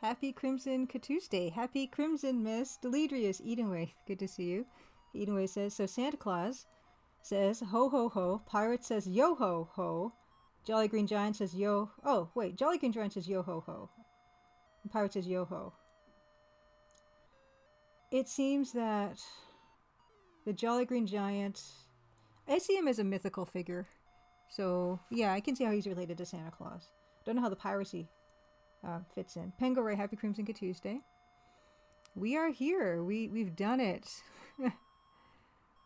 Happy Crimson Tuesday. Happy Crimson Miss Deledrius Edenway. Good to see you. Edenway says, so Santa Claus says, ho ho ho. Pirate says, yo ho ho. Jolly Green Giant says, yo. Oh, wait. Jolly Green Giant says, yo ho ho. And Pirate says, yo ho. It seems that the Jolly Green Giant, I see him as a mythical figure. So, yeah, I can see how he's related to Santa Claus. Don't know how the piracy fits in. Pengo Ray, happy Crimson Tuesday. We are here. We've done it.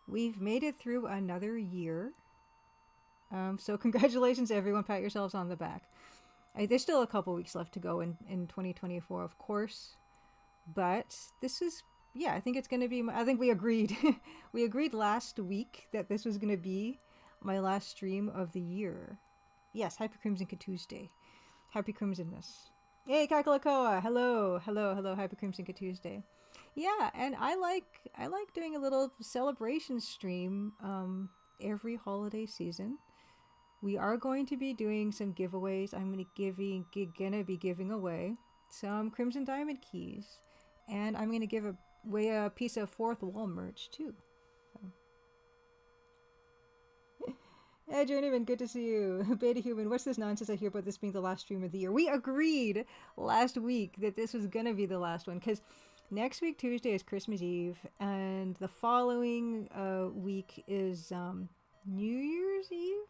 We've made it through another year. So congratulations, everyone. Pat yourselves on the back. There's still a couple weeks left to go in 2024, of course. But this is, yeah, I think it's going to be, I think we agreed. We agreed last week that this was going to be my last stream of the year. Yes, happy Crimson Tuesday. Happy Crimsonmas. Hey, Kakalakoa. Hello, happy Crimson Tuesday. Yeah, and I like doing a little celebration stream every holiday season. We are going to be doing some giveaways. I'm gonna be giving away some Crimson Diamond keys, and I'm gonna give away a piece of Fourthwall merch too. Hey Journeyman, good to see you. Beta Human, what's this nonsense I hear about this being the last stream of the year? We agreed last week that this was gonna be the last one, because next week Tuesday is Christmas Eve, and the following week is New Year's Eve.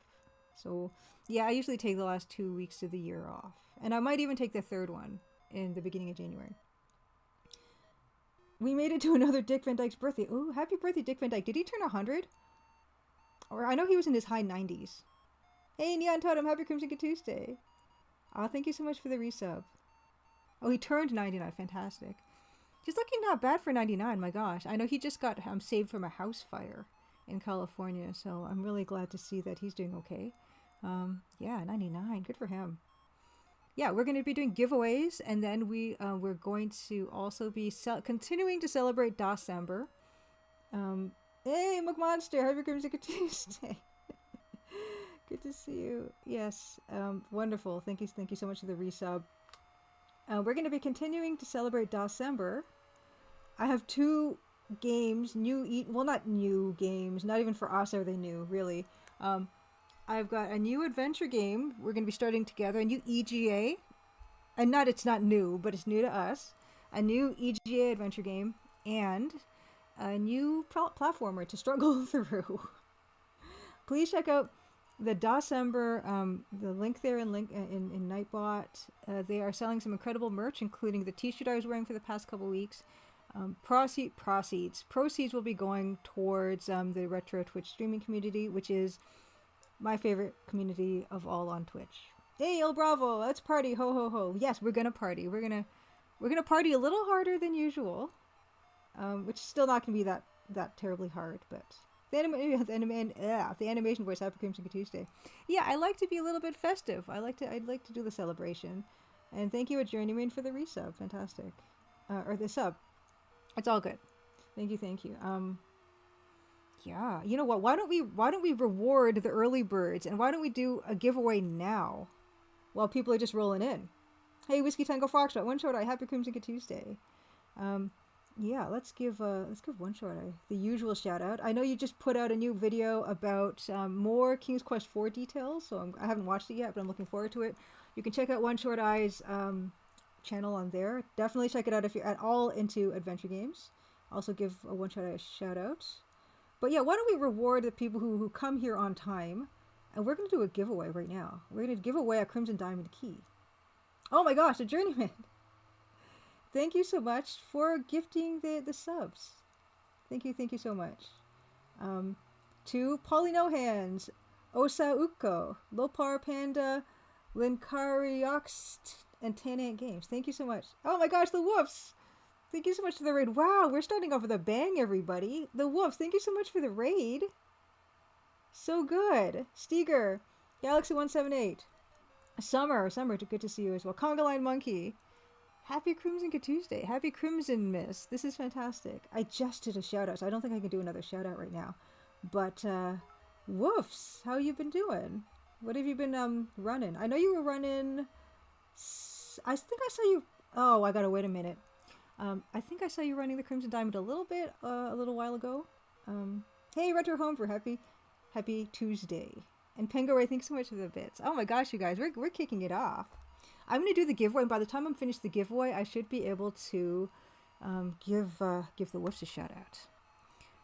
So yeah, I usually take the last 2 weeks of the year off, and I might even take the third one in the beginning of January. We made it to another Dick Van Dyke's birthday. Ooh, happy birthday, Dick Van Dyke. Did he turn 100? Or I know he was in his high 90s. Hey, Neon Totem, happy Crimson Tuesday. Oh, thank you so much for the resub. Oh, he turned 99. Fantastic. He's looking not bad for 99. My gosh. I know he just got saved from a house fire in California, so I'm really glad to see that he's doing okay. Yeah, 99. Good for him. Yeah, we're going to be doing giveaways, and then we're going to also be continuing to celebrate December. Hey, McMonster, happy Crimson Tuesday. Good to see you. Yes, wonderful. Thank you so much for the resub. We're going to be continuing to celebrate December. I have 2 games, not new games, not even for us are they new, really. I've got a new adventure game we're going to be starting together, a new EGA, and it's not new, but it's new to us, a new EGA adventure game, and a new platformer to struggle through. Please check out the December, the link there in Nightbot. They are selling some incredible merch, including the t-shirt I was wearing for the past couple weeks. Proceeds will be going towards the retro Twitch streaming community, which is my favorite community of all on Twitch. Hey, El Bravo, let's party, ho ho ho. Yes, we're gonna party. We're gonna party a little harder than usual, which is still not gonna be that terribly hard, but the animation voice, happy Crimson Tuesday. Yeah, I like to be a little bit festive. I'd like to do the celebration, and thank you, a Journeyman, for the resub. Fantastic, or the sub. It's all good. Thank you. Yeah, you know what? Why don't we reward the early birds, and why don't we do a giveaway now, while people are just rolling in? Hey, Whiskey Tango Foxtrot, One Shot Eye, happy Crimson Tuesday. Yeah, let's give One Shot Eye the usual shout out. I know you just put out a new video about more King's Quest 4 details, so I haven't watched it yet, but I'm looking forward to it. You can check out One Shot Eye's channel on there. Definitely check it out if you're at all into adventure games. Also give a One Shot Eye a shout out. But yeah, why don't we reward the people who come here on time, and we're going to do a giveaway right now. We're going to give away a Crimson Diamond key. Oh my gosh, a Journeyman! Thank you so much for gifting the subs. Thank you so much. To Polynohands, Osa Uko, Lopar Panda, Linkarioxt, and Tanant Games. Thank you so much. Oh my gosh, the Wolves! Thank you so much for the raid. Wow, we're starting off with a bang, everybody. The Wolves, thank you so much for the raid. So good. Steger, Galaxy178, Summer, good to see you as well. Conga Line Monkey. Happy Crimson Tuesday. Happy Crimson Miss. This is fantastic. I just did a shout out, so I don't think I can do another shout out right now. But, Woofs, how you been doing? What have you been running? I know you were running. I think I saw you. Oh, I gotta wait a minute. I think I saw you running the Crimson Diamond a little bit, a little while ago. Hey, Retro Home for happy Tuesday. And Penguin, thanks so much for the bits. Oh my gosh, you guys, we're kicking it off. I'm gonna do the giveaway, and by the time I'm finished the giveaway, I should be able to give the Woofs a shout out.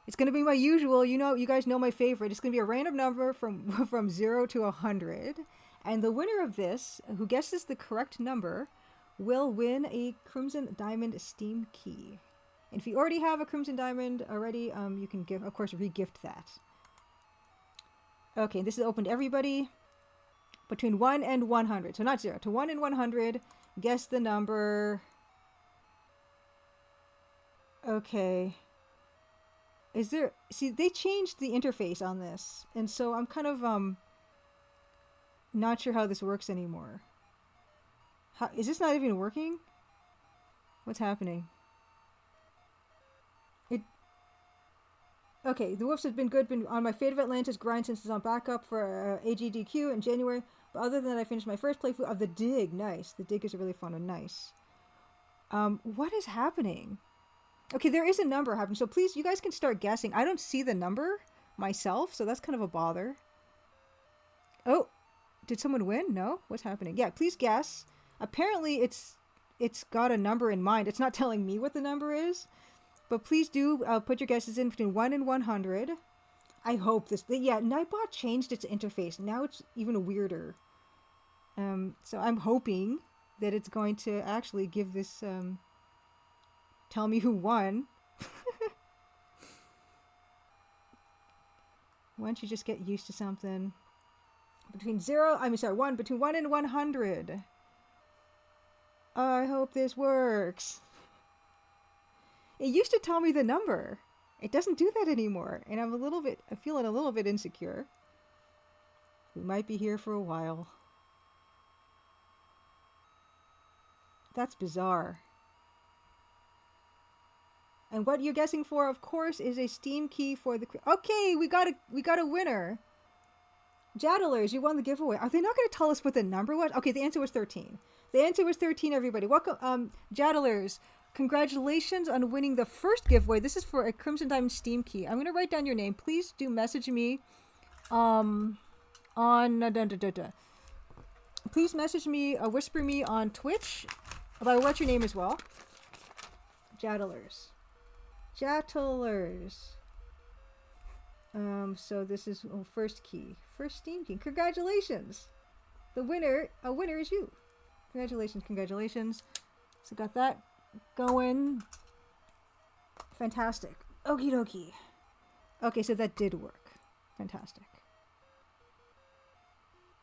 It's gonna be my usual. You guys know my favorite. It's gonna be a random number from 0 to 100, and the winner of this, who guesses the correct number, will win a Crimson Diamond Steam key. And if you already have a Crimson Diamond already, you can of course, re-gift that. Okay, this is open to everybody between 1 and 100. So not 0, to 1 and 100. Guess the number. Okay. See, they changed the interface on this. And so I'm kind of, not sure how this works anymore. Is this not even working? What's happening? Okay, the Woofs have been good. Been on my Fate of Atlantis grind since it's on backup for AGDQ in January. But other than that, I finished my first playthrough of the Dig. Nice. The Dig is a really fun one. Nice. What is happening? Okay, there is a number happening. So please, you guys can start guessing. I don't see the number myself, so that's kind of a bother. Oh, did someone win? No? What's happening? Yeah, please guess. Apparently, it's got a number in mind. It's not telling me what the number is. But please do put your guesses in between 1 and 100. I hope this... Yeah, Nightbot changed its interface. Now it's even weirder. So I'm hoping that it's going to actually give this... tell me who won. Why don't you just get used to something? Between 1 and 100. I hope this works. It used to tell me the number. It doesn't do that anymore. And I'm feeling a little bit insecure. We might be here for a while. That's bizarre. And what you're guessing for, of course, is a Steam key for the... Okay, we got a winner. Jaddlers, you won the giveaway. Are they not going to tell us what the number was? Okay, the answer was 13. The answer was 13, everybody. Welcome, Jaddlers. Congratulations on winning the first giveaway. This is for a Crimson Diamond Steam key. I'm going to write down your name. Please do message me Please message me, whisper me on Twitch. But I will let your name as well. Jaddlers. So this is first key. First Steam key. Congratulations. A winner is you. Congratulations. So got that going. Fantastic. Okie dokie. Okay, so that did work. Fantastic.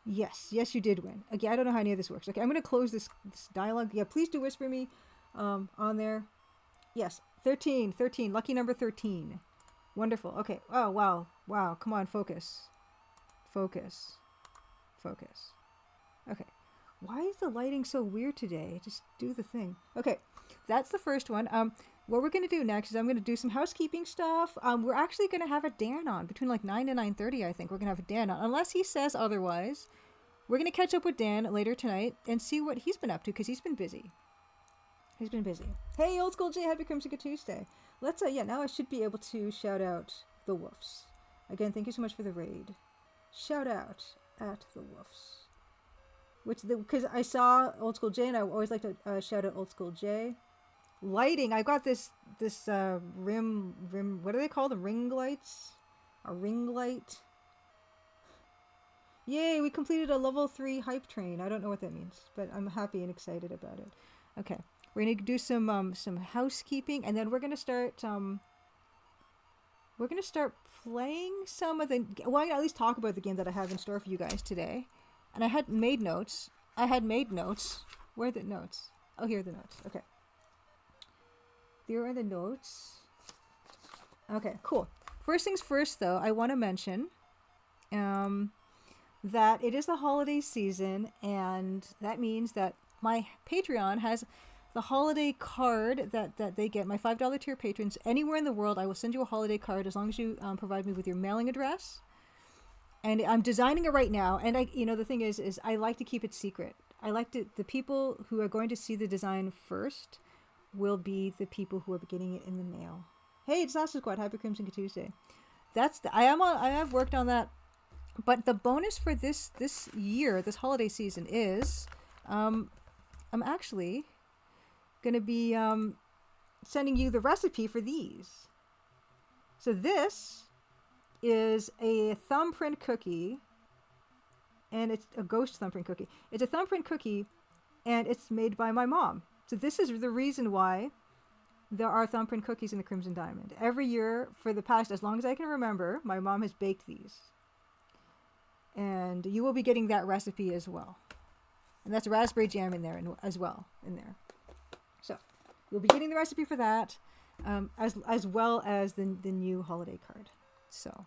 Yes, you did win. Okay, I don't know how any of this works. Okay, I'm going to close this dialogue. Yeah, please do whisper me on there. Yes, 13. Lucky number 13. Wonderful. Okay. Oh, wow. Come on, focus. Okay. Why is the lighting so weird today? Just do the thing. Okay, that's the first one. What we're going to do next is I'm going to do some housekeeping stuff. We're actually going to have a Dan on between like 9 and 9:30, I think. We're going to have a Dan on. Unless he says otherwise. We're going to catch up with Dan later tonight and see what he's been up to, because he's been busy. Hey, Old School J, happy Crimson Tuesday. Let's, now I should be able to shout out the Woofs. Again, thank you so much for the raid. Shout out at the Woofs. Because I saw Old School J, and I always like to shout out Old School J. Lighting, I got this rim, what do they call them? Ring lights? A ring light? Yay, we completed a level 3 hype train. I don't know what that means, but I'm happy and excited about it. Okay, we're gonna do some housekeeping, and then we're gonna start playing some of the... Well, I can at least talk about the game that I have in store for you guys today. And I had made notes. Where are the notes? Oh, here are the notes. Okay. There are the notes. Okay, cool. First things first, though, I want to mention that it is the holiday season, and that means that my Patreon has the holiday card that they get. My $5 tier patrons anywhere in the world, I will send you a holiday card as long as you provide me with your mailing address. And I'm designing it right now, and the thing is I like to keep it secret. I like to, the people who are going to see the design first will be the people who are getting it in the mail. Hey, it's Disaster Squad. Happy Crimson Tuesday. I have worked on that, but the bonus for this year, this holiday season is, I'm actually gonna be sending you the recipe for these. So this is a thumbprint cookie, and it's a ghost thumbprint cookie. It's a thumbprint cookie, and it's made by my mom. So this is the reason why there are thumbprint cookies in the Crimson Diamond. Every year for the past, as long as I can remember, my mom has baked these. And you will be getting that recipe as well. And that's raspberry jam in there as well in there. So you'll be getting the recipe for that, as well as the new holiday card. So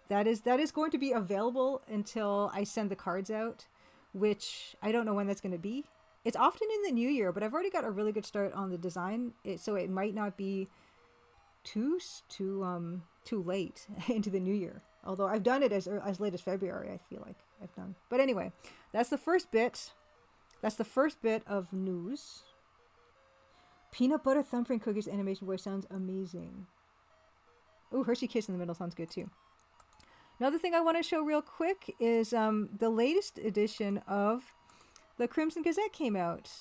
that is going to be available until I send the cards out, which I don't know when that's going to be. It's often in the new year, but I've already got a really good start on the design, so it might not be too late into the new year. Although I've done it as late as February, I feel like I've done. But anyway, that's the first bit. That's the first bit of news. Peanut butter thumbprint cookies animation voice sounds amazing. Oh, Hershey Kiss in the middle sounds good too. Another thing I want to show real quick is the latest edition of the Crimson Gazette came out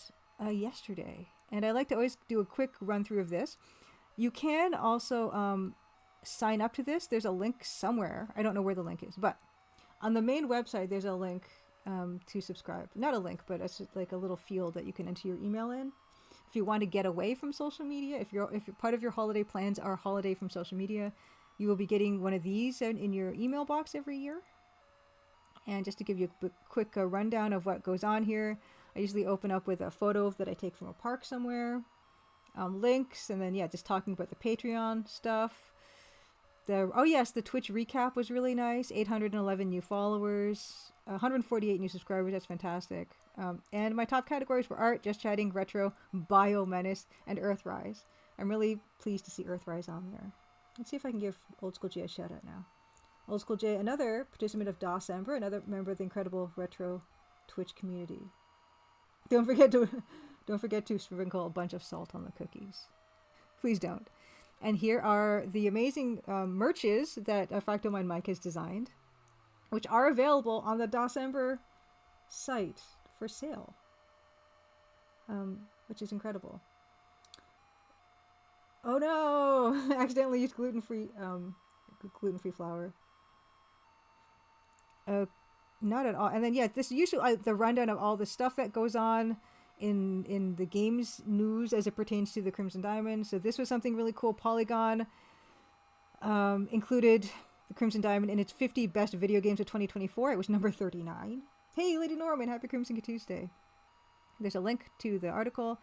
yesterday. And I like to always do a quick run through of this. You can also sign up to this. There's a link somewhere. I don't know where the link is, but on the main website, there's a link to subscribe. Not a link, but it's like a little field that you can enter your email in. If you want to get away from social media, if part of your holiday plans are holiday from social media, you will be getting one of these in your email box every year. And just to give you a quick rundown of what goes on here, I usually open up with a photo that I take from a park somewhere, links, and then just talking about the Patreon stuff. The Twitch recap was really nice. 811 new followers, 148 new subscribers. That's fantastic. And my top categories were art, just chatting, retro, bio menace, and Earthrise. I'm really pleased to see Earthrise on there. Let's see if I can give Old School J a shout out now. Old School J, another participant of Crawlcember, another member of the incredible retro Twitch community. Don't forget to sprinkle a bunch of salt on the cookies. Please don't. And here are the amazing merches that Fractal Mike has designed, which are available on the Crawlcember site for sale, which is incredible. Oh no! I accidentally used gluten-free flour. Not at all. And then this usually the rundown of all the stuff that goes on in the games news as it pertains to the Crimson Diamond. So this was something really cool. Polygon included the Crimson Diamond in its 50 best video games of 2024. It was number 39. Hey, Lady Norman, happy Crimson Tuesday. There's a link to the article.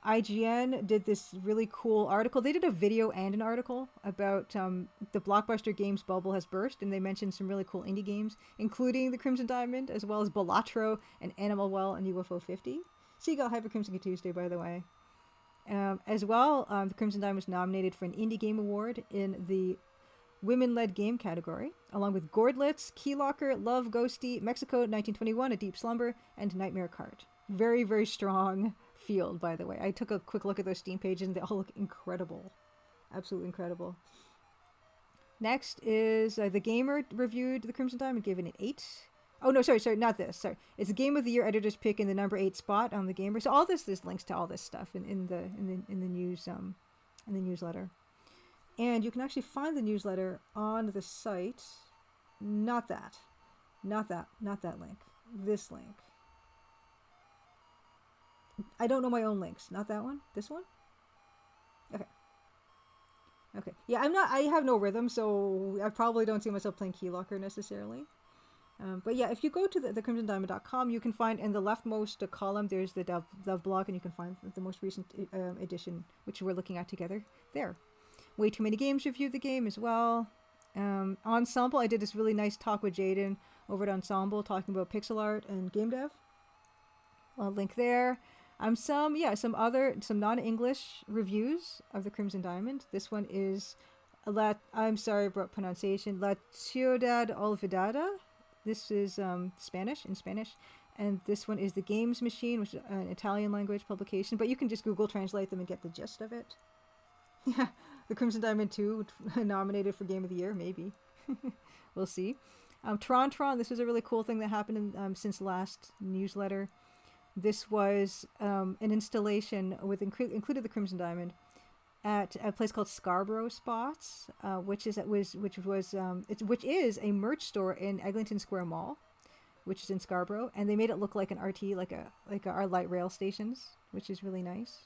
IGN did this really cool article. They did a video and an article about the blockbuster games bubble has burst, and they mentioned some really cool indie games, including the Crimson Diamond, as well as Balatro and Animal Well and UFO 50. Seagull, happy Crimson Tuesday, by the way. As well, the Crimson Diamond was nominated for an Indie Game Award in the Women-Led Game category, along with Gordlets, Keylocker, Love, Ghosty, Mexico 1921, A Deep Slumber, and Nightmare Cart. Very, very strong field, by the way. I took a quick look at those Steam pages, and they all look incredible. Absolutely incredible. Next is The Gamer reviewed the Crimson Diamond, gave it an 8. Oh, no, sorry, not this. Sorry. It's the Game of the Year editor's pick in the number 8 spot on The Gamer. So all this, there's links to all this stuff in the news, in the newsletter. And you can actually find the newsletter on the site. Not that link. This link. I don't know my own links. Not that one. This one. Okay. Yeah, I have no rhythm, so I probably don't see myself playing Keylocker necessarily. But yeah, if you go to the crimsondiamond.com, you can find in the leftmost column, there's the Dev blog, and you can find the most recent edition, which we're looking at together there. Way Too Many Games reviewed the game as well. Ensemble, I did this really nice talk with Jaden over at Ensemble, talking about pixel art and game dev. I'll link there. Some non-English reviews of the Crimson Diamond. This one is I'm sorry about pronunciation, La Ciudad Olvidada. This is Spanish. and this one is The Games Machine, which is an Italian language publication, but you can just Google translate them and get the gist of it. Yeah, the Crimson Diamond 2 nominated for Game of the Year, maybe. We'll see. Tron, this was a really cool thing that happened since last newsletter. This was an installation with included the Crimson Diamond at a place called Scarborough Spots, which is a merch store in Eglinton Square Mall, which is in Scarborough, and they made it look like an RT, like our light rail stations, which is really nice.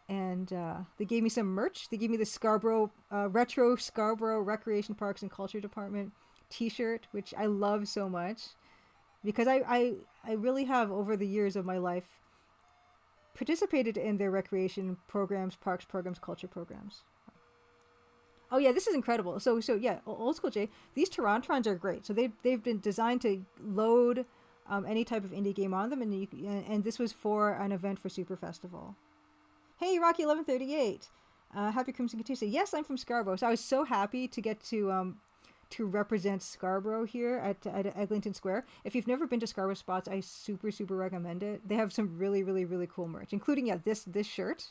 And they gave me some merch. They gave me the Scarborough retro Scarborough Recreation Parks and Culture Department T-shirt, which I love so much, because I really have over the years of my life participated in their recreation programs, parks programs, culture programs. Oh yeah, this is incredible. So yeah, Old School J. These Torontrons are great. So they've been designed to load any type of indie game on them, and this was for an event for Super Festival. Hey, Rocky 1138, happy Crimson Tuesday. Yes, I'm from Scarborough, so I was so happy to get to represent Scarborough here at Eglinton Square. If you've never been to Scarborough Spots, I super recommend it. They have some really cool merch, including this shirt.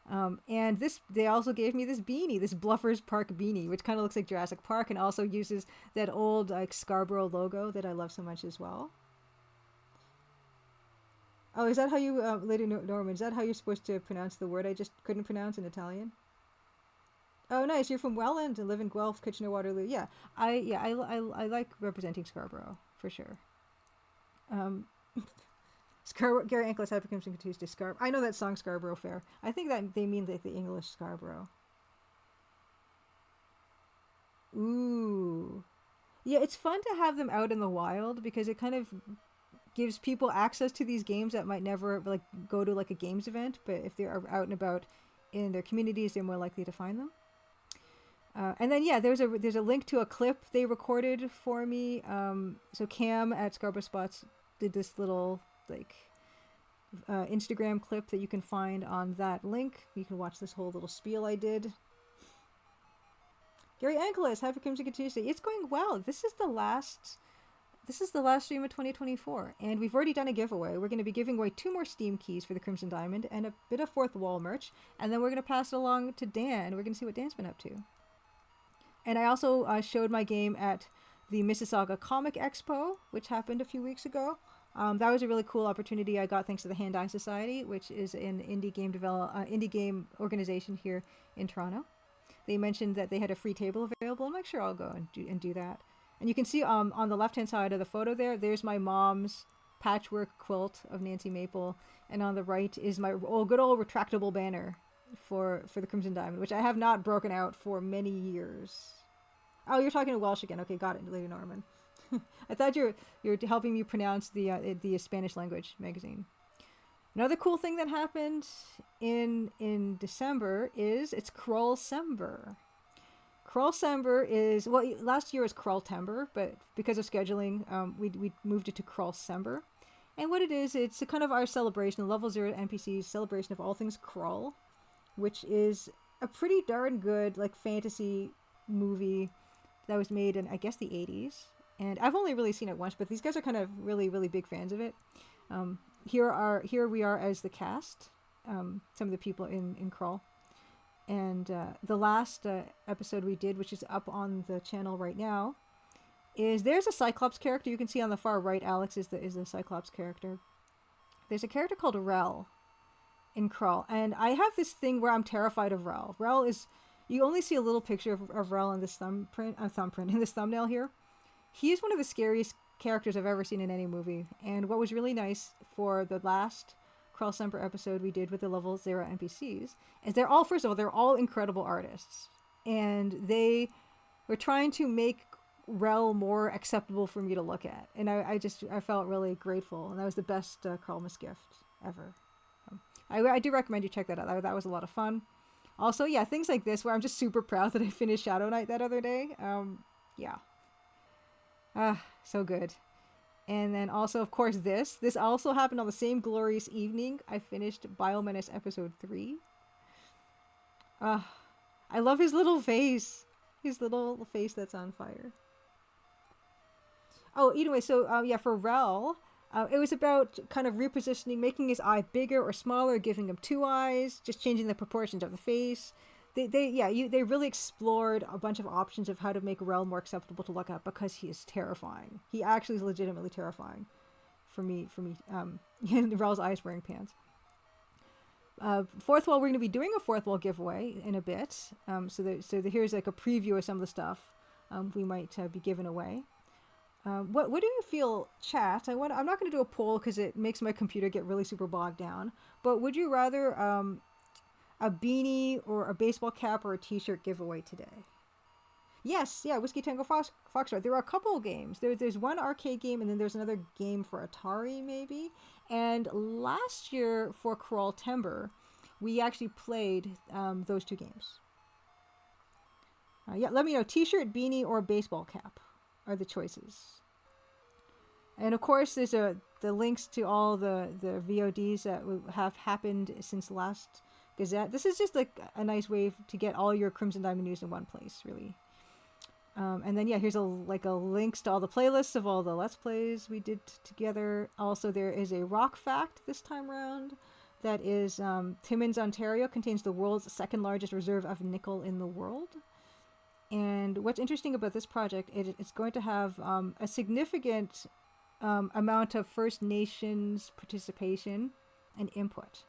And they also gave me this beanie, this Bluffers Park beanie, which kind of looks like Jurassic Park and also uses that old Scarborough logo that I love so much as well. Oh, is that how you, Lady Norman, is that how you're supposed to pronounce the word I just couldn't pronounce in Italian? Oh, nice. You're from Welland and live in Guelph, Kitchener-Waterloo. Yeah, I like representing Scarborough, for sure. Gary Ankles, Happy Crimson Tuesday, Scarborough. I know that song, Scarborough Fair. I think that they mean like the English Scarborough. Ooh. Yeah, it's fun to have them out in the wild because it kind of gives people access to these games that might never go to a games event, but if they're out and about in their communities, they're more likely to find them. And then yeah, there's a link to a clip they recorded for me. So Cam at Scarborough Spots did this little Instagram clip that you can find on that link. You can watch this whole little spiel I did. Gary Angelis, happy Crimson Tuesday. It's going well. This is the last stream of 2024, and we've already done a giveaway. We're going to be giving away 2 more Steam keys for the Crimson Diamond and a bit of Fourthwall merch, and then we're going to pass it along to Dan. We're going to see what Dan's been up to. And I also showed my game at the Mississauga Comic Expo, which happened a few weeks ago. That was a really cool opportunity I got thanks to the Hand-Eye Society, which is an indie game organization here in Toronto. They mentioned that they had a free table available. I'm like, sure, I'll go and do that. And you can see on the left-hand side of the photo there's my mom's patchwork quilt of Nancy Maple, and on the right is my good old retractable banner for the Crimson Diamond, which I have not broken out for many years. Oh, you're talking Welsh again. Okay, got it, Lady Norman. I thought you're helping me pronounce the Spanish language magazine. Another cool thing that happened in December is it's Crawlcember. Crawlcember is, well, last year was Crawlcember, but because of scheduling, we moved it to Crawlcember. And what it is, it's a kind of our celebration, the Level 0 NPC's celebration of all things Crawl, which is a pretty darn good fantasy movie that was made in, I guess, the 80s. And I've only really seen it once, but these guys are kind of really big fans of it. Here we are as the cast, some of the people in Crawl. And the last episode we did, which is up on the channel right now, there's a Cyclops character. You can see on the far right, Alex is the Cyclops character. There's a character called Rel in Crawl, and I have this thing where I'm terrified of Rel. Rel is, you only see a little picture of Rel in this in this thumbnail here. He is one of the scariest characters I've ever seen in any movie. And what was really nice for the last Crawlcember episode we did with the Level 0 NPCs is they're all incredible artists, and they were trying to make Rel more acceptable for me to look at, and I felt really grateful, and that was the best Crawlmas gift ever. I do recommend you check that out. That was a lot of fun. Also, yeah, things like this where I'm just super proud that I finished Shadow Knight that other day. So good. And then also, of course, this also happened on the same glorious evening. I finished Biomenace episode 3. I love his little face. His little face that's on fire. Oh, anyway, so yeah, for Rel, it was about kind of repositioning, making his eye bigger or smaller, giving him two eyes, just changing the proportions of the face. They really explored a bunch of options of how to make Rel more acceptable to look at, because he is terrifying. He actually is legitimately terrifying for me. Rel's eyes wearing pants. Fourthwall, we're going to be doing a Fourthwall giveaway in a bit. So here's like a preview of some of the stuff we might be giving away. What do you feel, chat? I'm not going to do a poll because it makes my computer get really super bogged down. But would you rather a beanie or a baseball cap or a t-shirt giveaway today? Yes, yeah, Whiskey Tango Foxtrot. There are a couple of games. There's one arcade game, and then there's another game for Atari, maybe. And last year for Crawlcember, we actually played those two games. Yeah, let me know. T-shirt, beanie, or baseball cap are the choices. And of course, there's the links to all the VODs that have happened since last Gazette. This is just like a nice way to get all your Crimson Diamond news in one place, really. And then, yeah, here's a links to all the playlists of all the Let's Plays we did together. Also, there is a rock fact this time around. That is, Timmins, Ontario contains the world's second largest reserve of nickel in the world. And what's interesting about this project is it's going to have a significant amount of First Nations participation and input,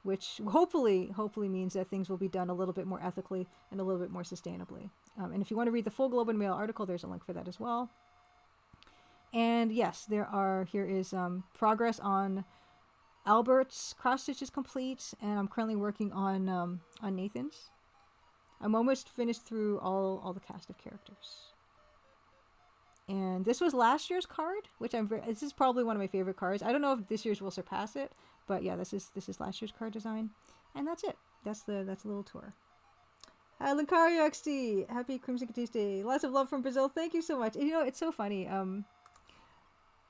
which hopefully means that things will be done a little bit more ethically and a little bit more sustainably. And if you want to read the full Globe and Mail article, there's a link for that as well. And yes, here is progress on Albert's cross-stitch is complete, and I'm currently working on Nathan's. I'm almost finished through all the cast of characters. And this was last year's card, which this is probably one of my favorite cards. I don't know if this year's will surpass it, but yeah, this is last year's card design. And that's it. That's a little tour. Lincario XD, happy Crimson Tuesday. Lots of love from Brazil. Thank you so much. You know, it's so funny.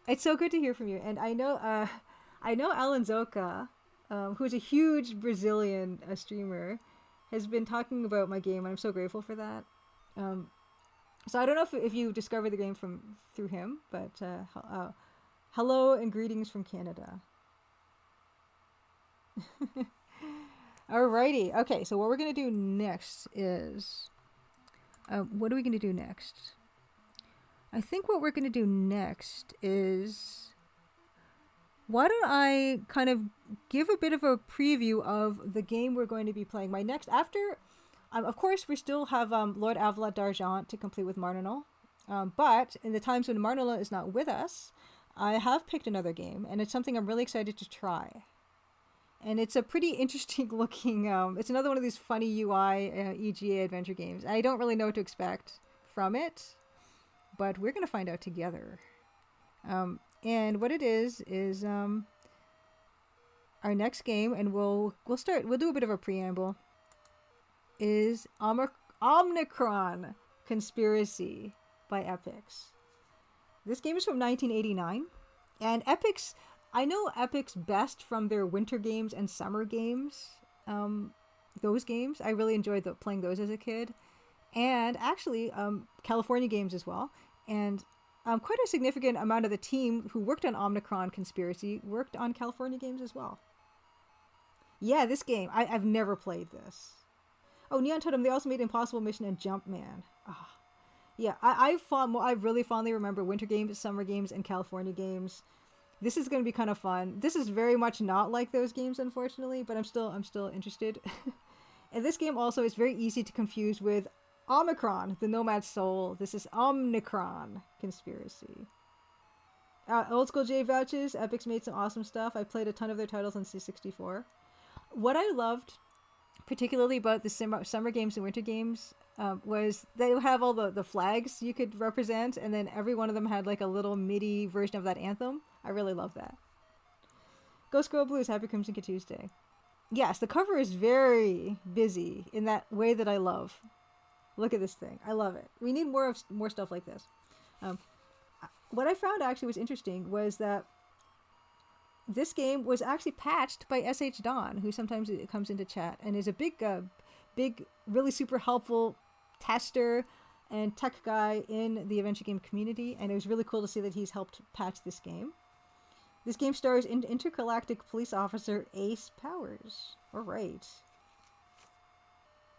It's so good to hear from you. And I know Alan Zoka, who's a huge Brazilian streamer, has been talking about my game, and I'm so grateful for that. So I don't know if you discovered the game through him, but hello and greetings from Canada. Alrighty. Okay, so what we're going to do next is... what are we going to do next? I think what we're going to do next is... Why don't I kind of give a bit of a preview of the game we're going to be playing. Of course, we still have Lord Avalot d'Argent to complete with Marnonal. But in the times when Marnonal is not with us, I have picked another game, and it's something I'm really excited to try. And it's a pretty interesting looking, it's another one of these funny UI EGA adventure games. I don't really know what to expect from it, but we're going to find out together. And what it is our next game, and we'll do a bit of a preamble, is Omnicron Conspiracy by Epix. This game is from 1989, and I know Epix best from their winter games and summer games. Those games, I really enjoyed playing those as a kid, and actually California games as well. And quite a significant amount of the team who worked on Omnicron Conspiracy worked on California games as well. Yeah, this game, I've never played this. Oh, Neon Totem, they also made Impossible Mission and Jumpman. Oh. Yeah, I really fondly remember winter games, summer games, and California games. This is going to be kind of fun. This is very much not like those games, unfortunately, but I'm still interested. And this game also is very easy to confuse with Omicron, the Nomad Soul. This is Omnicron Conspiracy. Old School J vouches. Epix made some awesome stuff. I played a ton of their titles on C64. What I loved particularly about the summer games and winter games was they have all the flags you could represent, and then every one of them had like a little MIDI version of that anthem. I really love that. Ghost Girl Blues, happy Crimson Tuesday. Yes, the cover is very busy in that way that I love. Look at this thing. I love it. We need more stuff like this. What I found actually was interesting was that this game was actually patched by SH Don, who sometimes comes into chat and is a big, really super helpful tester. and tech guy in the adventure game community, and it was really cool to see that he's helped patch this game. This game stars intergalactic police officer Ace Powers. All right.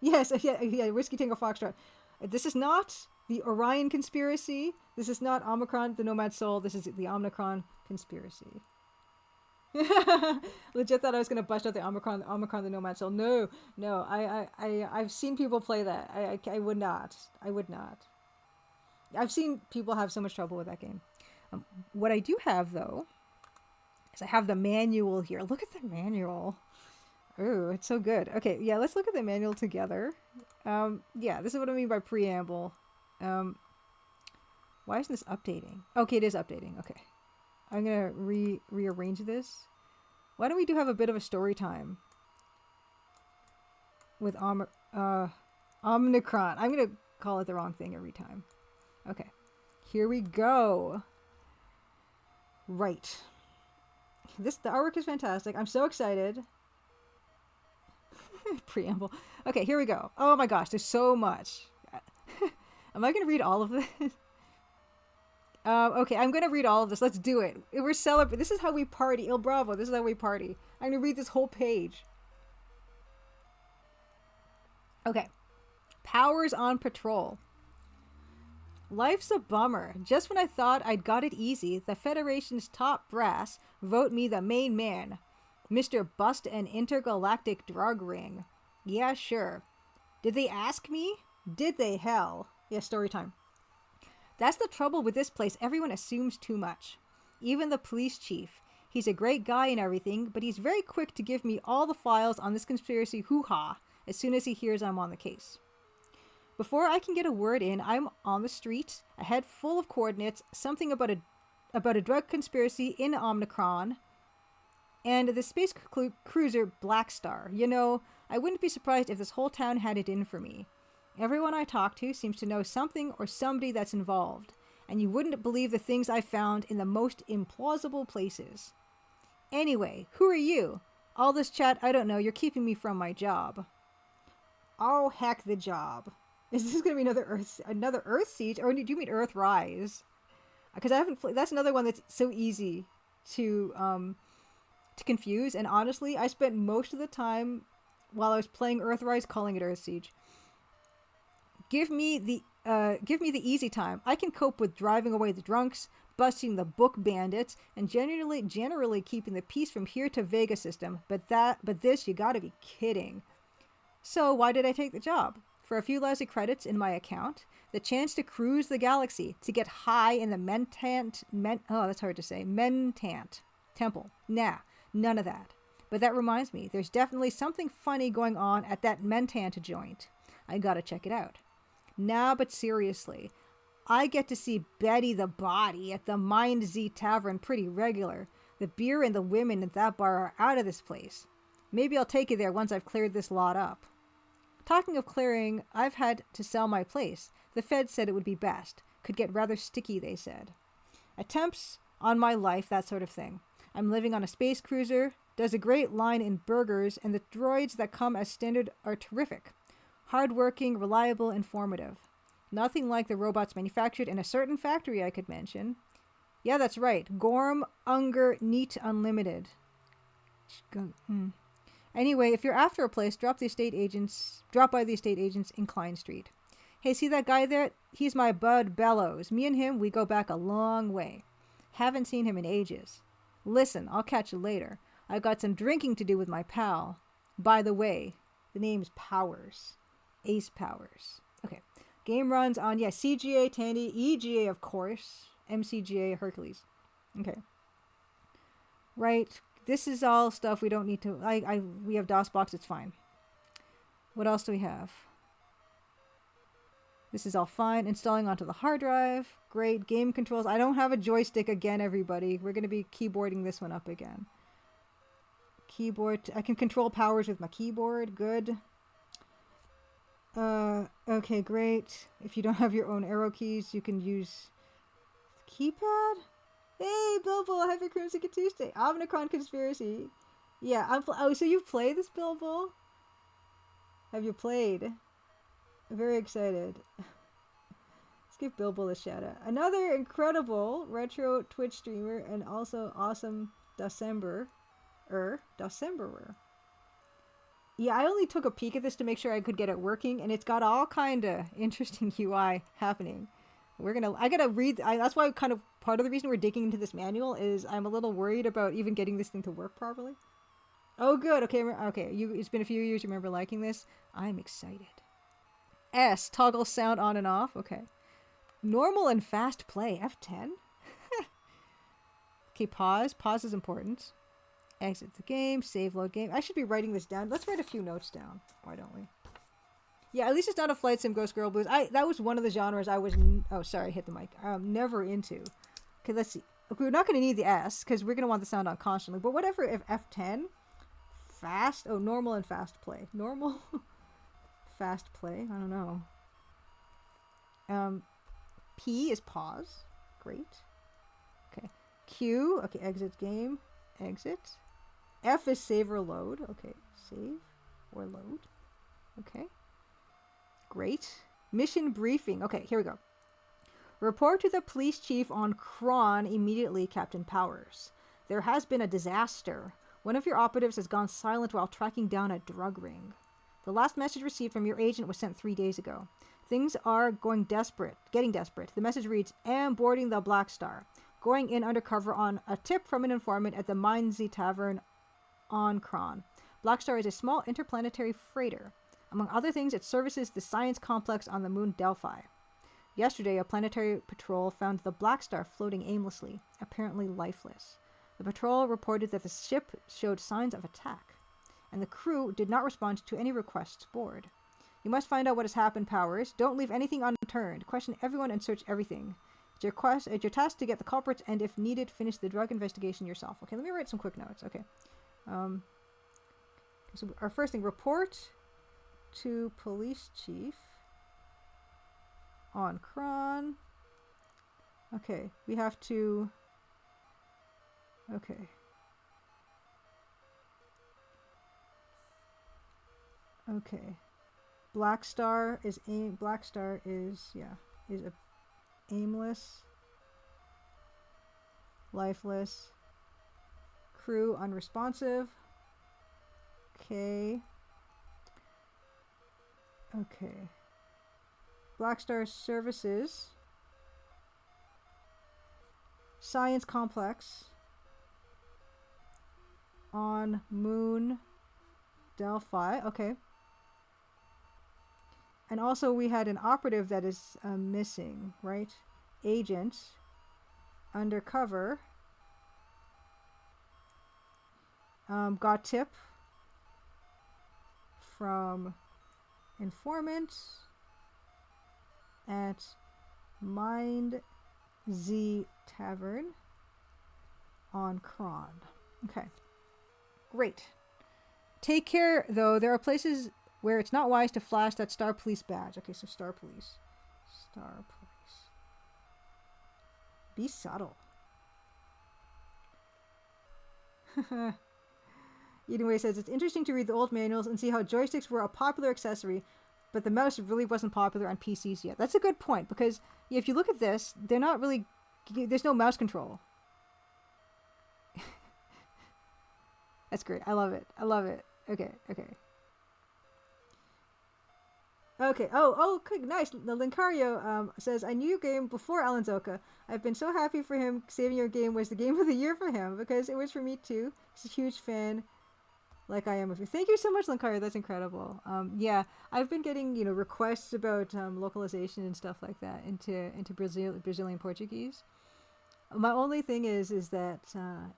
Yes, yeah, Whiskey Tango Foxtrot. This is not the Orion Conspiracy. This is not Omnicron, the Nomad Soul. This is the Omnicron Conspiracy. Legit thought I was gonna bust out the Omnicron, the Nomad Soul. No. I've seen people play that. I would not. I've seen people have so much trouble with that game. What I do have though is I have the manual here. Look at the manual. Oh, it's so good. Okay, yeah, let's look at the manual together. Yeah, this is what I mean by preamble. Why isn't this updating? Okay, it is updating. Okay. I'm gonna rearrange this. Why don't we have a bit of a story time with Omnicron? I'm gonna call it the wrong thing every time. Okay, here we go. Right. The artwork is fantastic. I'm so excited. Preamble. Okay, here we go. Oh my gosh, there's so much. Am I gonna read all of this? Okay, I'm gonna read all of this. Let's do it. We're celebrating. This is how we party. Il Bravo. This is how we party. I'm gonna read this whole page. Okay. Powers on patrol. Life's a bummer. Just when I thought I'd got it easy, the Federation's top brass vote me the main man. Mr. Bust an Intergalactic Drug Ring. Yeah, sure. Did they ask me? Did they hell? Yeah, story time. That's the trouble with this place. Everyone assumes too much. Even the police chief. He's a great guy and everything, but he's very quick to give me all the files on this conspiracy hoo-ha as soon as he hears I'm on the case. Before I can get a word in, I'm on the street, a head full of coordinates, something about a drug conspiracy in Omnicron, and the space cruiser Black Star. You know, I wouldn't be surprised if this whole town had it in for me. Everyone I talk to seems to know something or somebody that's involved, and you wouldn't believe the things I found in the most implausible places. Anyway, who are you? All this chat, I don't know, you're keeping me from my job. Oh, heck the job. Is this going to be another Earth Siege, or do you mean Earth Rise? Because I haven't that's another one that's so easy to confuse, and honestly, I spent most of the time while I was playing Earthrise calling it Earth Siege. Give me the easy time. I can cope with driving away the drunks, busting the book bandits, and generally keeping the peace from here to Vega system. But this, you gotta be kidding. So why did I take the job? For a few lousy credits in my account, the chance to cruise the galaxy, to get high in the Mentant Temple. Nah, none of that. But that reminds me, there's definitely something funny going on at that Mentant joint. I gotta check it out. Nah, but seriously, I get to see Betty the Body at the Mind Z Tavern pretty regular. The beer and the women at that bar are out of this place. Maybe I'll take you there once I've cleared this lot up. Talking of clearing, I've had to sell my place. The Fed said it would be best. Could get rather sticky, they said. Attempts on my life, that sort of thing. I'm living on a space cruiser, does a great line in burgers, and the droids that come as standard are terrific. Hardworking, reliable, informative. Nothing like the robots manufactured in a certain factory I could mention. Yeah, that's right. Gorm, Unger, Neat, Unlimited. Anyway, if you're after a place, drop by the estate agents in Klein Street. Hey, see that guy there? He's my bud Bellows. Me and him, we go back a long way. Haven't seen him in ages. Listen, I'll catch you later. I got some drinking to do with my pal. By the way, the name's Powers. Ace Powers. Okay. Game runs on, CGA, Tandy, EGA, of course. MCGA, Hercules. Okay. Right. This is all stuff we don't need to... we have DOSBox, it's fine. What else do we have? This is all fine. Installing onto the hard drive. Great. Game controls. I don't have a joystick again, everybody. We're going to be keyboarding this one up again. Keyboard. I can control powers with my keyboard. Good. Okay, great. If you don't have your own arrow keys, you can use the keypad. Hey, Bilbo, happy Crimson Tuesday. Omnicron Conspiracy. Yeah, so you've played this, Bilbo? Have you played? I'm very excited. Let's give Bilbo a shout out. Another incredible retro Twitch streamer and also awesome Decemberer. Yeah, I only took a peek at this to make sure I could get it working, and it's got all kind of interesting UI happening. I gotta read. That's why kind of part of the reason we're digging into this manual is I'm a little worried about even getting this thing to work properly. Oh, good. Okay, it's been a few years. You remember liking this? I'm excited. S, toggle sound on and off. Okay. Normal and fast play. F10. Okay, pause. Pause is important. Exit the game. Save load game. I should be writing this down. Let's write a few notes down. Why don't we? Yeah, at least it's not a flight sim Ghost Girl Blues. That was one of the genres I was... Oh, sorry, I hit the mic. Never into. Okay, let's see. Okay, we're not going to need the S, because we're going to want the sound on constantly. But whatever, if F10... Fast? Oh, normal and fast play. Normal? Fast play? I don't know. P is pause. Great. Okay. Q. Okay, exit game. Exit. F is save or load. Okay, save or load. Okay. Great. Mission briefing. Okay, here we go. Report to the police chief on Kron immediately, Captain Powers. There has been a disaster. One of your operatives has gone silent while tracking down a drug ring. The last message received from your agent was sent 3 days ago. Things are getting desperate. The message reads, am boarding the Black Star. Going in undercover on a tip from an informant at the Mindsy Tavern on Kron. Black Star is a small interplanetary freighter. Among other things, it services the science complex on the moon Delphi. Yesterday, a planetary patrol found the Black Star floating aimlessly, apparently lifeless. The patrol reported that the ship showed signs of attack, and the crew did not respond to any requests aboard. You must find out what has happened, Powers. Don't leave anything unturned. Question everyone and search everything. It's your task to get the culprits, and if needed, finish the drug investigation yourself. Okay, let me write some quick notes. Okay. So our first thing, report to police chief on Kron. Okay, we have to... Okay. Okay. Black Star is a aimless, lifeless, crew unresponsive. Okay. Okay. Black Star services science complex on moon Delphi. Okay. And also we had an operative that is missing, right? Agent undercover got tip from informant at Mind Z Tavern on Kron. Okay. Great. Take care, though. There are places where it's not wise to flash that Star Police badge. Okay, so Star Police. Star Police. Be subtle. Edenway says, it's interesting to read the old manuals and see how joysticks were a popular accessory, but the mouse really wasn't popular on PCs yet. That's a good point, because if you look at this, they're not really... There's no mouse control. That's great. I love it. I love it. Okay, okay. Okay. Oh, okay, nice. The Lincario says, I knew your game before Alan Zoka. I've been so happy for him. Saving your game was the game of the year for him, because it was for me too. He's a huge fan, like I am of you. Thank you so much, Lincario. That's incredible. Yeah, I've been getting, requests about localization and stuff like that into Brazilian Portuguese. My only thing is that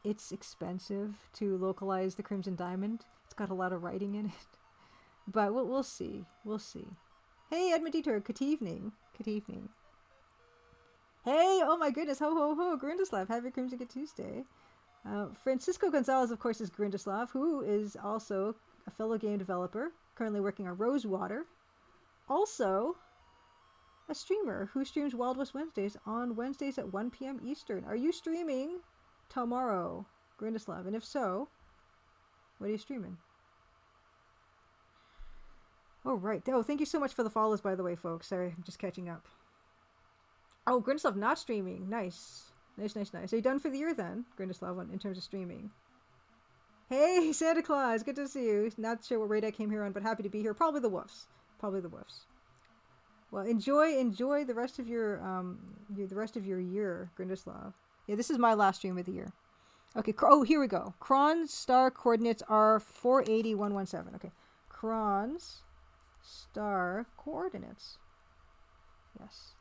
it's expensive to localize the Crimson Diamond. It's got a lot of writing in it. But we'll see. We'll see. Hey, Edmund Detour. Good evening. Good evening. Hey, oh my goodness. Ho, ho, ho. Grindislav. Happy Crimson Good Tuesday. Francisco Gonzalez, of course, is Grindislav, who is also a fellow game developer, currently working on Rosewater. Also... a streamer who streams Wild West Wednesdays on Wednesdays at 1 p.m. Eastern. Are you streaming tomorrow, Grindislav? And if so, what are you streaming? Oh, right. Oh, thank you so much for the follows, by the way, folks. Sorry, I'm just catching up. Oh, Grindislav not streaming. Nice. Nice. Are you done for the year then, Grindislav, in terms of streaming? Hey, Santa Claus. Good to see you. Not sure what raid I came here on, but happy to be here. Probably the Woofs. Well, enjoy the rest of your year, Grindislav. Yeah, this is my last stream of the year. Okay, oh, here we go. Cron's star coordinates are 480117. Okay, Cron's star coordinates. Yes.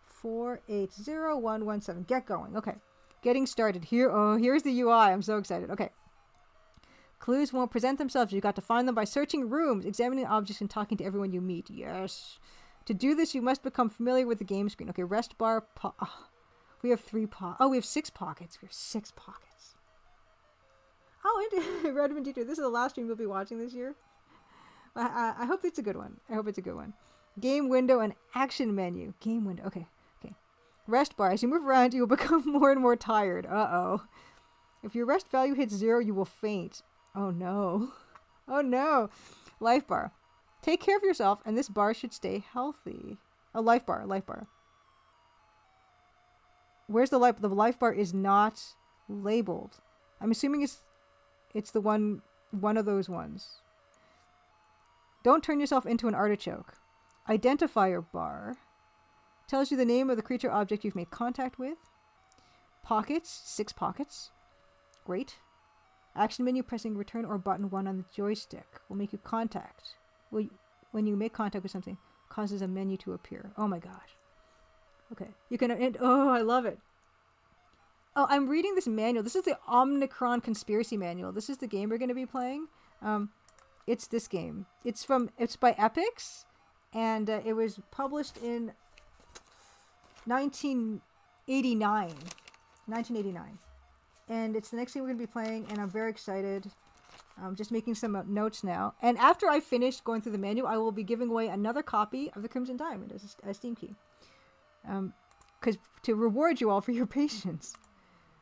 480117. Get going. Okay. Getting started. Here's the UI. I'm so excited. Okay. Clues won't present themselves. You got to find them by searching rooms, examining objects, and talking to everyone you meet. Yes. To do this, you must become familiar with the game screen. Okay, rest bar. We have 3 pockets. Oh, we have 6 pockets. Oh, and Redmond Teacher, this is the last stream you'll be watching this year. I hope it's a good one. Game window and action menu. Game window. Okay. Rest bar. As you move around, you will become more and more tired. Uh-oh. If your rest value hits 0, you will faint. Oh, no. Life bar. Take care of yourself, and this bar should stay healthy. A life bar. Where's the life? The life bar is not labeled. I'm assuming it's the one of those ones. Don't turn yourself into an artichoke. Identifier bar tells you the name of the creature object you've made contact with. Pockets, 6 pockets. Great. Action menu, pressing return or button 1 on the joystick will make you contact. When you make contact with something, causes a menu to appear. Oh my gosh. Okay. You can, I love it. Oh, I'm reading this manual. This is the Omnicron Conspiracy manual. This is the game we're going to be playing. It's this game. It's by Epix, and it was published in 1989. And it's the next game we're going to be playing, and I'm very excited. I'm just making some notes now. And after I finish going through the manual, I will be giving away another copy of the Crimson Diamond as a Steam key. Because to reward you all for your patience.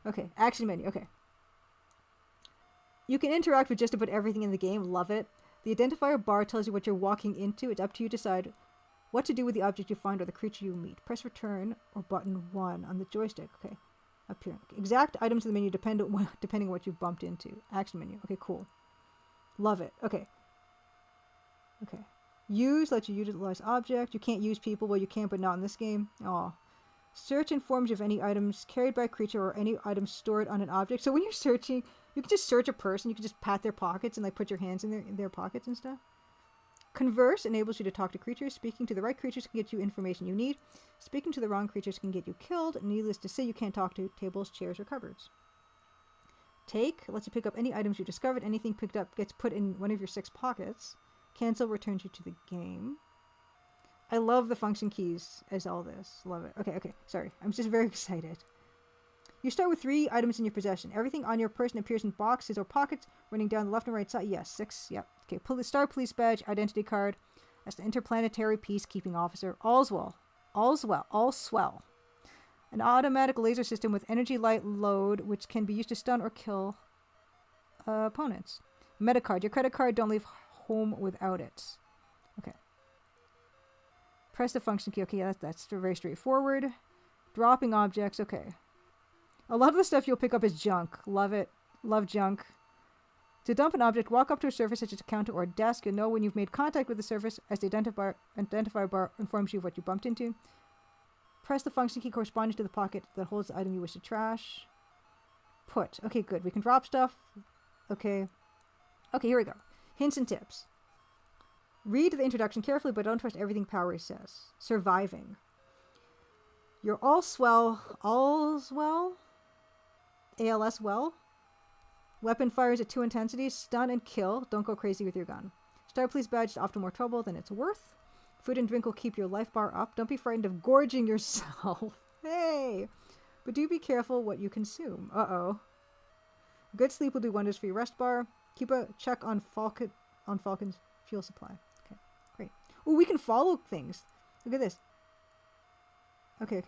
Okay, action menu. Okay. You can interact with just about everything in the game. Love it. The identifier bar tells you what you're walking into. It's up to you to decide what to do with the object you find or the creature you meet. Press return or button 1 on the joystick. Okay. Up here. Okay. Exact items in the menu depending on what you've bumped into. Action menu. Okay, cool. Love it. Okay. Use lets you utilize object. You can't use people. Well, you can, but not in this game. Aw. Search informs you of any items carried by a creature or any items stored on an object. So when you're searching, you can just search a person. You can just pat their pockets and put your hands in their pockets and stuff. Converse enables you to talk to creatures. Speaking to the right creatures can get you information you need. Speaking to the wrong creatures can get you killed. Needless to say, you can't talk to tables, chairs, or cupboards. Take lets you pick up any items you discovered. Anything picked up gets put in one of your 6 pockets. Cancel returns you to the game. I love the function keys as all this. Love it. Okay. Sorry. I'm just very excited. You start with 3 items in your possession. Everything on your person appears in boxes or pockets running down the left and right side. Yes, 6. Yep. Okay. Star Police Badge, identity card. That's the Interplanetary Peacekeeping Officer. All's swell. An automatic laser system with energy light load, which can be used to stun or kill opponents. Metacard. Your credit card, don't leave home without it. Okay. Press the function key. Okay, that's very straightforward. Dropping objects. Okay. A lot of the stuff you'll pick up is junk. Love it. Love junk. To dump an object, walk up to a surface such as a counter or a desk. You'll know when you've made contact with the surface as the identifier bar informs you of what you bumped into. Press the function key corresponding to the pocket that holds the item you wish to trash. Put. Okay, good. We can drop stuff. Okay, here we go. Hints and tips. Read the introduction carefully, but don't trust everything Power says. Surviving. You're all's well. ALS well. Weapon fires at 2 intensities. Stun and kill. Don't go crazy with your gun. Star Police Badge is often more trouble than it's worth. Food and drink will keep your life bar up. Don't be frightened of gorging yourself. Hey! But do be careful what you consume. Uh-oh. Good sleep will do wonders for your rest bar. Keep a check on Falcon's fuel supply. Okay, great. Oh, we can follow things. Look at this. Okay.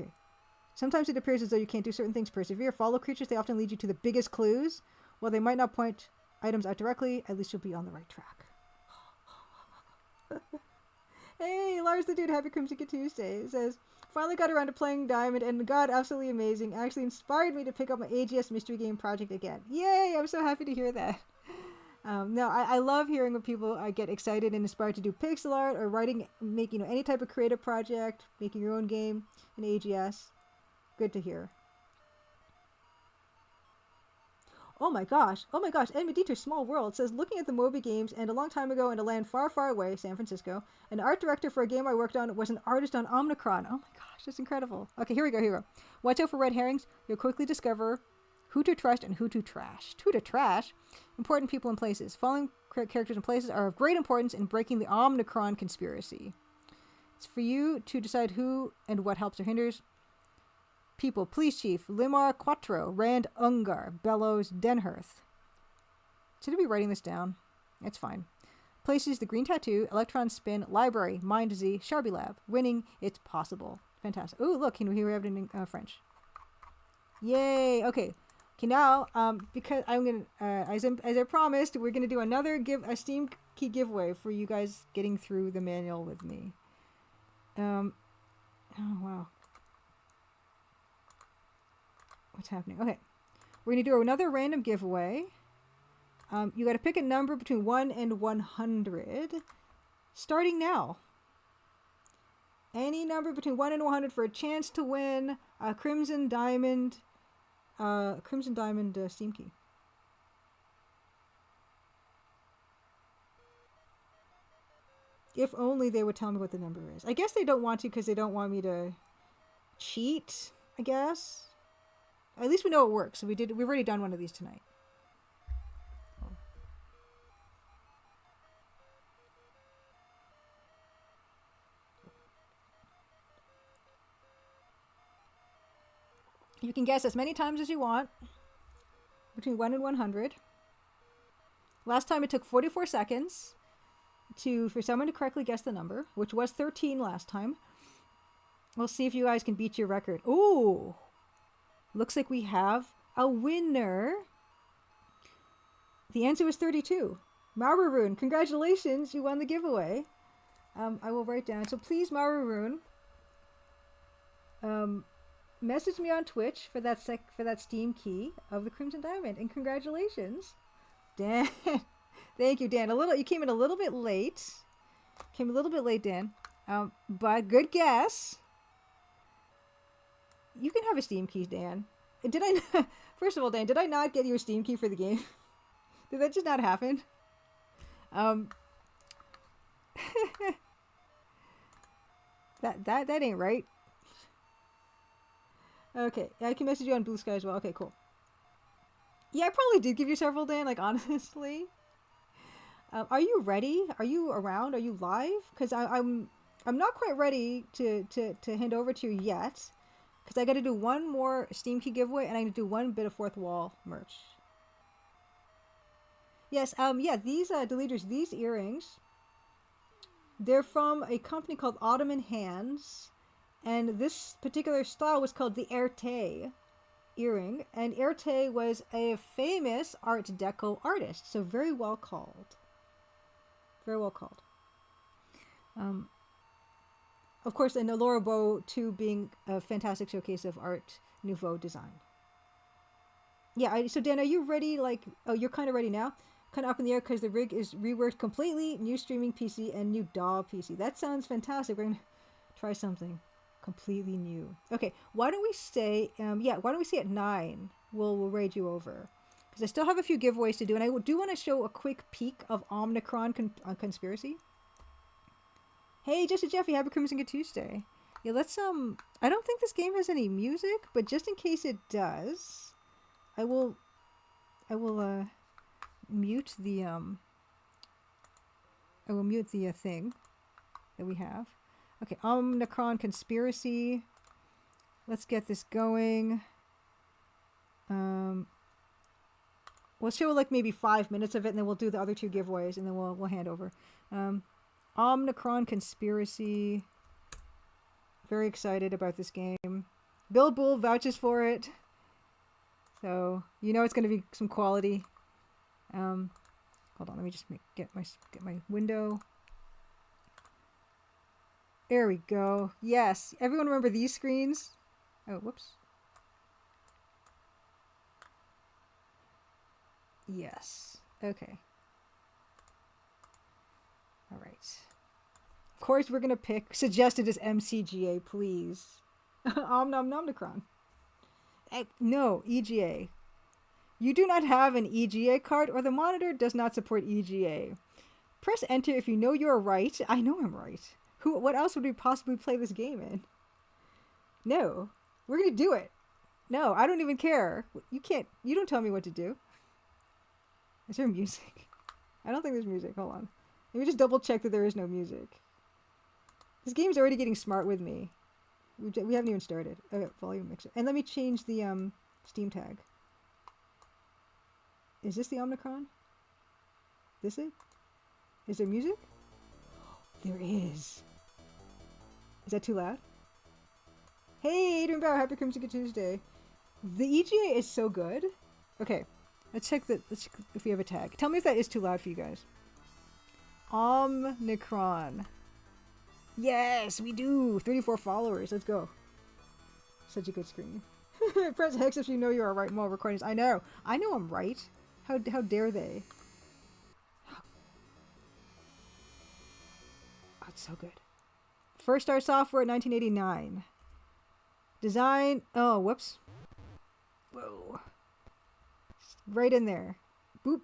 Sometimes it appears as though you can't do certain things. Persevere. Follow creatures. They often lead you to the biggest clues. While they might not point items out directly, at least you'll be on the right track. Hey, Lars the Dude, happy Crimson Tuesday. It says, Finally got around to playing Diamond, and God, absolutely amazing. Actually inspired me to pick up my AGS mystery game project again. Yay! I'm so happy to hear that. No, I love hearing when people get excited and inspired to do pixel art or writing, making any type of creative project, making your own game in AGS. Good to hear. Oh my gosh, Ed Mediter's Small World says, looking at the Moby games, and a long time ago in a land far, far away, San Francisco, an art director for a game I worked on was an artist on Omnicron. Oh my gosh, that's incredible. Okay, here we go. Watch out for red herrings. You'll quickly discover who to trust and who to trash. Who to trash? Important people and places. Following characters and places are of great importance in breaking the Omnicron Conspiracy. It's for you to decide who and what helps or hinders. People, Police Chief, Limar Quattro, Rand Ungar, Bellows, Denhurth. Should I be writing this down? It's fine. Places, the Green Tattoo, Electron Spin, Library, Mind Z, Sharpie Lab. Winning, it's possible. Fantastic. Oh, look, here we have it in French. Yay! Okay, now, because I'm gonna, as I promised, we're gonna do another a Steam key giveaway for you guys getting through the manual with me. Oh wow. What's happening? Okay. We're going to do another random giveaway. You got to pick a number between 1 and 100. Starting now. Any number between 1 and 100 for a chance to win a Crimson Diamond Steam key. If only they would tell me what the number is. I guess they don't want to because they don't want me to cheat, I guess. At least we know it works. So we've already done one of these tonight. You can guess as many times as you want. Between 1 and 100. Last time it took 44 seconds for someone to correctly guess the number, which was 13 last time. We'll see if you guys can beat your record. Ooh! Looks like we have a winner. The answer was 32. Maroon, congratulations, you won the giveaway. I will write down. So please, Maroon, message me on Twitch for that Steam key of the Crimson Diamond, and congratulations, Dan. Thank you, Dan. You came in a little bit late. Dan. But good guess. You can have a Steam key, Dan. First of all, Dan, did I not get you a Steam key for the game? Did that just not happen? That ain't right. Okay, I can message you on Blue Sky as well. Okay, cool. Yeah, I probably did give you several, Dan, like, honestly. Are you ready? Are you around? Are you live? Because I'm not quite ready to hand over to you yet. Because I got to do one more Steam key giveaway, and I need to do one bit of Fourthwall merch. Yes, yeah, these deleters, these earrings, they're from a company called Ottoman Hands, and this particular style was called the Erte earring, and Erte was a famous Art Deco artist, so very well called. Very well called. Of course, and Laura Bow, too, being a fantastic showcase of Art Nouveau design. Yeah, so Dan, are you ready? Oh, you're kind of ready now? Kind of up in the air because the rig is reworked completely. New streaming PC and new DAW PC. That sounds fantastic. We're going to try something completely new. Okay, why don't we say, why don't we say at 9? We'll raid you over. Because I still have a few giveaways to do, and I do want to show a quick peek of Omnicron Conspiracy. Hey, Just Jeffy, happy Crimson Good Tuesday. Yeah, let's, I don't think this game has any music, but just in case it does, I will mute the, thing that we have. Okay, Omnicron Conspiracy. Let's get this going. We'll show like maybe 5 minutes of it, and then we'll do the other 2 giveaways, and then we'll hand over. Omnicron Conspiracy. Very excited about this game. Bill Bull vouches for it. So, you know it's going to be some quality. Hold on, let me just get my window. There we go. Yes. Everyone remember these screens? Oh, whoops. Yes. Okay. All right. Of course, we're going to pick suggested as MCGA, please. Omnicron. No, EGA. You do not have an EGA card or the monitor does not support EGA. Press enter if you know you're right. I know I'm right. What else would we possibly play this game in? No. We're going to do it. No, I don't even care. You don't tell me what to do. Is there music? I don't think there's music. Hold on. Let me just double check that there is no music. This game's already getting smart with me. We haven't even started. Okay, volume mixer. And let me change the Steam tag. Is this the Omnicron? This it? Is there music? There is. Is that too loud? Hey, Adrian Bauer, happy Crimson Tuesday. The EGA is so good. Okay, let's check if we have a tag. Tell me if that is too loud for you guys. Omnicron. Yes, we do. 34 followers. Let's go. Such a good screen. Press Hex if you know you are right while recording. I know I'm right. How dare they? Oh, it's so good. First Star Software, 1989. Design. Oh, whoops. Whoa. Right in there. Boop.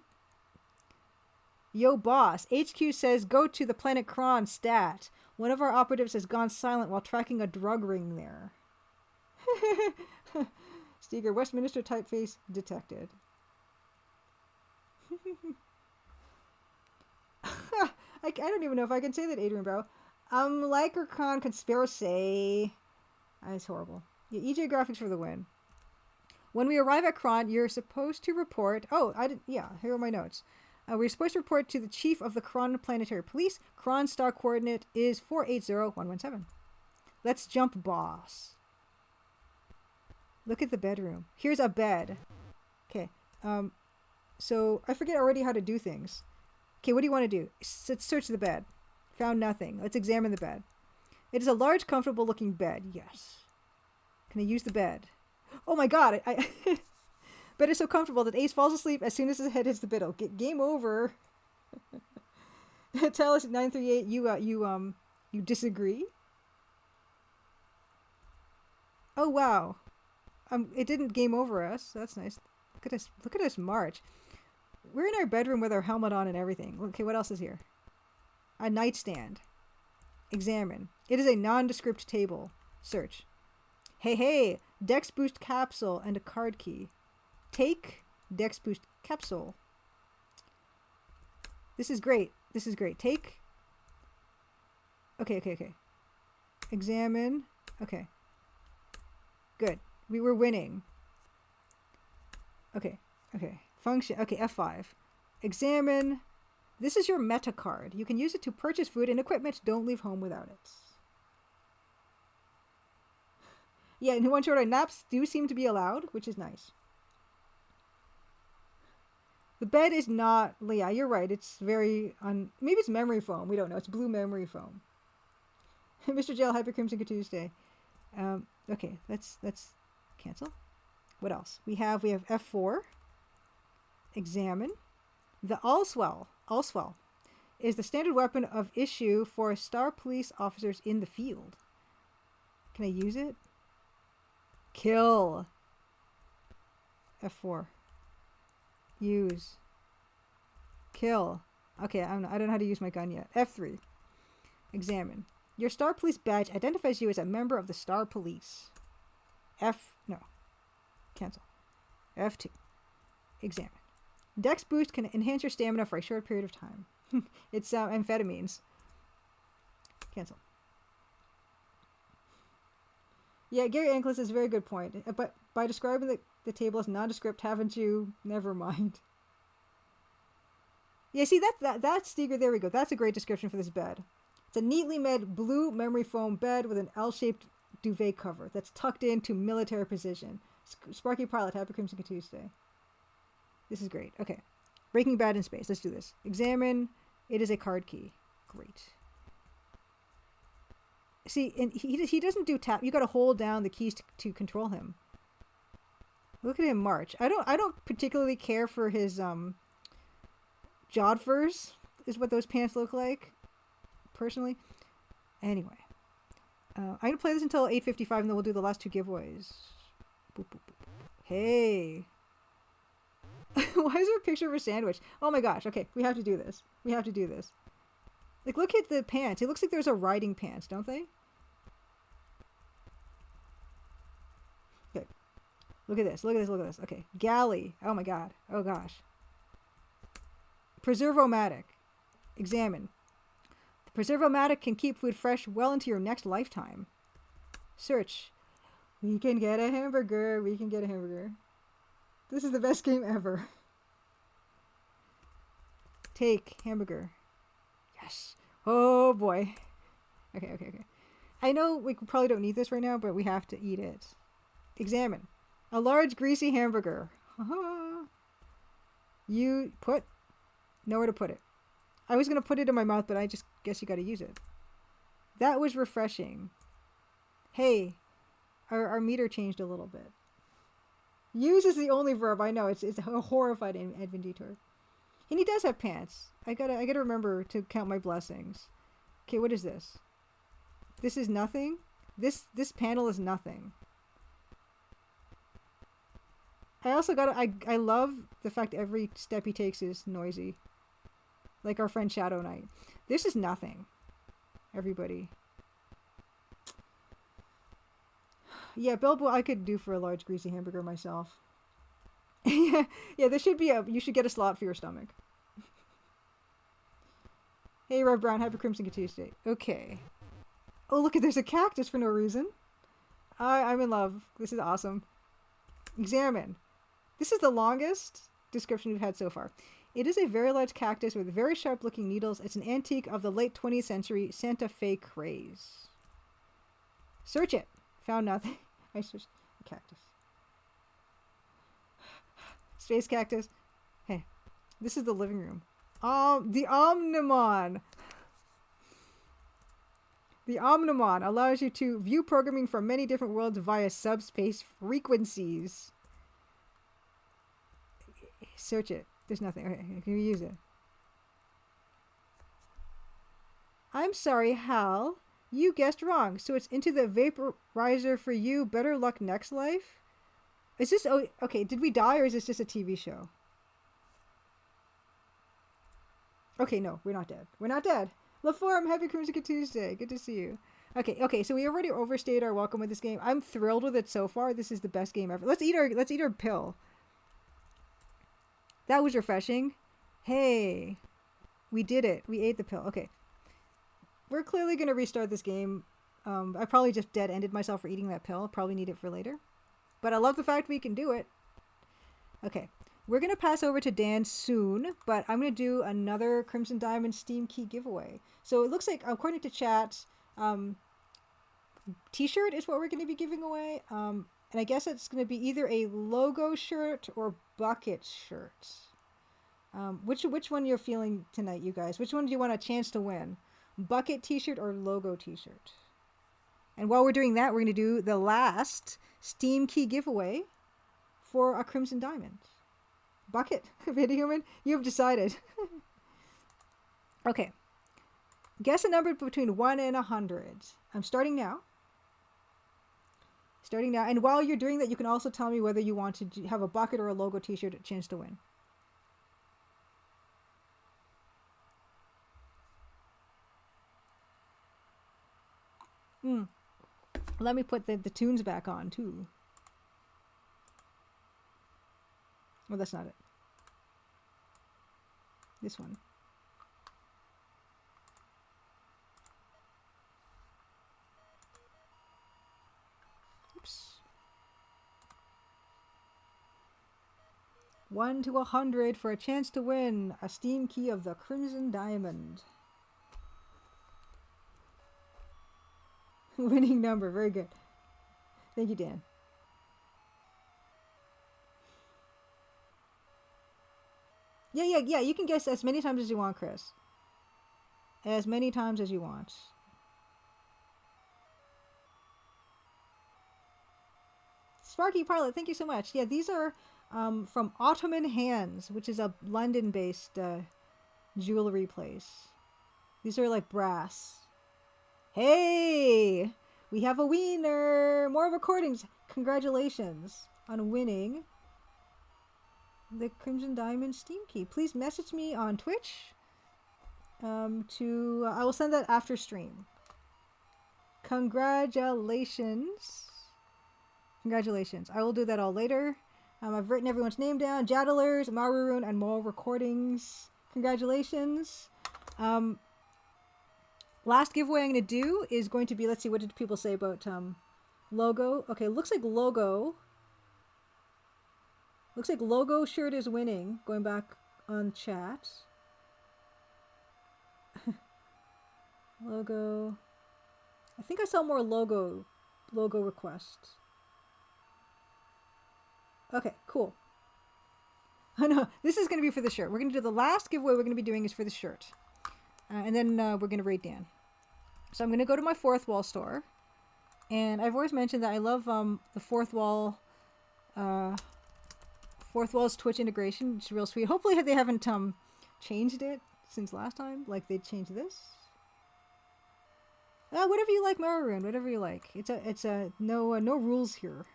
Yo, boss. HQ says go to the planet Kron stat. One of our operatives has gone silent while tracking a drug ring there. Steger, Westminster typeface detected. I don't even know if I can say that, Adrian Bro. Omnicron Conspiracy. It's horrible. Yeah, EJ graphics for the win. When we arrive at Kron, you're supposed to report... Oh, here are my notes. We're supposed to report to the chief of the Kron Planetary Police. Kron star coordinate is 480117. Let's jump, boss. Look at the bedroom. Here's a bed. Okay. So I forget already how to do things. Okay, what do you want to do? Let's search the bed. Found nothing. Let's examine the bed. It is a large, comfortable-looking bed. Yes. Can I use the bed? Oh my god! Bed is so comfortable that Ace falls asleep as soon as his head hits the bed. Game over. Tell us 938. You disagree? Oh wow. It didn't game over us. That's nice. Look at us. Look at us march. We're in our bedroom with our helmet on and everything. Okay, what else is here? A nightstand. Examine. It is a nondescript table. Search. Hey, Dex Boost capsule and a card key. Take Dex Boost capsule. This is great. Take. Okay. Examine. Okay. Good. We were winning. Okay. Function. Okay, F5. Examine. This is your meta card. You can use it to purchase food and equipment. Don't leave home without it. Yeah, in one short order, naps do seem to be allowed, which is nice. The bed is not... Yeah, you're right. It's very... maybe it's memory foam. We don't know. It's blue memory foam. Mr. Jail, Hyper Crimson Tuesday. Okay, let's cancel. What else? We have F4. Examine. The Allswell is the standard weapon of issue for star police officers in the field. Can I use it? Kill. F4. Use. Kill. Okay, I don't know how to use my gun yet. F3. Examine. Your Star Police badge identifies you as a member of the Star Police. Cancel. F2. Examine. Dex Boost can enhance your stamina for a short period of time. It's amphetamines. Cancel. Yeah, Gary Anklis is a very good point. But by describing the table as nondescript, haven't you? Never mind. Yeah, see, that's Steger. There we go. That's a great description for this bed. It's a neatly made blue memory foam bed with an L-shaped duvet cover that's tucked into military precision. Sparky Pilot, happy Crimson Tuesday. This is great. Okay. Breaking Bad in space. Let's do this. Examine. It is a card key. Great. See, and he doesn't do tap. You got to hold down the keys to control him. Look at him march. I don't particularly care for his jodhpurs, is what those pants look like, personally. Anyway, I'm gonna play this until 8:55, and then we'll do the last two giveaways. Boop, boop, boop. Hey. Why is there a picture of a sandwich? Oh my gosh. Okay, we have to do this. We have to do this. Like, look at the pants. It looks like there's a riding pants, don't they? Okay. Look at this. Look at this. Look at this. Okay. Galley. Oh my god. Oh gosh. Preservomatic. Examine. The Preservomatic can keep food fresh well into your next lifetime. Search. We can get a hamburger. We can get a hamburger. This is the best game ever. Take hamburger. Yes. Oh boy. Okay. I know we probably don't need this right now, but we have to eat it. Examine. A large greasy hamburger. You put... Nowhere to put it. I was going to put it in my mouth, but I just guess you got to use it. That was refreshing. Hey, our meter changed a little bit. Use is the only verb. I know, it's a horrified Edvin Detour. And he does have pants. I gotta remember to count my blessings. Okay, what is this? This is nothing? This panel is nothing. I also I love the fact every step he takes is noisy. Like our friend Shadow Knight. This is nothing. Everybody. Yeah, Bilbo I could do for a large greasy hamburger myself. yeah, there should be you should get a slot for your stomach. Hey, Rev Brown, happy Crimson Tuesday. Okay. Oh, look, there's a cactus for no reason. I'm in love. This is awesome. Examine. This is the longest description we've had so far. It is a very large cactus with very sharp-looking needles. It's an antique of the late 20th century Santa Fe craze. Search it. Found nothing. I searched cactus. Space cactus. Hey, this is the living room. The Omnicron. The Omnicron allows you to view programming from many different worlds via subspace frequencies. Search it. There's nothing. Okay, can we use it? I'm sorry, Hal. You guessed wrong. So it's into the vaporizer for you. Better luck next life? Is this... Oh, okay, did we die or is this just a TV show? Okay, no, we're not dead. We're not dead. LaForm, happy Crimson Tuesday. Good to see you. Okay, so we already overstayed our welcome with this game. I'm thrilled with it so far. This is the best game ever. Let's eat our pill. That was refreshing. Hey, we did it. We ate the pill. Okay. We're clearly going to restart this game. I probably just dead-ended myself for eating that pill. Probably need it for later. But I love the fact we can do it. Okay. We're going to pass over to Dan soon, but I'm going to do another Crimson Diamond Steam Key giveaway. So it looks like, according to chat, t-shirt is what we're going to be giving away. And I guess it's going to be either a logo shirt or bucket shirt. Which one you're feeling tonight, you guys? Which one do you want a chance to win? Bucket t-shirt or logo t-shirt? And while we're doing that, we're going to do the last Steam Key giveaway for a Crimson Diamond. Bucket, Human, you have decided. Okay. Guess a number between 1 and 100. I'm starting now. And while you're doing that, you can also tell me whether you want to have a bucket or a logo t-shirt chance to win. Let me put the tunes back on, too. Well, that's not it. This one. Oops. 1 to 100 for a chance to win a Steam Key of the Crimson Diamond. Winning number. Very good. Thank you, Dan. Yeah. You can guess as many times as you want, Chris. As many times as you want. Sparky Pilot, thank you so much. Yeah, these are from Ottoman Hands, which is a London-based jewelry place. These are like brass. Hey! We have a winner! More recordings! Congratulations on winning the Crimson Diamond Steam Key. Please message me on Twitch. I will send that after stream. Congratulations. Congratulations. I will do that all later. I've written everyone's name down. Jadalers, Maroon, and more recordings. Congratulations. Last giveaway I'm going to do is going to be, let's see, what did people say about logo? Okay, looks like logo. Looks like logo shirt is winning. Going back on chat. Logo. I think I saw more logo requests. Okay, cool. Oh no, this is going to be for the shirt. We're going to do the last giveaway we're going to be doing is for the shirt. And then we're going to raid Dan. So I'm going to go to my Fourthwall store. And I've always mentioned that I love the Fourthwall's Twitch integration. It's real sweet. Hopefully they haven't changed it since last time. Like they changed this. Whatever you like, Maroon. Whatever you like. It's a no rules here.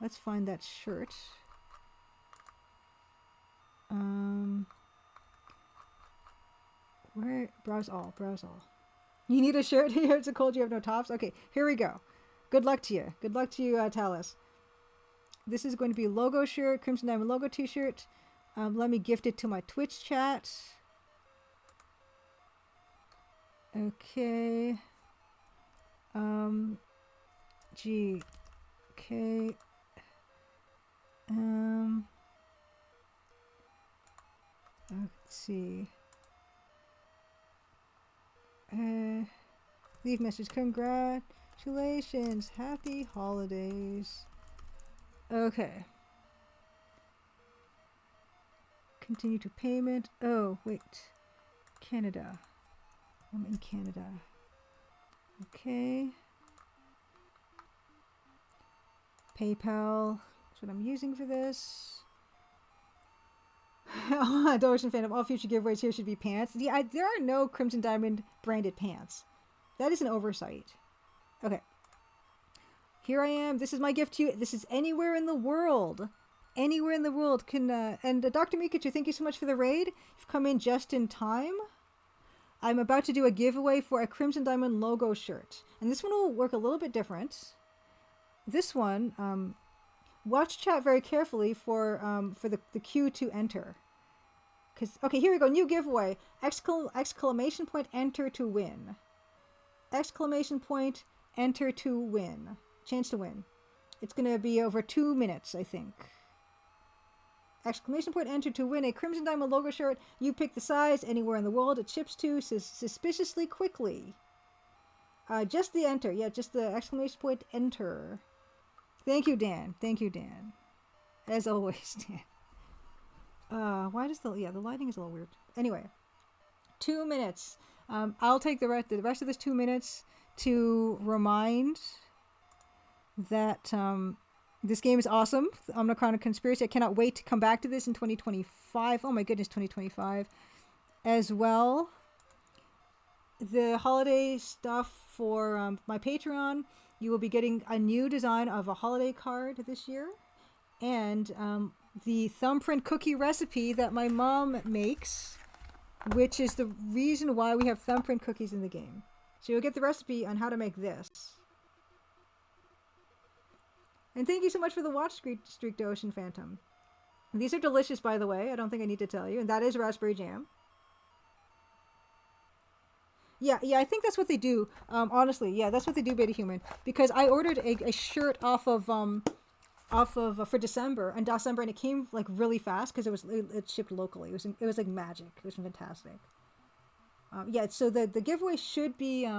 Let's find that shirt. Where? Browse all. You need a shirt here. It's a cold. You have no tops. Okay, here we go. Good luck to you. Good luck to you, Talus. This is going to be a logo shirt, Crimson Diamond logo t-shirt. Let me gift it to my Twitch chat. Okay. G. K. Let's see. Leave message. Congratulations. Happy holidays. Okay. Continue to payment. Oh, wait. Canada. I'm in Canada. Okay. PayPal. That's what I'm using for this. Ocean Phantom. All future giveaways here should be pants. Yeah, there are no Crimson Diamond branded pants. That is an oversight. Okay. Here I am. This is my gift to you. This is anywhere in the world. Anywhere in the world can... and Dr. Mikachu, thank you so much for the raid. You've come in just in time. I'm about to do a giveaway for a Crimson Diamond logo shirt. And this one will work a little bit different. This one, watch chat very carefully for the queue to enter. Okay, here we go. New giveaway. Exclamation point enter to win. Exclamation point enter to win. Chance to win. It's going to be over 2 minutes, I think. Exclamation point enter to win a Crimson Diamond logo shirt. You pick the size anywhere in the world it ships to suspiciously quickly. Just the enter. Yeah, just the exclamation point enter. Thank you, Dan. Thank you, Dan. As always, Dan. Why does the lighting is a little weird. Anyway, 2 minutes. I'll take the rest of this 2 minutes to remind that this game is awesome. Omnicron Conspiracy. I cannot wait to come back to this in 2025. Oh my goodness, 2025 as well. The holiday stuff for my Patreon. You will be getting a new design of a holiday card this year, and the thumbprint cookie recipe that my mom makes, which is the reason why we have thumbprint cookies in the game. So you'll get the recipe on how to make this. And thank you so much for the watch streak to Ocean Phantom. These are delicious, by the way. I don't think I need to tell you. And that is raspberry jam. Yeah, I think that's what they do. Honestly, yeah, that's what they do, Beta Human. Because I ordered a shirt off of for December, and it came like really fast because it shipped locally. It was like magic. It was fantastic. Yeah, so the giveaway should be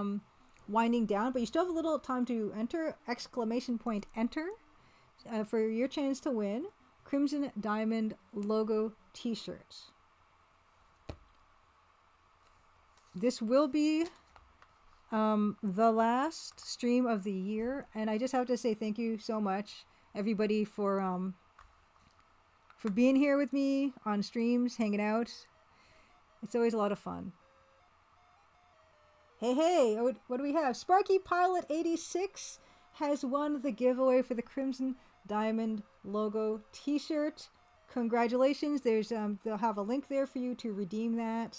winding down, but you still have a little time to enter. Exclamation point enter for your chance to win Crimson Diamond logo t-shirts. This will be the last stream of the year, and I just have to say thank you so much, everybody, for being here with me on streams, hanging out. It's always a lot of fun. Hey, what do we have? Sparky Pilot 86 has won the giveaway for the Crimson Diamond logo t-shirt. Congratulations. There's they'll have a link there for you to redeem that.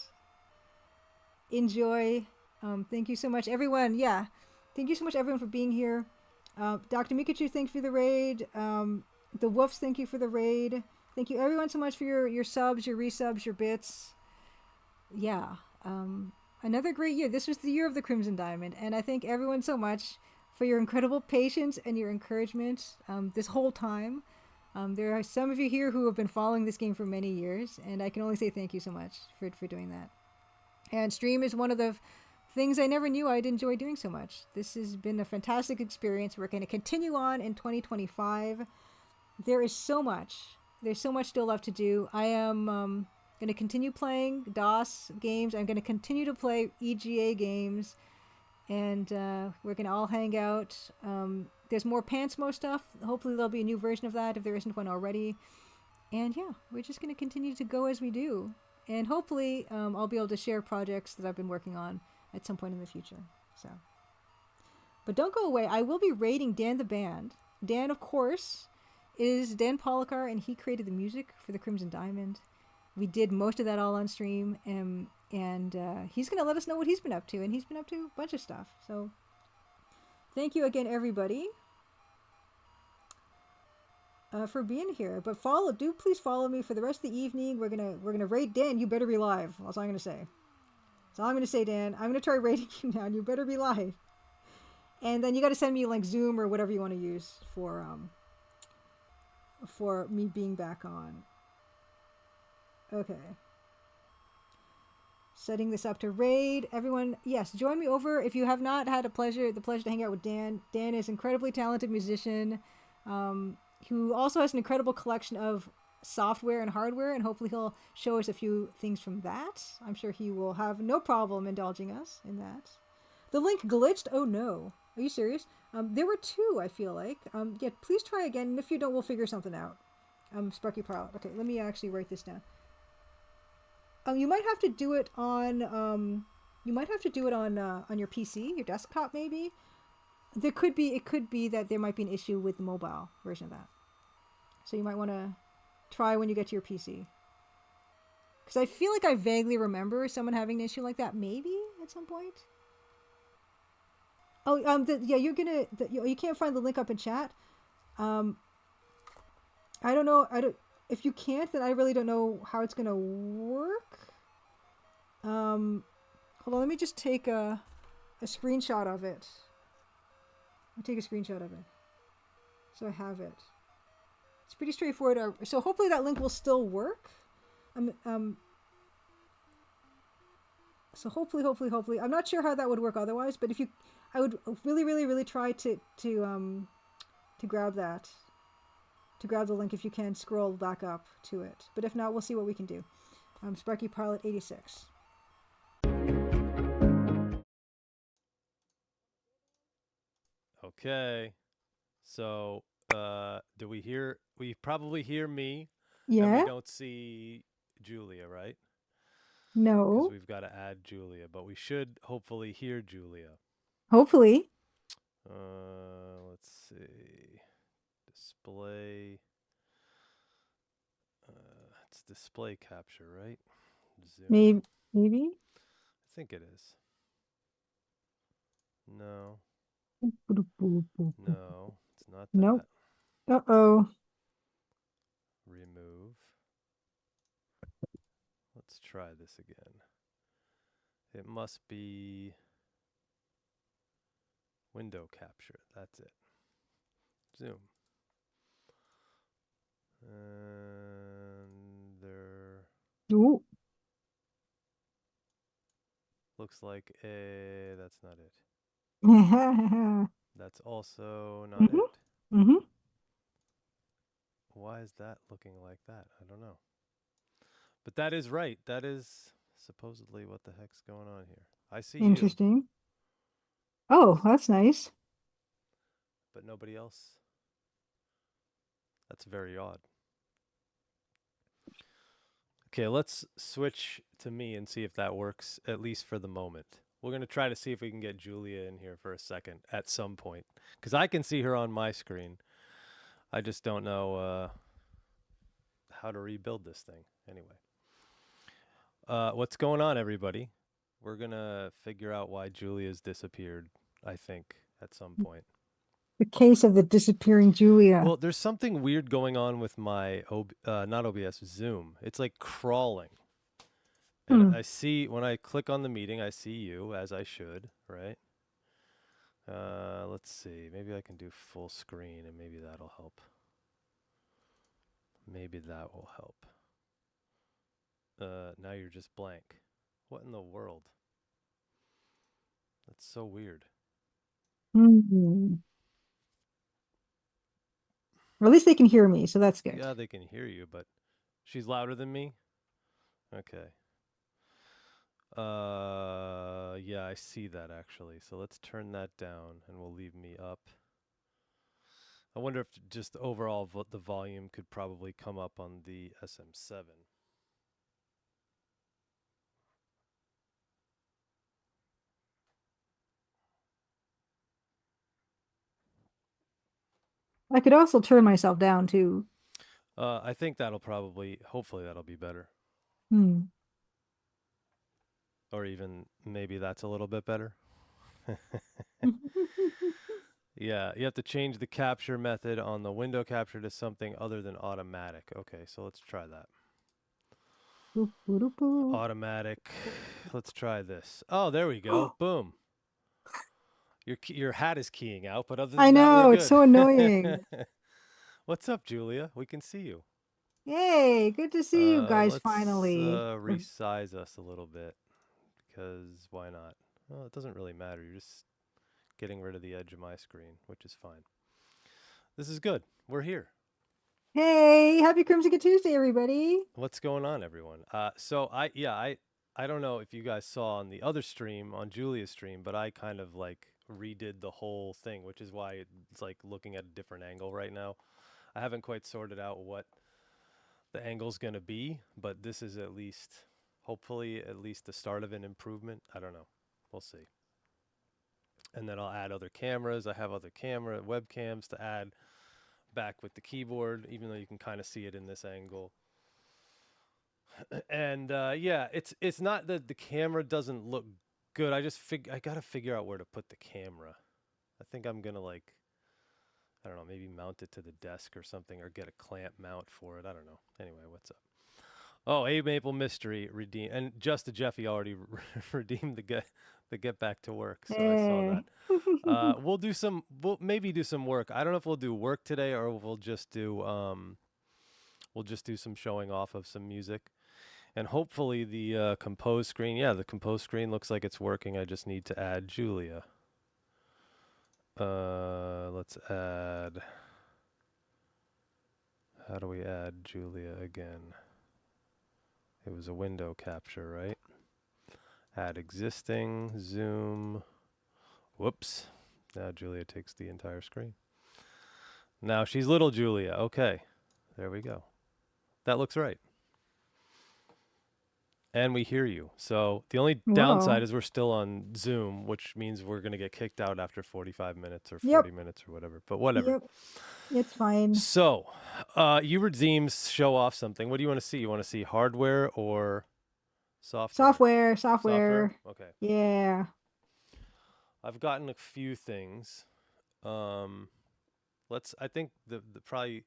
Enjoy. Thank you so much, everyone. Yeah, thank you so much, everyone, for being here. Dr. Mikachu, thank you for the raid. The Wolves, thank you for the raid. Thank you, everyone, so much for your subs, your resubs, your bits. Yeah, another great year. This was the year of the Crimson Diamond, and I thank everyone so much for your incredible patience and your encouragement this whole time. There are some of you here who have been following this game for many years, and I can only say thank you so much for doing that. And stream is one of the things I never knew I'd enjoy doing so much. This has been a fantastic experience. We're going to continue on in 2025. There is so much. There's so much still left to do. I am going to continue playing DOS games. I'm going to continue to play EGA games. And we're going to all hang out. There's more Pantsmo stuff. Hopefully there'll be a new version of that if there isn't one already. And yeah, we're just going to continue to go as we do. And hopefully I'll be able to share projects that I've been working on at some point in the future. So, but don't go away. I will be raiding Dan the Band. Dan, of course, is Dan Policar, and he created the music for the Crimson Diamond. We did most of that all on stream, and he's going to let us know what he's been up to, and he's been up to a bunch of stuff. So thank you again, everybody, for being here. But please follow me for the rest of the evening. We're gonna raid Dan. You better be live. That's all I'm gonna say. That's all I'm gonna say, Dan. I'm gonna try raiding you now, and you better be live. And then you got to send me like Zoom or whatever you want to use for me being back on. Okay. Setting this up to raid. Everyone, yes, join me over if you have not had the pleasure to hang out with Dan. Dan is an incredibly talented musician who also has an incredible collection of software and hardware, and hopefully he'll show us a few things from that. I'm sure he will have no problem indulging us in that. The link glitched? Oh no. Are you serious? There were two, I feel like. Yeah, please try again, and if you don't, we'll figure something out. Sparky Pilot. Okay, let me actually write this down. You might have to do it on on your PC, your desktop maybe. It could be that there might be an issue with the mobile version of that. So you might want to try when you get to your PC. Because I feel like I vaguely remember someone having an issue like that maybe at some point. Oh, yeah, you can't find the link up in chat. I don't know. If you can't, then I really don't know how it's gonna work. Hold on, let me just take a screenshot of it. I'll take a screenshot of it, so I have it. It's pretty straightforward. So hopefully that link will still work. So hopefully, I'm not sure how that would work otherwise. But I would really try to grab that. To grab the link if you can, scroll back up to it. But if not, we'll see what we can do. Sparky Pilot 86. Okay. So, do we hear? We probably hear me. Yeah. And we don't see Julia, right? No. Because we've got to add Julia, but we should hopefully hear Julia. Hopefully. Let's see. Display. It's display capture, right? Zoom. Maybe. I think it is. No. No, it's not that. Nope. Uh-oh. Remove. Let's try this again. It must be window capture. That's it. Zoom. And there. Ooh. Looks like that's not it. That's also not it. Mm-hmm. Why is that looking like that? I don't know. But that is right. That is supposedly what the heck's going on here. I see Interesting. you. Oh, that's nice. but nobody else. That's very odd. Okay, let's switch to me and see if that works, at least for the moment. We're going to try to see if we can get Julia in here for a second at some point. Because I can see her on my screen. I just don't know how to rebuild this thing. Anyway. What's going on, everybody? We're going to figure out why Julia's disappeared, I think, at some point. The case of the disappearing Julia. Well, there's something weird going on with my, not OBS, Zoom. It's like crawling. And I see, when I click on the meeting, I see you, as I should, right? Let's see. Maybe I can do full screen, and maybe that'll help. Maybe that will help. Now you're just blank. What in the world? That's so weird. Or at least they can hear me, so that's good. Yeah, they can hear you, but she's louder than me? Okay. Yeah, I see that actually. So let's turn that down and we'll leave me up. I wonder if just overall the volume could probably come up on the SM7. I could also turn myself down too. I think that'll probably, hopefully that'll be better. Or even maybe that's a little bit better. Yeah, you have to change the capture method on the window capture to something other than automatic. Okay, so let's try that. Automatic. Let's try this. Oh, there we go. Boom. Your hat is keying out, but other than I that, know, we're it's good. so annoying. What's up, Julia? We can see you. Yay, good to see you guys finally. Let's resize us a little bit, because why not? Well, it doesn't really matter. You're just getting rid of the edge of my screen, which is fine. This is good. We're here. Hey, happy Crimson Tuesday, everybody. What's going on, everyone? So I don't know if you guys saw on the other stream, on Julia's stream, but I kind of like redid the whole thing, which is why it's like looking at a different angle right now. I haven't quite sorted out what the angle's going to be, but this is at least, hopefully, at least the start of an improvement. I don't know. We'll see. And then I'll add other cameras. I have other webcams to add back with the keyboard, even though you can kind of see it in this angle. And yeah, it's not that the camera doesn't look good. I gotta figure out where to put the camera. I think I'm gonna like, I don't know, maybe mount it to the desk or something, or get a clamp mount for it. I don't know. Anyway, what's up? Oh, A Maple Mystery redeemed, and Just a Jeffy already redeemed the get back to work. So I saw that. We'll maybe do some work. I don't know if we'll do work today or we'll just do some showing off of some music. And hopefully the compose screen, the compose screen looks like it's working. I just need to add Julia. Let's add, how do we add Julia again? It was a window capture, right? Add existing, zoom. Whoops. Now Julia takes the entire screen. Now she's little Julia. Okay. There we go. That looks right. And we hear you. So the only downside is we're still on Zoom, which means we're going to get kicked out after 45 minutes or 40 minutes or whatever. But whatever. Yep. It's fine. So you redeemed show off something. What do you want to see? You want to see hardware or software? Software. Okay. Yeah. I've gotten a few things. I think the probably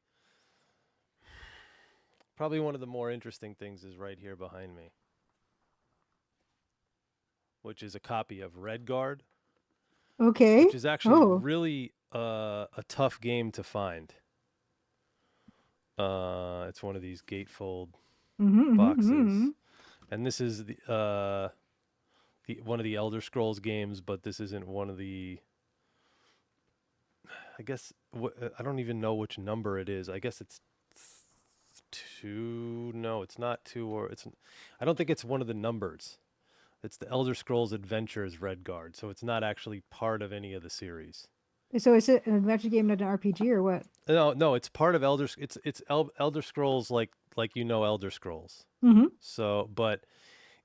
one of the more interesting things is right here behind me, which is a copy of Red Guard. Okay. Which is actually really a tough game to find. It's one of these gatefold boxes. And this is the one of the Elder Scrolls games, but this isn't one of the, I guess, I don't even know which number it is. I guess it's 2. No, it's not 2, or I don't think it's one of the numbers. It's the Elder Scrolls Adventures Redguard, so it's not actually part of any of the series. So is it an adventure game, not an RPG, or what? No, it's part of Elder Scrolls, like Elder Scrolls. Mm-hmm. So, but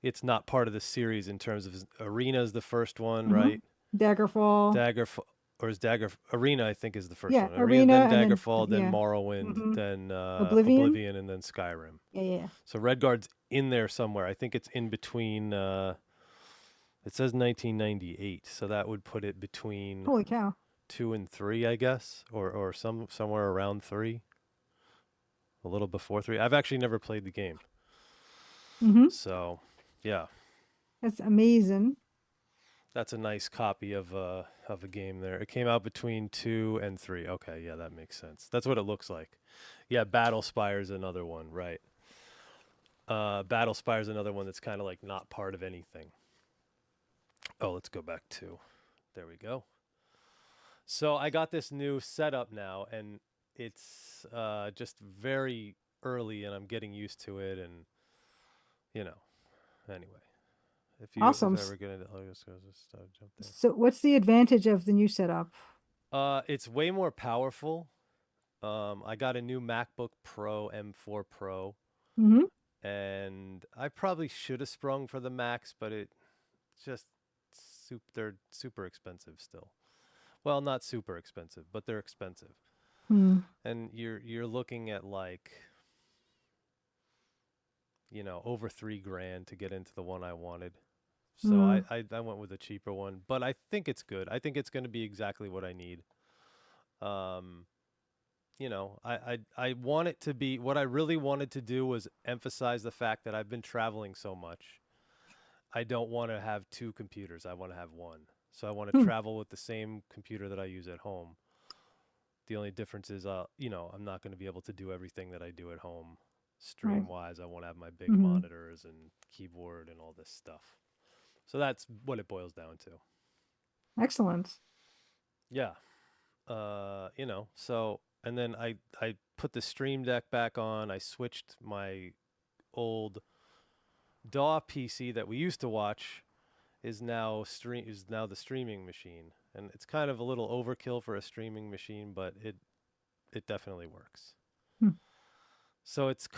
it's not part of the series in terms of Arena is the first one, Mm-hmm. right? Daggerfall. Or is Arena? I think is the first Yeah, one. Arena, Arena, then and then Daggerfall, then yeah. Morrowind, Mm-hmm. then Oblivion. Oblivion, and then Skyrim. Yeah. So Redguard's in there somewhere. I think it's in between. It says 1998, so that would put it between Holy cow. 2 and 3, I guess, or somewhere around 3, a little before 3. I've actually never played the game, Mm-hmm. so yeah, That's amazing. that's a nice copy of a game there. It came out between 2 and 3. Okay, yeah, that makes sense. That's what it looks like. Yeah, Battlespire another one, right? Battlespire another one that's kind of like not part of anything. Oh, let's go back to. There we go. So I got this new setup now, and it's just very early, and I'm getting used to it, and anyway. Awesome. If ever get into, I'll just jump there. So what's the advantage of the new setup? It's way more powerful. I got a new MacBook Pro M4 Pro, Mm-hmm. and I probably should have sprung for the Macs, but it just they're super expensive still. Well, not super expensive, but they're expensive. Hmm. And you're looking at like over $3,000 to get into the one I wanted. So I went with a cheaper one, but I think it's good. I think it's going to be exactly what I need. I want it to be what I really wanted to do was emphasize the fact that I've been traveling so much. I don't want to have 2 computers. I want to have one. So I want to travel with the same computer that I use at home. The only difference is, I'm not going to be able to do everything that I do at home stream-wise. I want to have my big monitors and keyboard and all this stuff. So that's what it boils down to. Excellent. Yeah. So, and then I put the Stream Deck back on. I switched my old DAW PC that we used to watch is now the streaming machine, and it's kind of a little overkill for a streaming machine, but it definitely works. So it's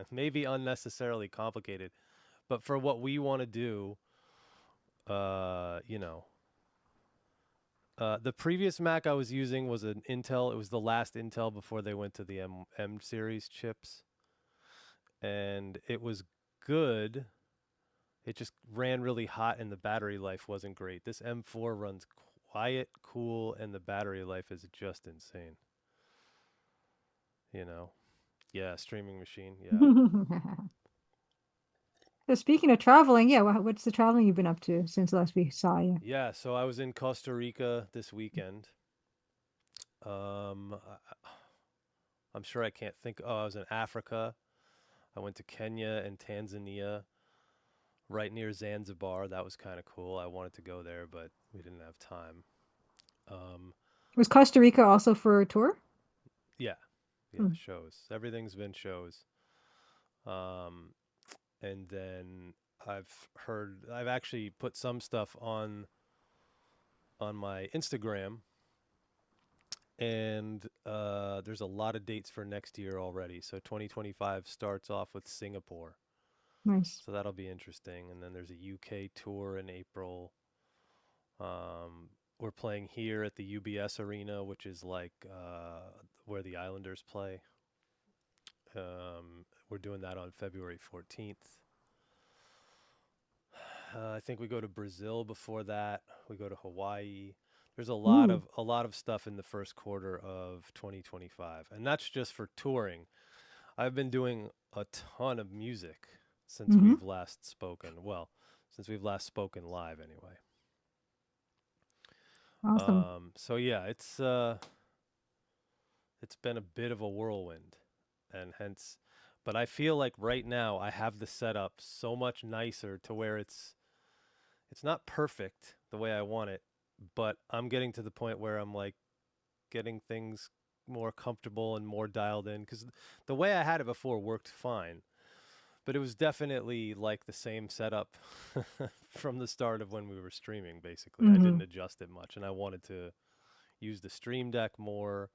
maybe unnecessarily complicated, but for what we want to do, the previous Mac I was using was an Intel. It was the last Intel before they went to the M series chips, and it was good. It just ran really hot, and the battery life wasn't great. This M4 runs quiet, cool, and the battery life is just insane. Yeah, streaming machine. Yeah. So speaking of traveling, yeah, what's the traveling you've been up to since last we saw you? Yeah, so I was in Costa Rica this weekend. I'm sure I can't think. Oh, I was in Africa. I went to Kenya and Tanzania, right near Zanzibar. That was kind of cool. I wanted to go there, but we didn't have time. Was Costa Rica also for a tour? Yeah, shows. Everything's been shows. And then I've actually put some stuff on my Instagram, and there's a lot of dates for next year already. So 2025 starts off with Singapore. Nice. So that'll be interesting. And then there's a UK tour in April. We're playing here at the UBS Arena, which is like where the Islanders play. We're doing that on February 14th. I think we go to Brazil before that. We go to Hawaii. There's a lot of stuff in the first quarter of 2025, and that's just for touring. I've been doing a ton of music since we've last spoken. Well, since we've last spoken live, anyway. Awesome. So yeah, it's been a bit of a whirlwind, and hence, but I feel like right now I have the setup so much nicer to where it's not perfect the way I want it, but I'm getting to the point where I'm like getting things more comfortable and more dialed in, because the way I had it before worked fine, But it was definitely like the same setup from the start of when we were streaming, basically. I didn't adjust it much, and I wanted to use the stream deck more,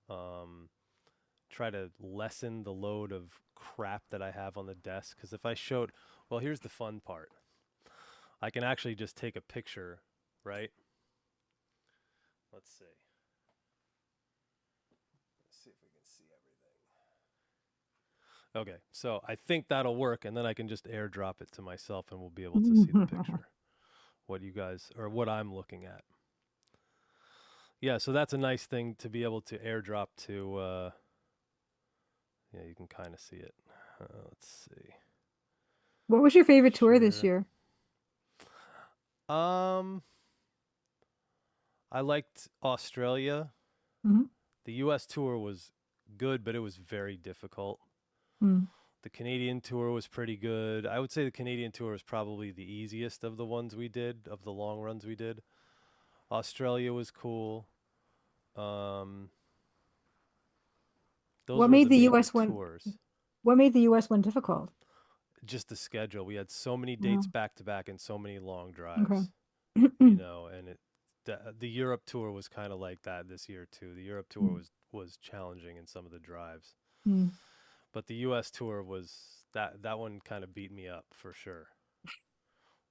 try to lessen the load of crap that I have on the desk. Because if I showed, well, here's the fun part. I can actually just take a picture, right? Let's see. Let's see if we can see everything. Okay, so I think that'll work, and then I can just airdrop it to myself, and we'll be able to see the picture. What you guys, or what I'm looking at. Yeah, so that's a nice thing to be able to airdrop to, yeah, you can kind of see it. Let's see. What was your favorite tour this year? I liked Australia. The US tour was good, but it was very difficult. The Canadian tour was pretty good. I would say the Canadian tour was probably the easiest of the ones we did, of the long runs we did. Australia was cool. Those What were made the major US one? tours. What made the US one difficult? Just the schedule. We had so many dates back to back and so many long drives. Okay. You know, and the Europe tour was kind of like that this year too. The Europe tour was challenging in some of the drives. But the US tour was that one kind of beat me up for sure.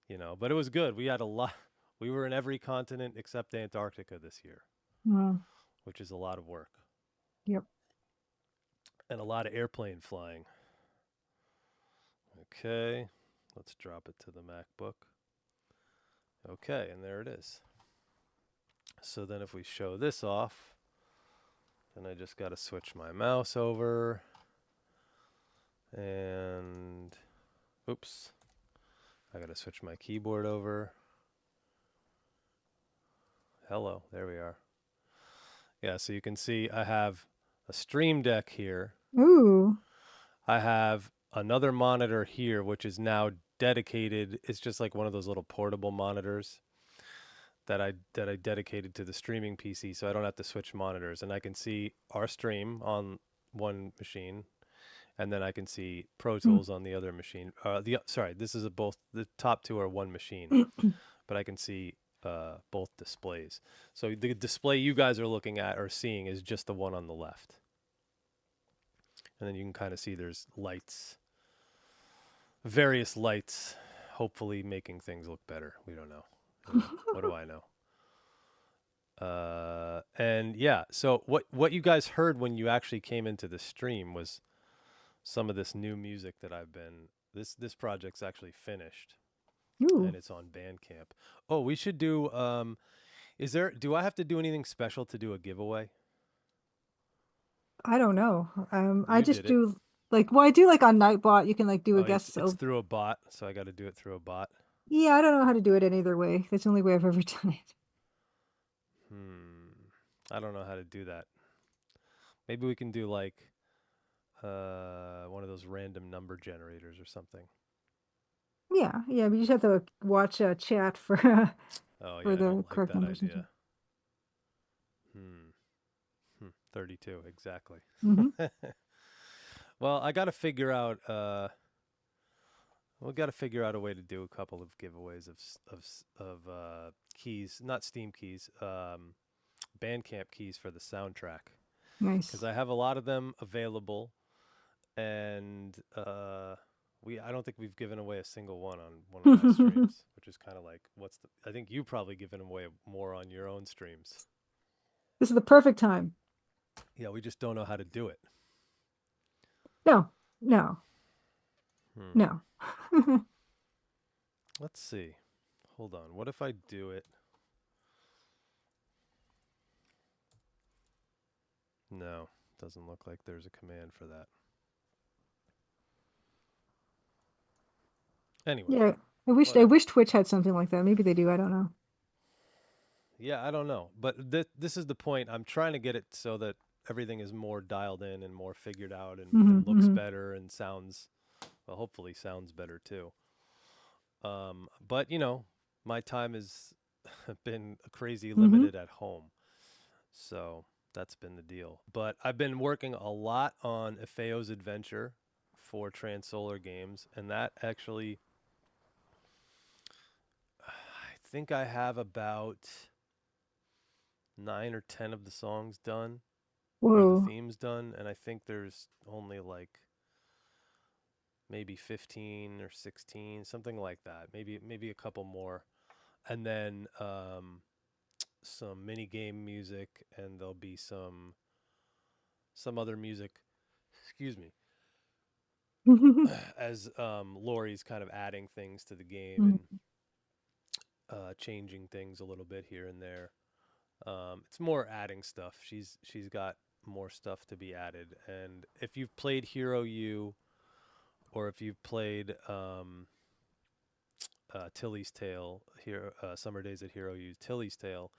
You know, but it was good. We had a lot. We were in every continent except Antarctica this year. Wow. Which is a lot of work. Yep. And a lot of airplane flying. Okay, let's drop it to the MacBook. Okay, and there it is. So then if we show this off, then I just got to switch my mouse over. And, oops, I got to switch my keyboard over. Hello, there we are. Yeah, so you can see I have a Stream Deck here. Ooh. I have another monitor here, which is now dedicated. It's just like one of those little portable monitors that I dedicated to the streaming PC, so I don't have to switch monitors. And I can see our stream on one machine, and then I can see Pro Tools on the other machine. This is both. The top two are one machine, but I can see both displays. So the display you guys are looking at or seeing is just the one on the left. And then you can kind of see there's lights, various lights, hopefully making things look better. We don't know. What do I know? And yeah, so what you guys heard when you actually came into the stream was some of this new music that I've been, this project's actually finished. Ooh. And it's on Bandcamp. Oh, we should do, do I have to do anything special to do a giveaway? I don't know. I just did it. do I do like on Nightbot. You can like do a guest. It's through a bot, so I got to do it through a bot. Yeah, I don't know how to do it any other way. That's the only way I've ever done it. I don't know how to do that. Maybe we can do like one of those random number generators or something. Yeah, but you just have to watch a chat for for the correct numbers. Idea. 32, exactly. Well, I got to figure out. We got to figure out a way to do a couple of giveaways of keys, not Steam keys, Bandcamp keys for the soundtrack. Nice. Because I have a lot of them available, and I don't think we've given away a single one on one of my streams, which is kind of like I think you probably given away more on your own streams. This is the perfect time. Yeah, we just don't know how to do it. No. Let's see. Hold on. What if I do it? No, doesn't look like there's a command for that. Anyway. Yeah, I wish Twitch had something like that. Maybe they do. I don't know. Yeah, I don't know. But this is the point. I'm trying to get it so that everything is more dialed in and more figured out and looks better and sounds, well, hopefully sounds better too. But, you know, my time has been crazy limited at home. So that's been the deal. But I've been working a lot on Ifeyo's adventure 4 Trans-Solar games, and that actually, I think I have about 9 or 10 of the songs done, or the Whoa. themes done, and I think there's only like maybe 15 or 16, something like that. Maybe a couple more, and then some mini game music, and there'll be some other music. Excuse me. As Lori's kind of adding things to the game and changing things a little bit here and there. It's more adding stuff. She's got more stuff to be added. And if you've played Hero U, or if you've played Tilly's Tale, here Summer Days at Hero U's Tilly's Tale,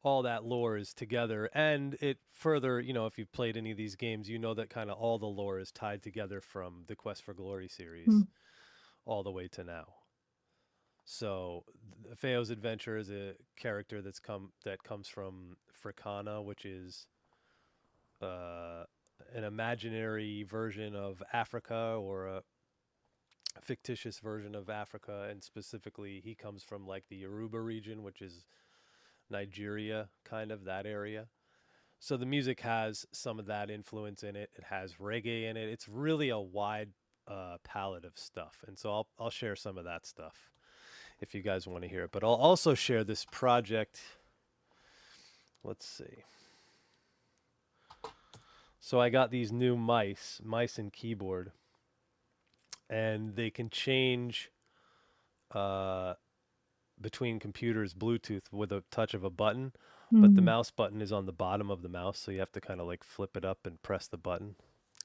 all that lore is together, and it further, if you've played any of these games, you know that kind of all the lore is tied together from the Quest for Glory series all the way to now. So Ifeyo's adventure is a character that comes from Fricana, which is an imaginary version of Africa, or a fictitious version of Africa, and specifically he comes from like the Yoruba region, which is Nigeria, kind of that area. So the music has some of that influence in it. It has reggae in it. It's really a wide palette of stuff. And so I'll share some of that stuff if you guys want to hear it. But I'll also share this project. Let's see. So I got these new mice and keyboard, and they can change between computers Bluetooth with a touch of a button, but the mouse button is on the bottom of the mouse, so you have to kind of like flip it up and press the button.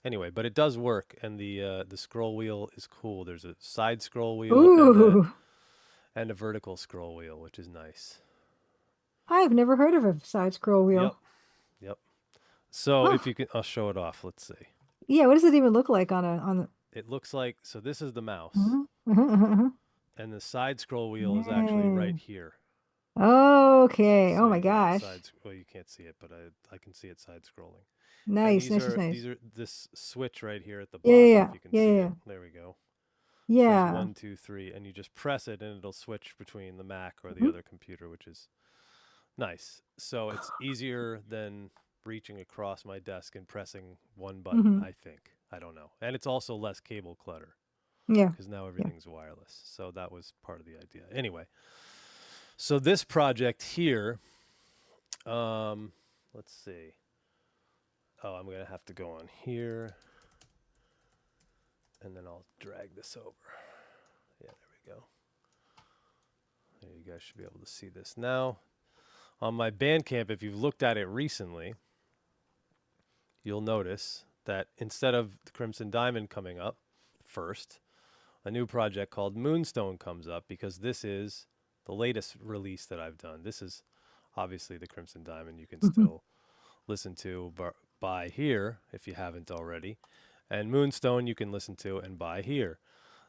Anyway, but it does work, and the scroll wheel is cool. There's a side scroll wheel and a vertical scroll wheel, which is nice. I've never heard of a side scroll wheel. Yep. So if you can, I'll show it off. Let's see. Yeah, what does it even look like on the? It looks like, so this is the mouse, Uh-huh. and the side scroll wheel is actually right here. Okay. So Oh my gosh. well, you can't see it, but I can see it side scrolling. Nice. And Nice. these are this switch right here at the bottom. If you can see it. There we go. Yeah. So there's 1, 2, 3, and you just press it, and it'll switch between the Mac or the other computer, which is nice. So it's easier than reaching across my desk and pressing one button, I think. I don't know. And it's also less cable clutter. Yeah. Because now everything's wireless. So that was part of the idea. Anyway, so this project here, let's see. Oh, I'm going to have to go on here, and then I'll drag this over. Yeah, there we go. There, you guys should be able to see this now. On my Bandcamp, if you've looked at it recently, you'll notice that instead of the Crimson Diamond coming up first, a new project called Moonstone comes up, because this is the latest release that I've done. This is obviously the Crimson Diamond. You can still listen to, buy here if you haven't already. And Moonstone you can listen to and buy here.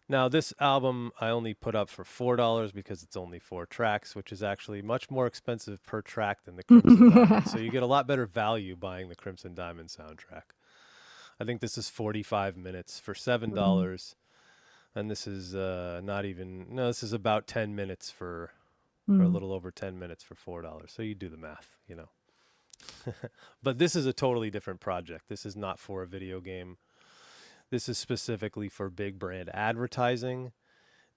Now, this album I only put up for $4 because it's only 4 tracks, which is actually much more expensive per track than the Crimson Diamond. So you get a lot better value buying the Crimson Diamond soundtrack. I think this is 45 minutes for $7. And this is this is about 10 minutes or a little over 10 minutes for $4. So you do the math, But this is a totally different project. This is not for a video game. This is specifically for big brand advertising,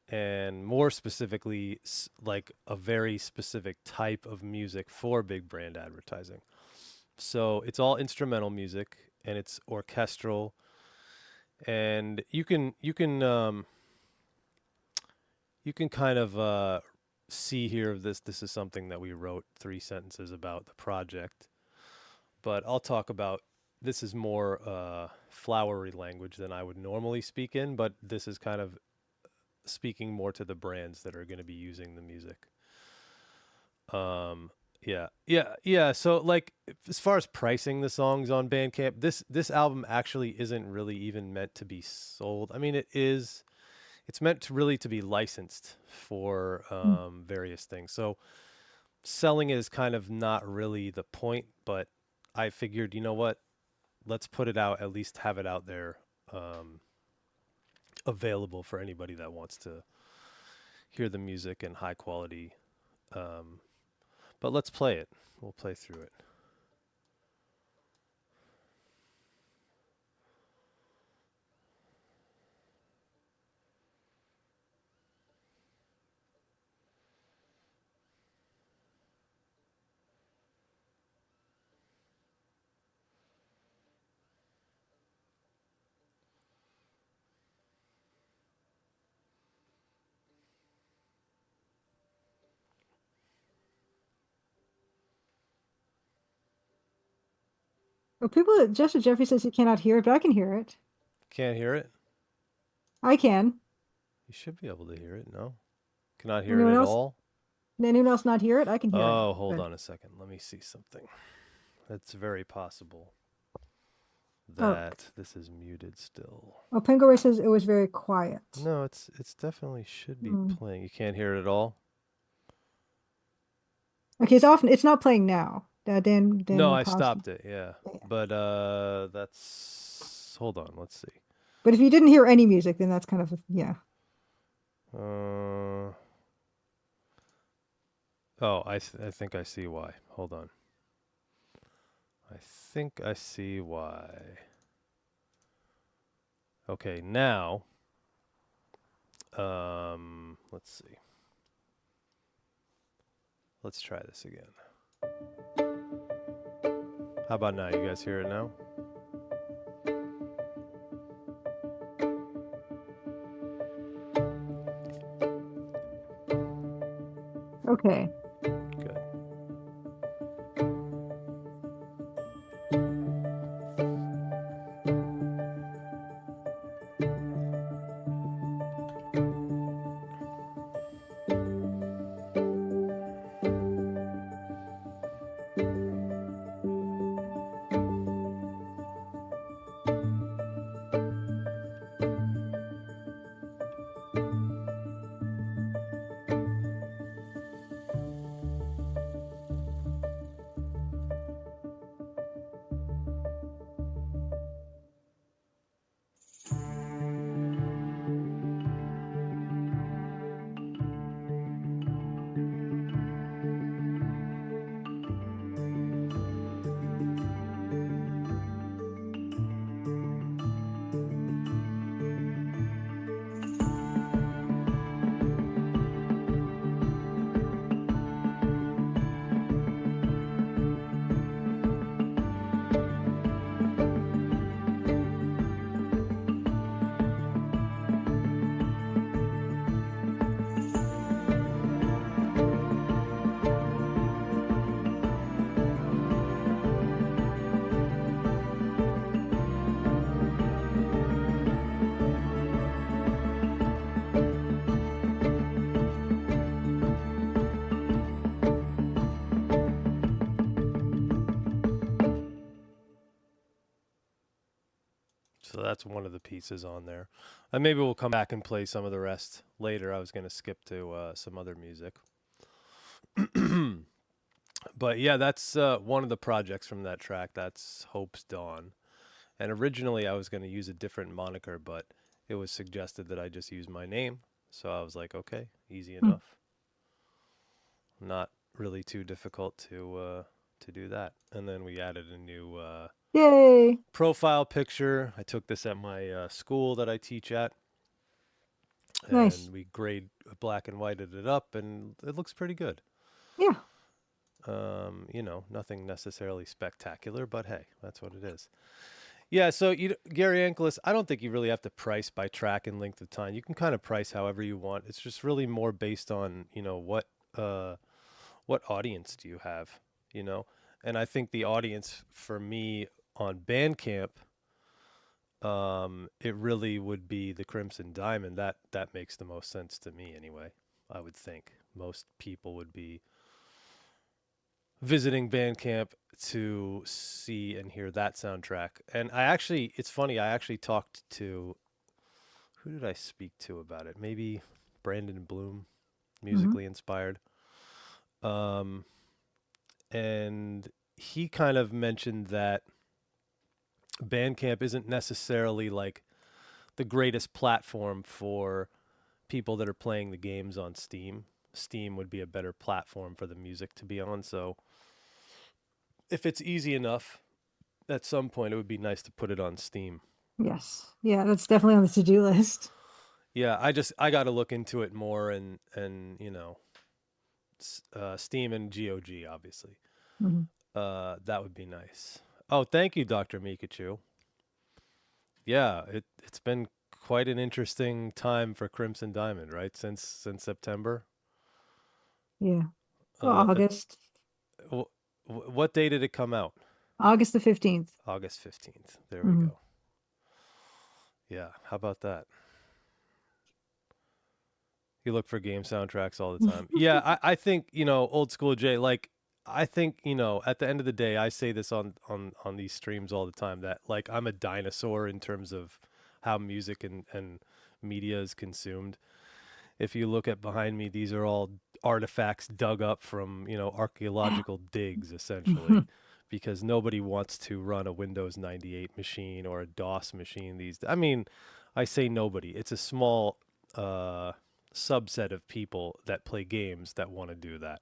and more specifically, like a very specific type of music for big brand advertising. So it's all instrumental music, and it's orchestral, and you can kind of see here of this. This is something that we wrote 3 sentences about the project, but I'll talk about. This is more flowery language than I would normally speak in, but this is kind of speaking more to the brands that are going to be using the music. Yeah. So, like, as far as pricing the songs on Bandcamp, this album actually isn't really even meant to be sold. I mean, it is. It's meant to really to be licensed for various things. So selling it is kind of not really the point, but I figured, you know what? Let's put it out, at least have it out there available for anybody that wants to hear the music in high quality. But let's play it. We'll play through it. Well, Jessica Jeffrey says he cannot hear it, but I can hear it. Can't hear it? I can. You should be able to hear it, no? Cannot hear Anyone it at else? all? Anyone else not hear it? I can hear it. Oh, hold But- on a second. Let me see something. It's very possible Oh. that this is muted still. Oh, Penguin says it was very quiet. No, it's definitely should be Hmm. playing. You can't hear it at all? Okay, it's off. It's not playing now. Dan No, I paused. stopped it, yeah. Yeah. But that's hold on, let's see. But if you didn't hear any music, then that's kind of yeah. Oh, I think I see why. Hold on. I think I see why. Okay, now let's see. Let's try this again. How about now? You guys hear it now? Okay. Good. So that's one of the pieces on there. And maybe we'll come back and play some of the rest later. I was going to skip to some other music. But yeah, that's one of the projects from that track. That's Hope's Dawn. And originally I was going to use a different moniker, but it was suggested that I just use my name. So I was like, okay, easy enough. Not really too difficult to do that. And then we added a new Yay. profile picture. I took this at my school that I teach at. And Nice. we grade black and whited it up, and it looks pretty good. Yeah. You know, nothing necessarily spectacular, but hey, that's what it is. Yeah, so Gary Angelis, I don't think you really have to price by track and length of time. You can kind of price however you want. It's just really more based on, you know, what audience do you have, you know? And I think the audience for me on Bandcamp, it really would be the Crimson Diamond. That makes the most sense to me anyway. I would think most people would be visiting Bandcamp to see and hear that soundtrack. And it's funny, I actually talked to, who did I speak to about it? Maybe Brandon Bloom, musically inspired. And he kind of mentioned that Bandcamp isn't necessarily like the greatest platform for people that are playing the games on Steam. Steam would be a better platform for the music to be on. So if it's easy enough, at some point it would be nice to put it on Steam. Yes. Yeah, that's definitely on the to-do list. Yeah, I got to look into it more and Steam and GOG obviously. Hmm. That would be nice. Oh, thank you, Dr. Mikachu. Yeah, it's been quite an interesting time for Crimson Diamond, right? Since September. Yeah. Well, Uh, uh, August. what day did it come out? August the 15th. August 15th. There we Hmm. go. Yeah, how about that? You look for game soundtracks all the time. Yeah, I think, old school Jay, like I think, at the end of the day, I say this on these streams all the time that like I'm a dinosaur in terms of how music and media is consumed. If you look at behind me, these are all artifacts dug up from, archaeological digs essentially, because nobody wants to run a Windows 98 machine or a DOS machine I mean, I say nobody. It's a small subset of people that play games that want to do that.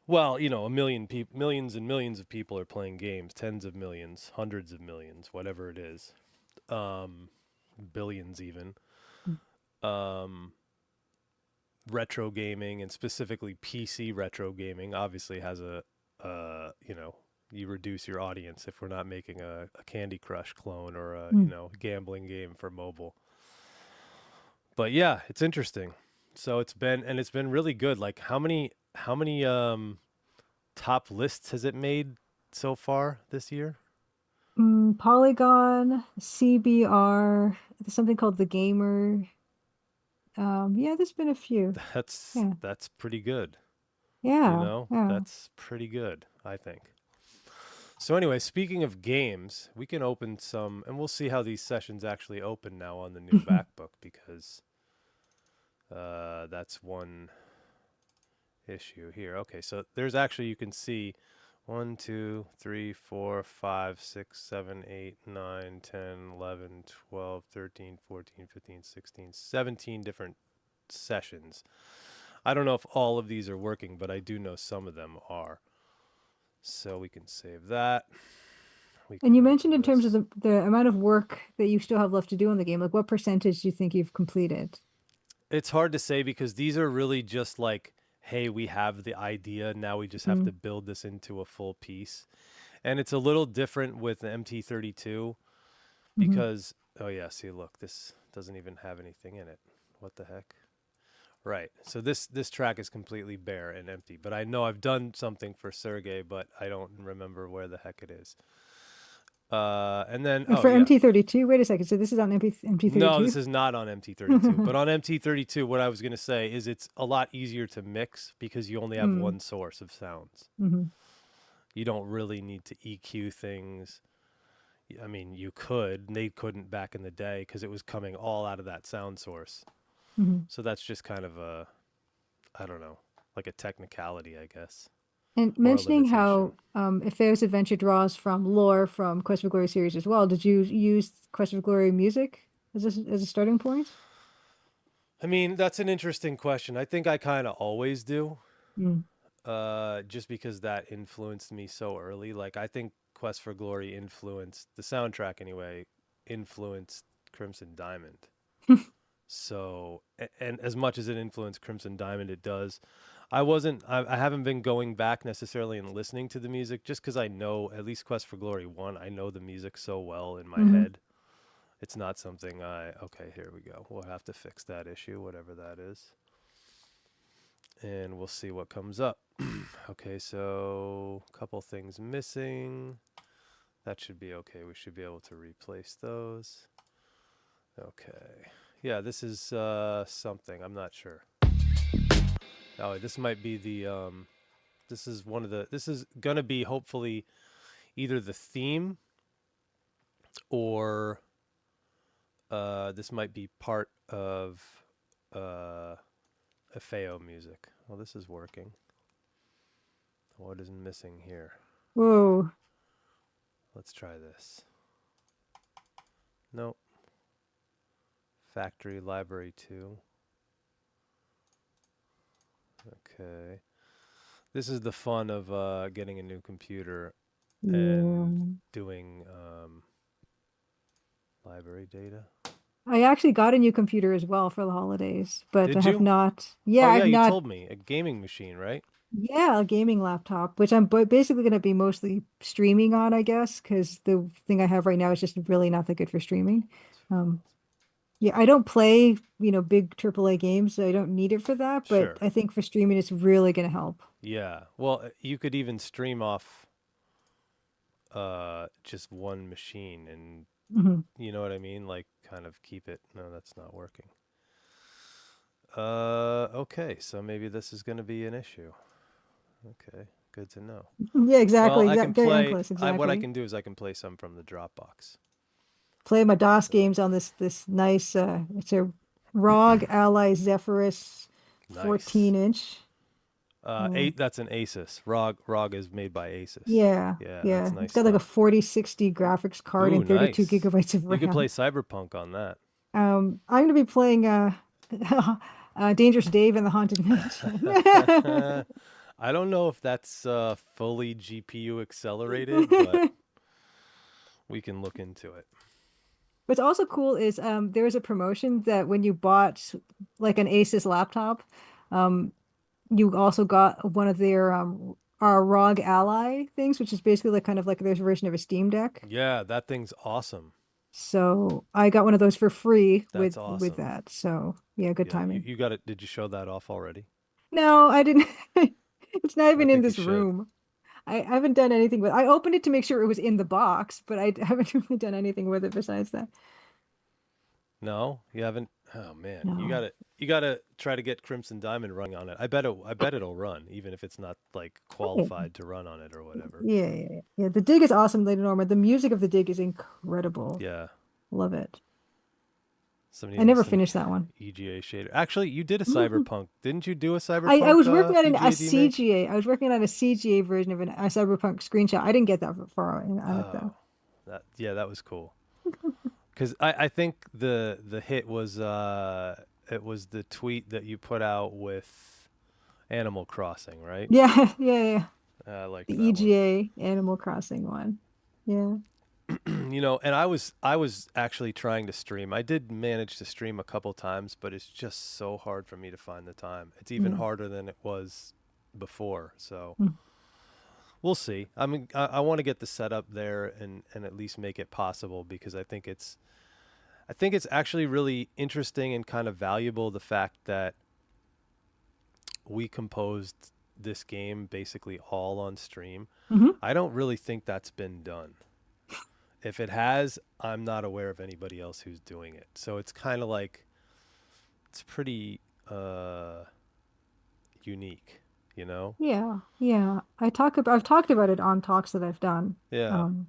Well, millions and millions of people are playing games, tens of millions, hundreds of millions, whatever it is, billions even. Retro gaming and specifically PC retro gaming obviously has you reduce your audience if we're not making a Candy Crush clone or a gambling game for mobile. But yeah, it's interesting. So it's been really good. Like how many top lists has it made so far this year? Polygon, CBR, there's something called The Gamer. Yeah, there's been a few. Yeah. That's pretty good. Yeah. Yeah. That's pretty good, I think. So anyway, speaking of games, we can open some and we'll see how these sessions actually open now on the new backbook because that's one issue here. Okay, so there's actually, you can see 1, 2, 3, 4, 5, 6, 7, 8, 9, 10, 11, 12, 13, 14, 15, 16, 17 different sessions. I don't know if all of these are working, but I do know some of them are. So we can save that. And you mentioned in terms of the amount of work that you still have left to do in the game, like what percentage do you think you've completed? It's hard to say because these are really just like, hey, we have the idea. Now we just have to build this into a full piece. And it's a little different with the MT32 because, oh yeah, see, look, this doesn't even have anything in it. What the heck? Right. So this track is completely bare and empty, but I know I've done something for Sergey, but I don't remember where the heck it is. And then For MT32, wait a second. So this is on MT32? No, this is not on MT32. But on MT32, what I was going to say is it's a lot easier to mix because you only have one source of sounds. You don't really need to EQ things. I mean, you could. They couldn't back in the day because it was coming all out of that sound source. So that's just kind of I don't know, like a technicality, I guess. And mentioning how Ifeyo's adventure draws from lore from Quest for Glory series as well, did you use Quest for Glory music as a starting point? I mean, that's an interesting question. I think I kind of always do, just because that influenced me so early. Like, I think Quest for Glory influenced, the soundtrack anyway, influenced Crimson Diamond. So, and as much as it influenced Crimson Diamond, it does. I haven't been going back necessarily and listening to the music just because I know, at least Quest for Glory 1, I know the music so well in my head. It's not something okay, here we go. We'll have to fix that issue, whatever that is. And we'll see what comes up. Okay, so a couple things missing. That should be okay. We should be able to replace those. Okay. Yeah, this is something. I'm not sure. Oh, this might be the this is going to be hopefully either the theme or this might be part of Ifeyo music. Well, this is working. What is missing here? Whoa. Let's try this. Nope. Factory Library 2. Okay. This is the fun of getting a new computer Yeah. and doing library data. I actually got a new computer as well for the holidays, but I Did have you? not. Yeah, Oh yeah, I've you not. told me. A gaming machine, right? Yeah, a gaming laptop, which I'm basically going to be mostly streaming on, I guess, because the thing I have right now is just really not that good for streaming. Um, yeah, I don't play, big AAA games, so I don't need it for that, but Sure. I think for streaming, it's really going to help. Yeah. Well, you could even stream off just one machine and Hmm. you know what I mean? Like kind of keep it. No, that's not working. Okay, so maybe this is going to be an issue. Okay, good to know. Yeah, Well, exactly. I can Very play. unclose, What I exactly. can do is I can play some from the Dropbox. Play my DOS So games on this nice it's a ROG Ally Zephyrus nice. 14-inch. That's an Asus. ROG is made by Asus. Yeah, Yeah, that's yeah. It's nice got like a stuff. 4060 graphics card Ooh, and 32 nice. gigabytes of You could play RAM. Cyberpunk on that. I'm gonna be playing Dangerous Dave and the Haunted Mansion. I don't know if that's fully GPU accelerated, but we can look into it. What's also cool is there was a promotion that when you bought like an Asus laptop, um, you also got one of their our ROG Ally things, which is basically like kind of like their version of a Steam Deck. Yeah, that thing's awesome. So I got one of those for free That's with awesome. that. So yeah, good Yeah, timing. you got it. Did you show that off already? No, I didn't. It's not I even in think you this should. room. I haven't done anything with. I opened it to make sure it was in the box, but I haven't really done anything with it besides that. No, you haven't. Oh man, No. you gotta try to get Crimson Diamond running on it. I bet it'll run, even if it's not like Yeah, qualified to run on it or whatever. yeah, yeah, yeah. Yeah, the dig is awesome, Lady Norma. The music of the dig is incredible. Yeah, Love it. I somebody never some finished that one. EGA shader. Actually, you did a Mhm. Cyberpunk, didn't you? Do a I Cyberpunk was working on a EGA demake? CGA. I was working on a CGA version of a Cyberpunk screenshot. I didn't get that far on it though. Oh, that was cool. Because I think the hit was it was the tweet that you put out with Animal Crossing, right? Yeah, yeah, yeah. I liked The that one. EGA Animal Crossing one. Yeah. You know, and I was actually trying to stream. I did manage to stream a couple times, but it's just so hard for me to find the time. It's even Yeah. harder than it was before. So Mm. we'll see. I mean, I want to get the setup there and at least make it possible because I think it's actually really interesting and kind of valuable the fact that we composed this game basically all on stream. Hmm. I don't really think that's been done. If it has, I'm not aware of anybody else who's doing it. So it's kind of like it's pretty unique, you know? Yeah, yeah. I've talked about it on talks that I've done. Yeah. Um,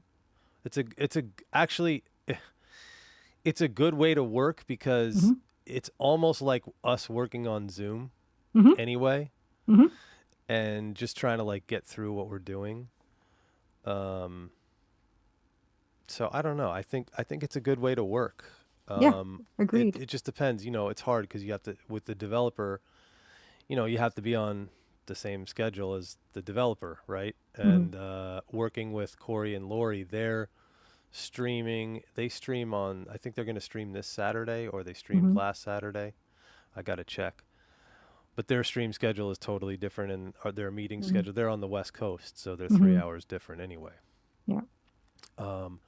It's a actually it's a good way to work because hmm. it's almost like us working on Zoom Hmm. anyway Hmm. and just trying to like get through what we're doing. Um so I don't know. I think it's a good way to work. Yeah, It agreed. it just depends, you know, it's hard because you have to with the developer, you know, you have to be on the same schedule as the developer, right? Hmm. And working with Corey and Lori, they're streaming. They stream on. I think they're going to stream this Saturday, or they streamed Hmm. last Saturday. I got to check. But their stream schedule is totally different, and their meeting Hmm. schedule. They're on the West Coast, so they're three Hmm. hours different anyway. Yeah. Um,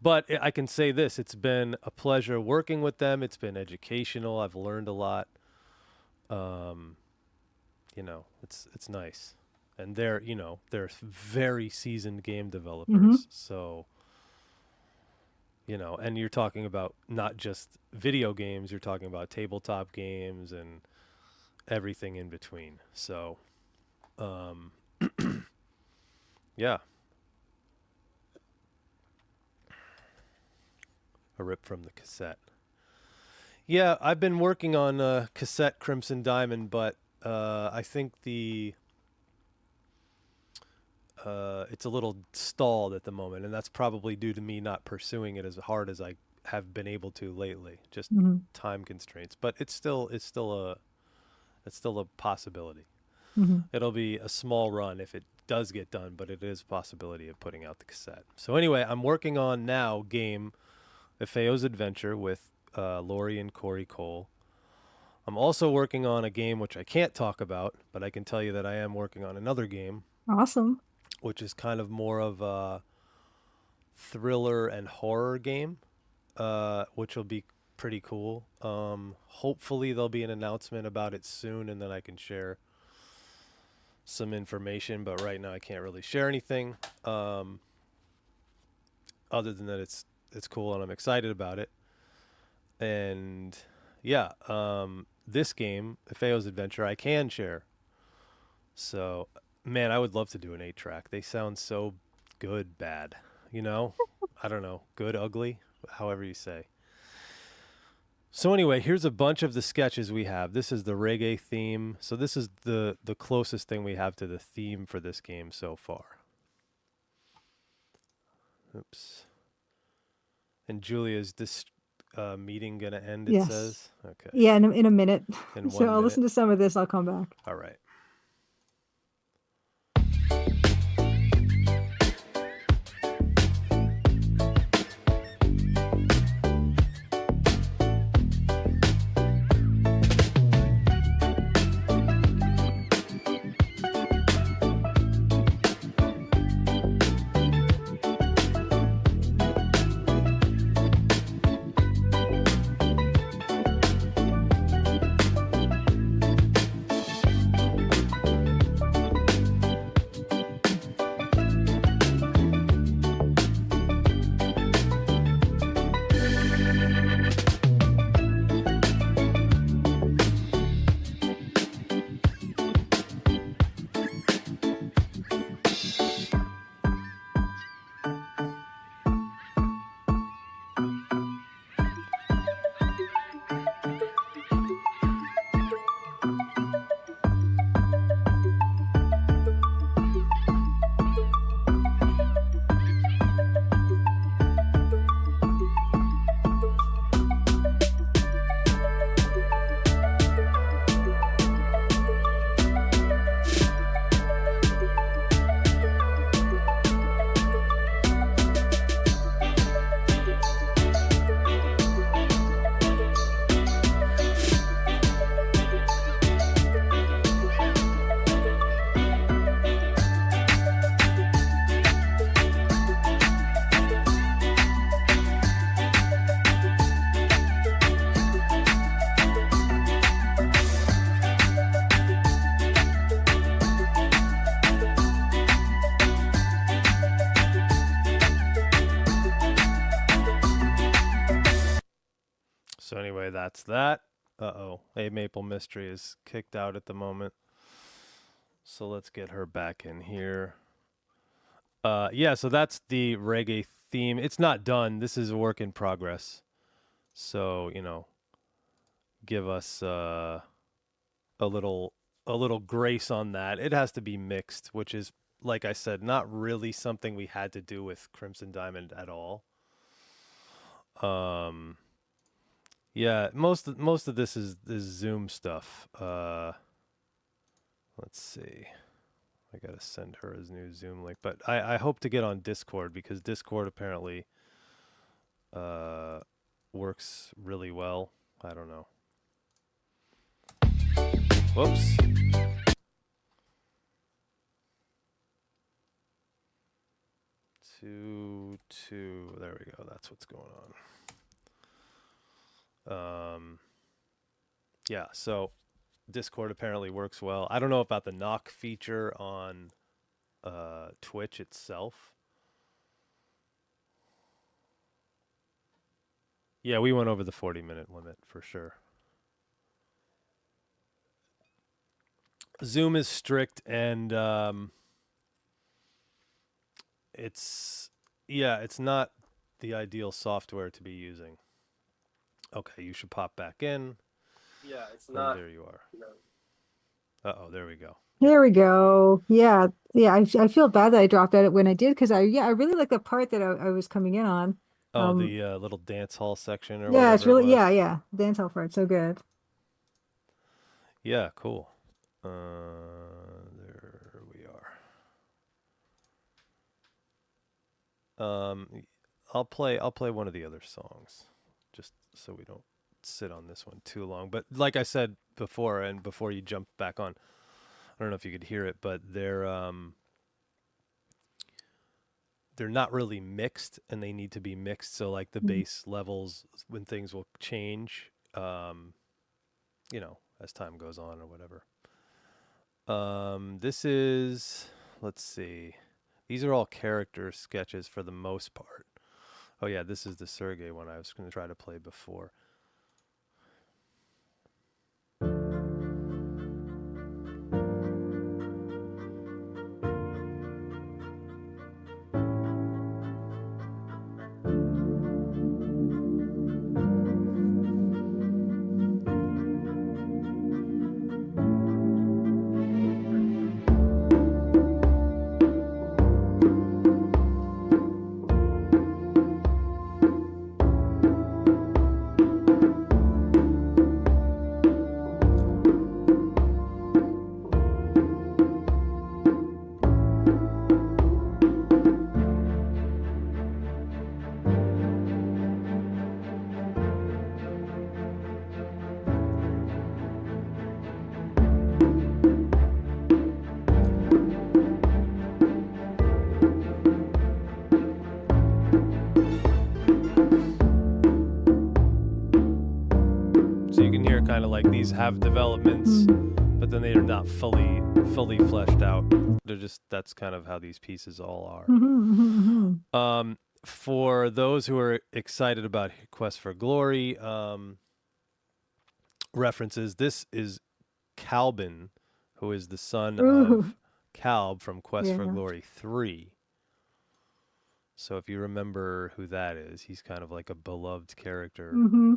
but I can say this: it's been a pleasure working with them. It's been educational. I've learned a lot. Um, you know, it's nice, and they're you know they're very seasoned game Hmm. developers. So you know, and you're talking about not just video games, you're talking about tabletop games and everything in between. So, um, yeah, a rip from the cassette. Yeah, I've been working on cassette Crimson Diamond, but I think the it's a little stalled at the moment, and that's probably due to me not pursuing it as hard as have been able to lately, just Mm-hmm. time constraints. But it's still a possibility. Mm-hmm. It'll be a small run if it does get done, but it is a possibility of putting out the cassette. So anyway, I'm working on now game Ifeyo's Adventure with Lori and Corey Cole. I'm also working on a game which I can't talk about, but I can tell you that I am working on another game, Awesome. which is kind of more of a thriller and horror game, which will be pretty cool. Hopefully there'll be an announcement about it soon, and then I can share some information. But right now I can't really share anything, other than that it's cool and I'm excited about it. And yeah, this game, Ifeyo's Adventure, I can share. So, man, I would love to do an 8-track. They sound so good, bad. You know? I don't know. Good, ugly, however you say. So anyway, here's a bunch of the sketches we have. This is the reggae theme. So this is the closest thing we have to the theme for this game so far. Oops. And Julia, is this meeting going to end, it Yes. says? Okay. Yeah, in a minute. In So 1 I'll minute. listen to some of this. I'll come back. All right. So anyway, that's that. Uh-oh. A Maple Mystery is kicked out at the moment. So let's get her back in here. Yeah, so that's the reggae theme. It's not done. This is a work in progress. So, you know, give us a little grace on that. It has to be mixed, which is, like I said, not really something we had to do with Crimson Diamond at all. Yeah, most of this is Zoom stuff. Let's see. I gotta send her his new Zoom link, but I hope to get on Discord because Discord apparently works really well. I don't know. Whoops. Two. There we go. That's what's going on. Yeah, so Discord apparently works well. I don't know about the knock feature on Twitch itself. Yeah, we went over the 40-minute limit for sure. Zoom is strict and it's not the ideal software to be using. Okay, you should pop back in. Yeah, it's not. There you are. No. Uh-oh, there we go. There we go. Yeah. Yeah. I feel bad that I dropped out when I did because I really like the part that I was coming in on. Oh, the little dance hall section or Yeah, it's whatever it really was. yeah. Dance hall part, so good. Yeah, cool. There we are. I'll play one of the other songs, just so we don't sit on this one too long. But like I said before, and before you jump back on, I don't know if you could hear it, but they're not really mixed, and they need to be mixed. So like the bass levels, when things will change, as time goes on or whatever. This is, let's see. These are all character sketches for the most part. Oh yeah, this is the Sergey one I was going to try to play before. Kind of like these have developments, but then they are not fully fleshed out. They're just, that's kind of how these pieces all are. For those who are excited about Quest for Glory references, this is Calbin, who is the son of Calb from Quest for Glory 3. So if you remember who that is, he's kind of like a beloved character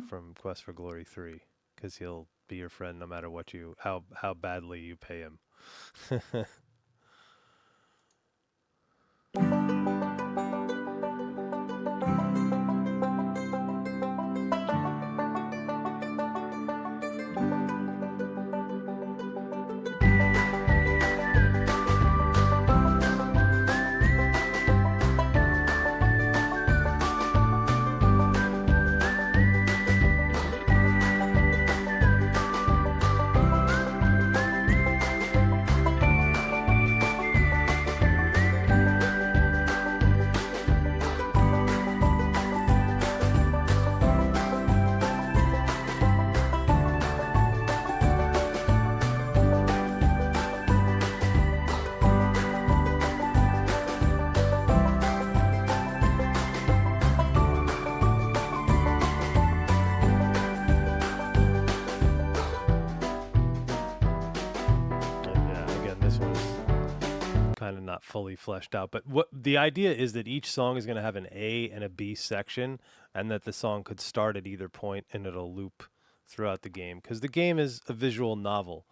from Quest for Glory 3. Because he'll be your friend no matter what how badly you pay him. Kind of not fully fleshed out, but what the idea is that each song is going to have an A and a B section, and that the song could start at either point and it'll loop throughout the game, because the game is a visual novel.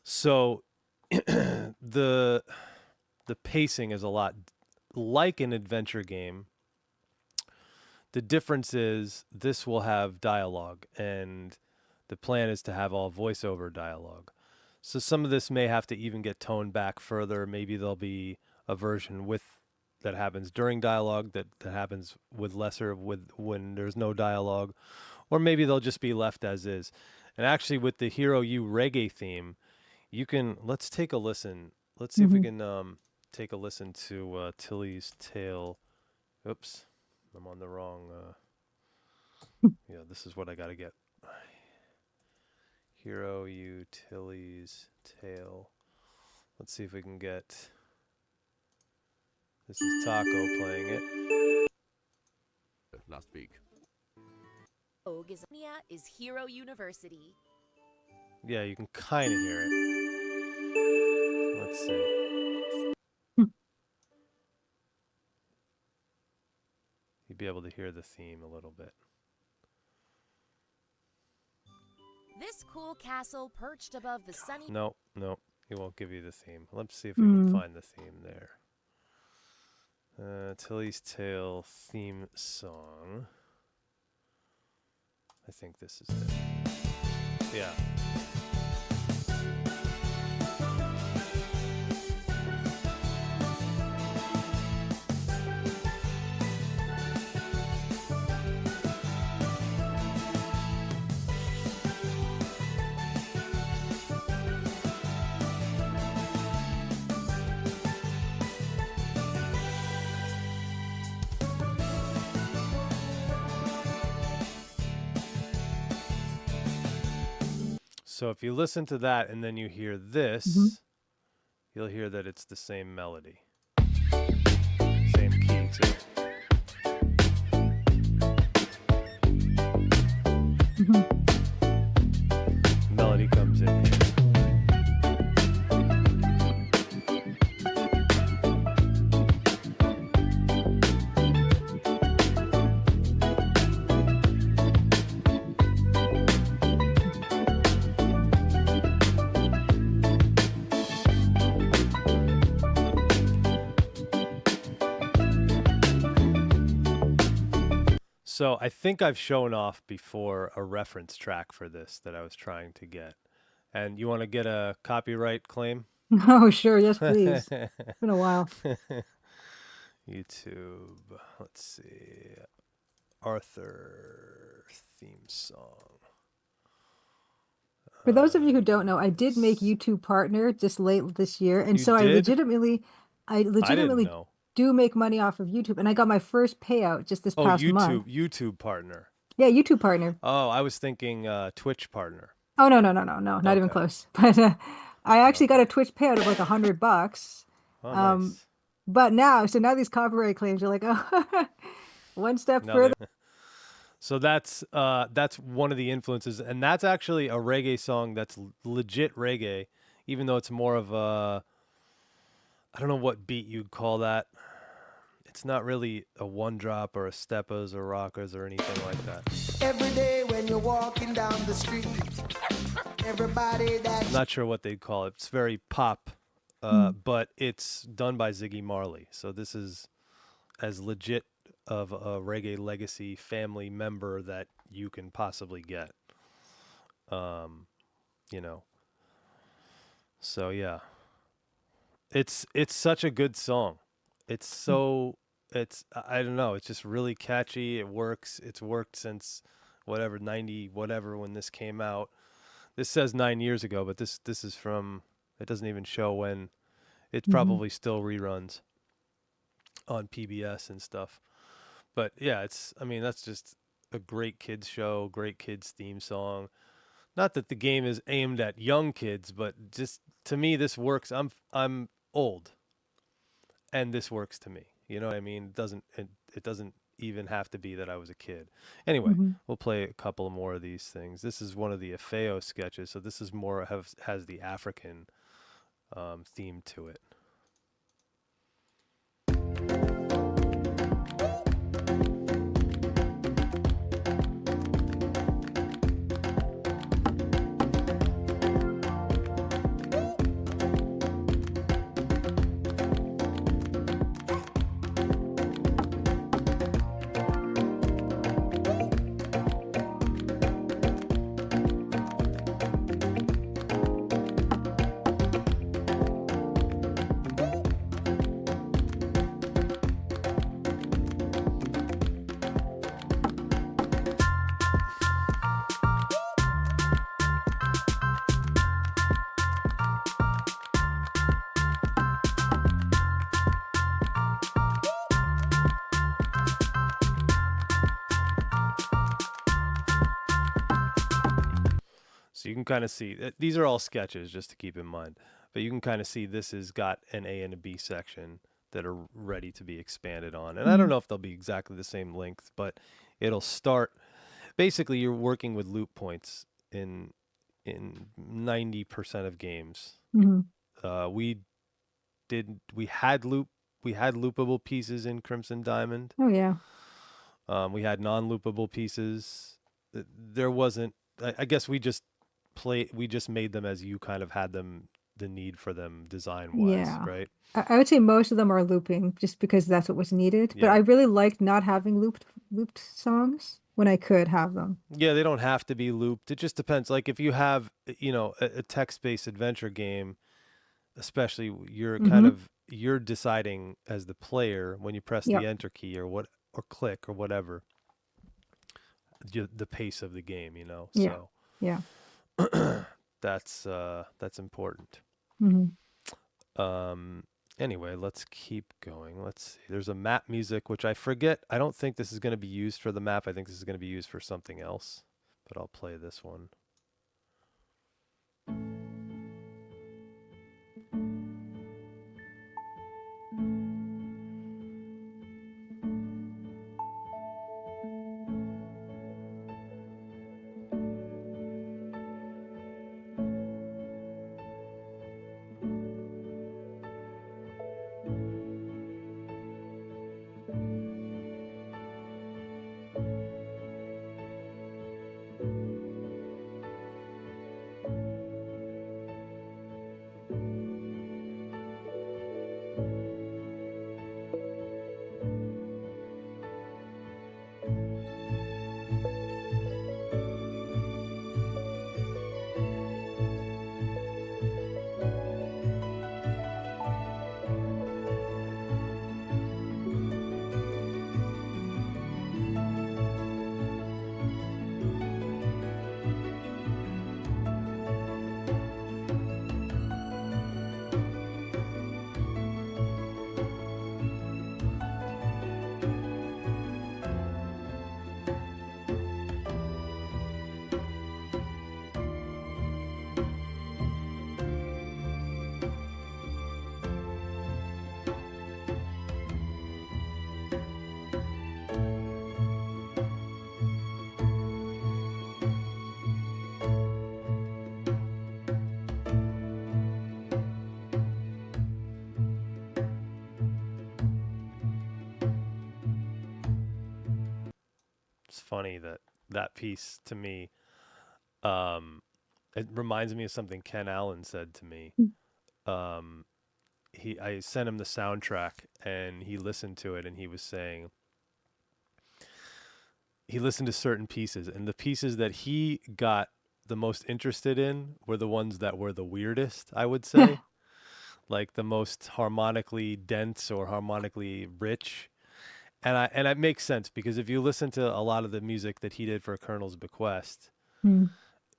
So the pacing is a lot like an adventure game. The difference is this will have dialogue, and the plan is to have all voiceover dialogue. So some of this may have to even get toned back further. Maybe there'll be a version that happens during dialogue, that happens with when there's no dialogue, or maybe they'll just be left as is. And actually, with the Hero U reggae theme, let's take a listen. Let's see if we can take a listen to Tilly's Tale. Oops, I'm on the wrong. Yeah, this is what I got to get. Hero U Tilly's Tale. Let's see if we can get. This is Taco playing it. Last week. Gazette is Hero University. Yeah, you can kind of hear it. Let's see. You'd be able to hear the theme a little bit. This cool castle perched above the sunny... No, it won't give you the theme. Let's see if we can find the theme there. Tilly's Tale theme song. I think this is it. Yeah. So if you listen to that and then you hear this, you'll hear that it's the same melody. Same key too. Melody comes in here. So I think I've shown off before a reference track for this that I was trying to get. And you want to get a copyright claim? Oh, sure. Yes, please. It's been a while. YouTube. Let's see. Arthur theme song. For those of you who don't know, I did make YouTube Partner just late this year. And You so I did? legitimately I didn't know. do make money off of YouTube. And I got my first payout just this Oh, past month. YouTube partner. Yeah, YouTube Partner. Oh, I was thinking Twitch partner. Oh, no, not even Okay. close. But I actually got a Twitch payout of like $100. Oh, Um, nice. But now these copyright claims are like, oh, one step No, further. So that's one of the influences, and that's actually a reggae song that's legit reggae, even though it's more of a, I don't know what beat you'd call that. It's not really a one drop or a steppers or rockers or anything like that. Every day when you're walking down the street, everybody that I'm not sure what they'd call it. It's very pop, but it's done by Ziggy Marley. So this is as legit of a reggae legacy family member that you can possibly get. You know. So yeah. It's such a good song. It's so I don't know, it's just really catchy. It works. It's worked since 90 whatever when this came out. This says 9 years ago, but this is from, it doesn't even show when. It probably still reruns on PBS and stuff. But yeah, that's just a great kids show, great kids theme song. Not that the game is aimed at young kids, but just to me this works. I'm old, and this works to me. You know what I mean? It doesn't even have to be that I was a kid. Anyway, we'll play a couple more of these things. This is one of the Ifeyo sketches, so this is more has the African theme to it. So you can kind of see, these are all sketches just to keep in mind, but you can kind of see this has got an A and a B section that are ready to be expanded on. And I don't know if they'll be exactly the same length, but it'll start, basically you're working with loop points in 90% of games. We had loopable pieces in Crimson Diamond. Oh, yeah. We had non-loopable pieces. There wasn't, I guess we just made them as you kind of had them the need for them design wise, Yeah. right? I would say most of them are looping just because that's what was needed. But Yeah. I really liked not having looped songs when I could have them. Yeah, they don't have to be looped. It just depends. Like if you have, a text-based adventure game, especially you're kind of you're deciding as the player when you press Yep. the enter key or click or whatever, the pace of the game, Yeah. So Yeah. that's important. Anyway, let's keep going. Let's see. There's a map music, which I forget. I don't think this is going to be used for the map. I think this is going to be used for something else, but I'll play this one. It's funny that piece to me, it reminds me of something Ken Allen said to me. I sent him the soundtrack and he listened to it and he was saying he listened to certain pieces and the pieces that he got the most interested in were the ones that were the weirdest, I would say. Like the most harmonically dense or harmonically rich. And it makes sense because if you listen to a lot of the music that he did for Colonel's Bequest,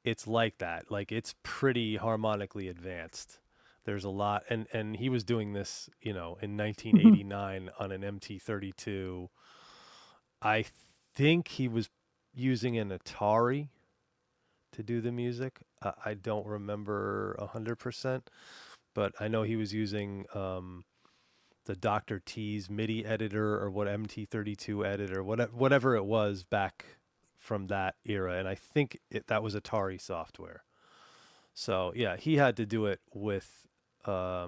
it's like that. Like it's pretty harmonically advanced. There's a lot, and he was doing this, in 1989 on an MT32. I think he was using an Atari to do the music. I don't remember 100%, but I know he was using the Dr. T's MIDI editor or MT32 editor, whatever it was back from that era. And I think that was Atari software. So yeah, he had to do it with a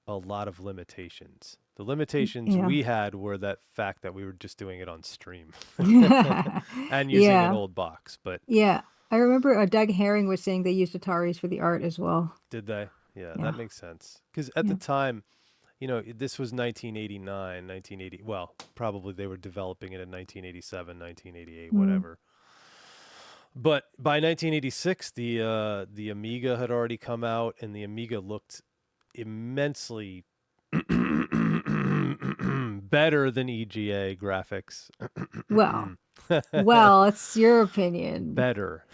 lot of limitations. The limitations we had were that fact that we were just doing it on stream and using an old box. But yeah, I remember Doug Herring was saying they used Ataris for the art as well. Did they? Yeah, that makes sense. Because at the time, this was 1989, 1980. Well, probably they were developing it in 1987, 1988, whatever. But by 1986, the Amiga had already come out, and the Amiga looked immensely better than EGA graphics. Well, it's your opinion. Better.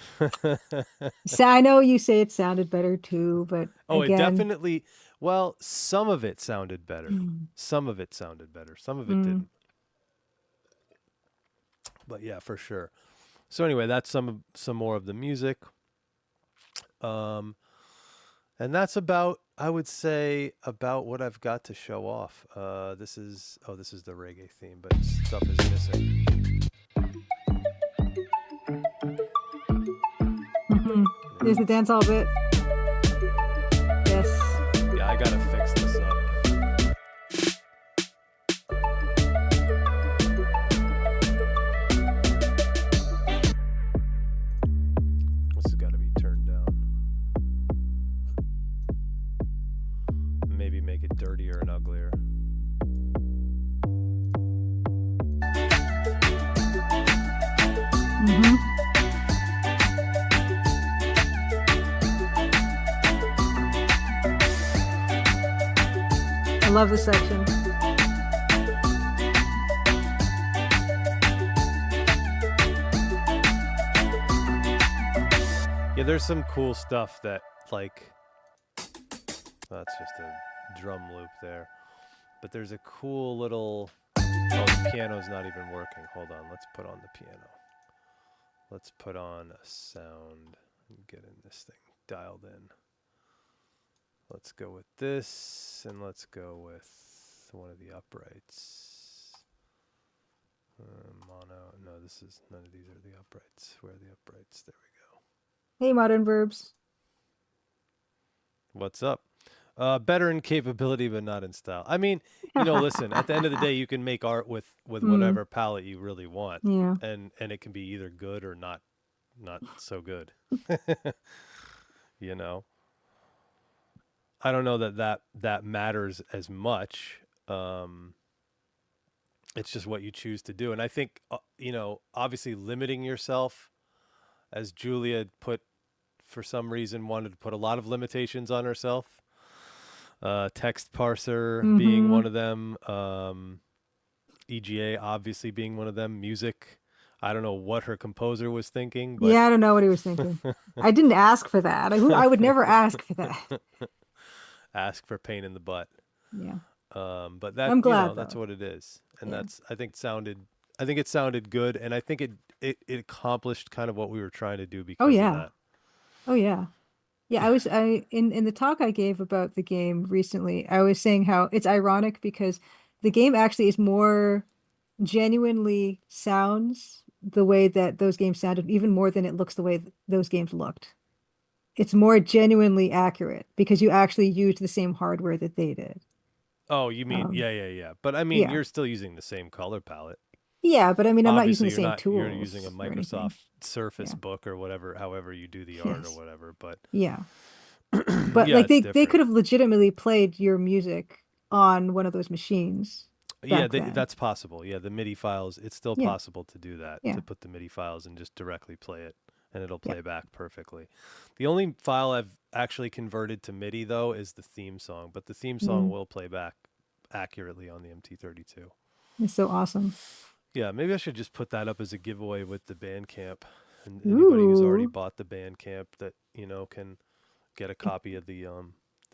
So I know you say it sounded better too, but it definitely. Well, some of it sounded better. Some of it sounded better. Some of it didn't. But yeah, for sure. So anyway, that's some more of the music. And that's about, I would say, about what I've got to show off. This is the reggae theme, but stuff is missing. There's the dance hall bit. Yes. Yeah, I gotta fix this up. This has got to be turned down. love this section. Yeah, there's some cool stuff that, like, that's just a drum loop there. But there's a cool little, oh, the piano's not even working. Hold on, let's put on the piano. Let's put on a sound and get in this thing dialed in. Let's go with this, and let's go with one of the uprights. Mono, no, none of these are the uprights. Where are the uprights? There we go. Hey, modern verbs. What's up? Better in capability, but not in style. I mean, listen, at the end of the day, you can make art with whatever palette you really want. Yeah. And it can be either good or not so good. I don't know that matters as much. It's just what you choose to do. And I think, obviously limiting yourself, as Julia for some reason, wanted to put a lot of limitations on herself. Text parser being one of them. EGA obviously being one of them. Music. I don't know what her composer was thinking. But Yeah, I don't know what he was thinking. I didn't ask for that. I would never ask for that. Ask for pain in the butt. Yeah. But that, I'm glad, that's though. what it is. And Yeah. I think it sounded good. And I think it accomplished kind of what we were trying to do because of that. Oh yeah. Yeah, in the talk I gave about the game recently, I was saying how it's ironic because the game actually is more genuinely sounds the way that those games sounded, even more than it looks the way those games looked. It's more genuinely accurate because you actually used the same hardware that they did. Oh, you mean, yeah. But I mean, you're still using the same color palette. Yeah, but I mean, I'm Obviously, not using the same tools. You're using a Microsoft Surface Book or whatever, however you do the art or whatever. But yeah, but like they could have legitimately played your music on one of those machines. Yeah, that's possible. Yeah, the MIDI files, it's still possible to do that, Yeah. to put the MIDI files and just directly play it, and it'll play back perfectly. The only file I've actually converted to MIDI, though, is the theme song, but the theme song will play back accurately on the MT32. It's so awesome. Yeah, maybe I should just put that up as a giveaway with the Bandcamp, and anybody who's already bought the Bandcamp that can get a copy of the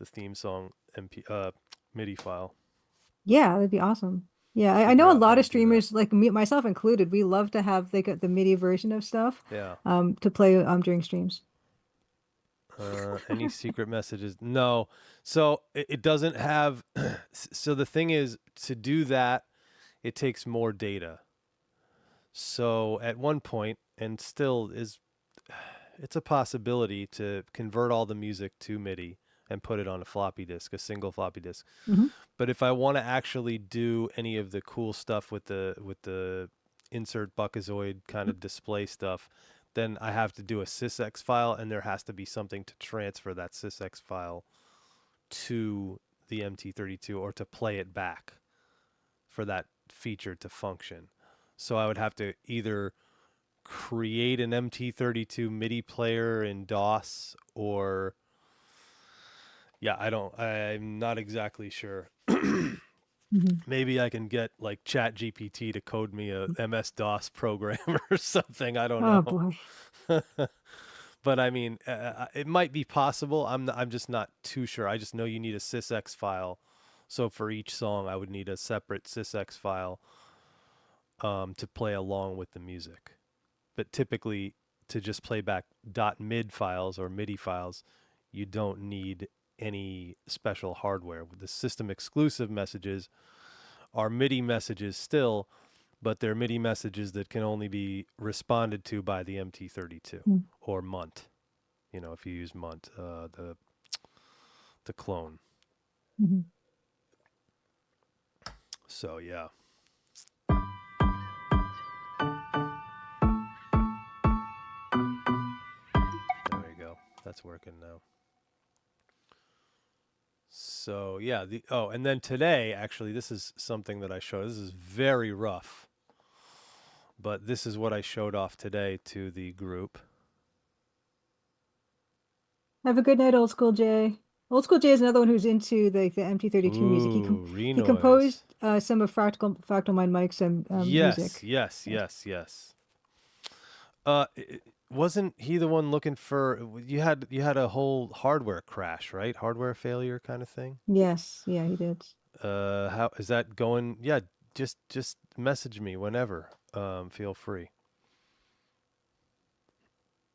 theme song MIDI file. Yeah, that'd be awesome. Yeah, I know a lot of streamers, like me, myself included, we love to have the MIDI version of stuff. Yeah. To play during streams. Any secret messages? No. So it doesn't have. So the thing is, to do that, it takes more data. So at one point, and still it's a possibility to convert all the music to MIDI and put it on a floppy disk, a single floppy disk. But if I want to actually do any of the cool stuff with the insert Buckazoid kind of display stuff, then I have to do a sysx file, and there has to be something to transfer that sysx file to the MT32 or to play it back for that feature to function. So I would have to either create an MT32 MIDI player in DOS or I'm not exactly sure. Maybe I can get like ChatGPT to code me a MS-DOS program or something. I don't know. Oh boy. But I mean, it might be possible. I'm just not too sure. I just know you need a sysx file. So for each song, I would need a separate sysx file to play along with the music. But typically, to just play back .mid files or MIDI files, you don't need any special hardware. The system exclusive messages are MIDI messages still, but they're MIDI messages that can only be responded to by the MT32 or MUNT. If you use MUNT, the clone. So yeah. There you go. That's working now. So yeah, and then today, actually, this is something that I showed. This is very rough, but this is what I showed off today to the group. Have a good night, old school Jay. Old School Jay is another one who's into the MT32 music. He Ooh, he Renoise. composed some of Fractal Mind Mike's music. Yes. Wasn't he the one looking for? You had a whole hardware crash, right? Hardware failure kind of thing. Yes, yeah, he did. How is that going? Yeah, just message me whenever. Feel free.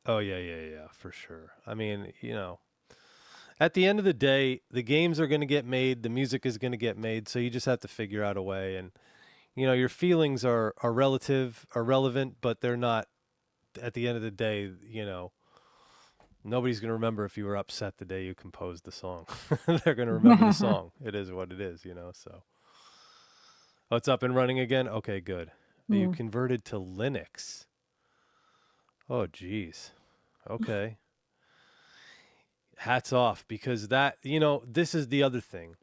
Oh yeah, for sure. I mean, at the end of the day, the games are going to get made, the music is going to get made, so you just have to figure out a way. And your feelings are relevant, but they're not. At the end of the day, nobody's going to remember if you were upset the day you composed the song. They're going to remember the song. It is what it is, so. Oh, it's up and running again? Okay, good. You converted to Linux. Oh, geez. Okay. Hats off, because that, this is the other thing.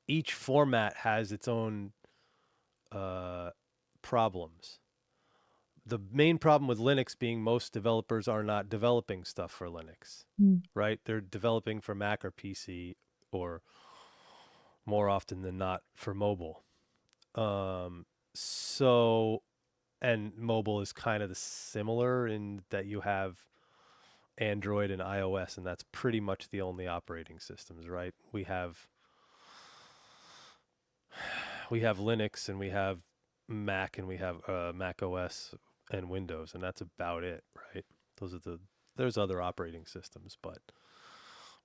Each format has its own problems. The main problem with Linux being most developers are not developing stuff for Linux, right? They're developing for Mac or PC, or more often than not for mobile. So, and mobile is kind of similar in that you have Android and iOS, and that's pretty much the only operating systems, right? We have Linux, and we have Mac, and we have Mac OS and Windows, and that's about it, right? There's other operating systems, but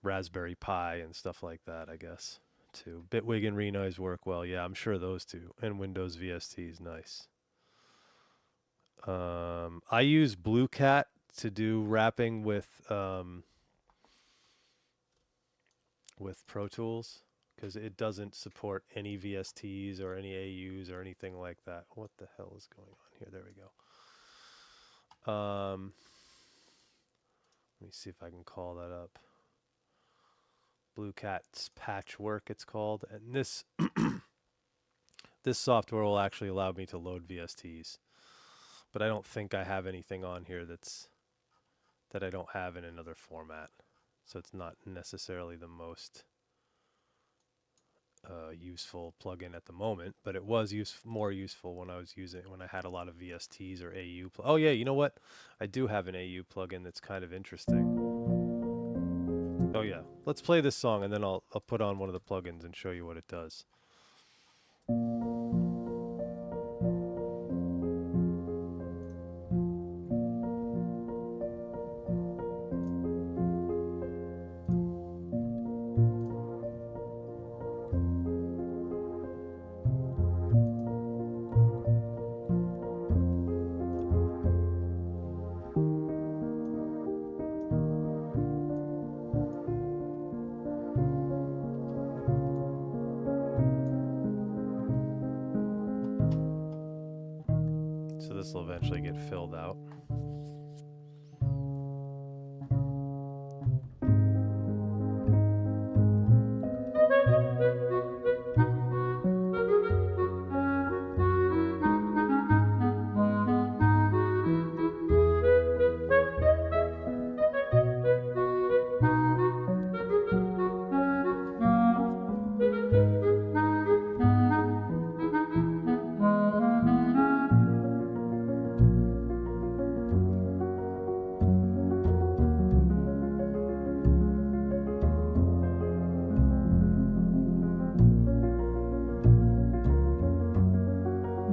Raspberry Pi and stuff like that, I guess, too. Bitwig and Renoise work well. Yeah, I'm sure those two. And Windows VST is nice. I use Blue Cat to do wrapping with Pro Tools, because it doesn't support any VSTs or any AUs or anything like that. What the hell is going on here? There we go. Let me see if I can call that up. Blue Cat's Patchwork, it's called. And this this software will actually allow me to load VSTs. But I don't think I have anything on here that I don't have in another format. So it's not necessarily the most useful plugin at the moment, but it was more useful when I had a lot of VSTs or AU. Oh yeah, you know what? I do have an AU plugin that's kind of interesting. Oh yeah, let's play this song, and then I'll put on one of the plugins and show you what it does. So this will eventually get filled out.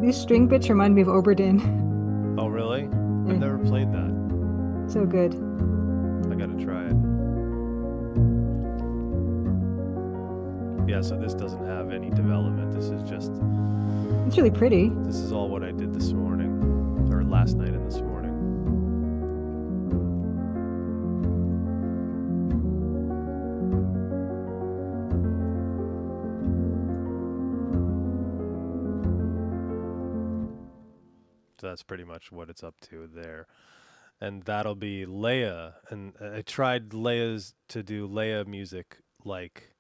These string bits remind me of Oberdin. Oh, really? I've never played that. So good. I gotta try it. Yeah, so this doesn't have any development. This is just... It's really pretty. This is all what I did this morning. Or last night and this morning. So that's pretty much what it's up to there. And that'll be Leia. And I tried to do Leia music like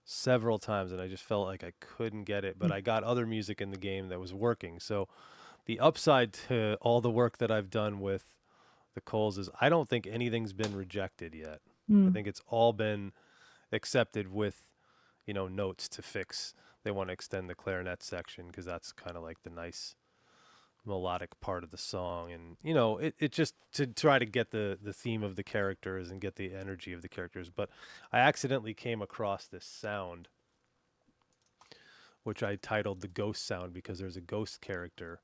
several times, and I just felt like I couldn't get it. But I got other music in the game that was working. So the upside to all the work that I've done with the Coles is I don't think anything's been rejected yet. I think it's all been accepted with, notes to fix. They want to extend the clarinet section because that's kind of like the nice melodic part of the song. And, it just to try to get the theme of the characters and get the energy of the characters. But I accidentally came across this sound, which I titled the ghost sound because there's a ghost character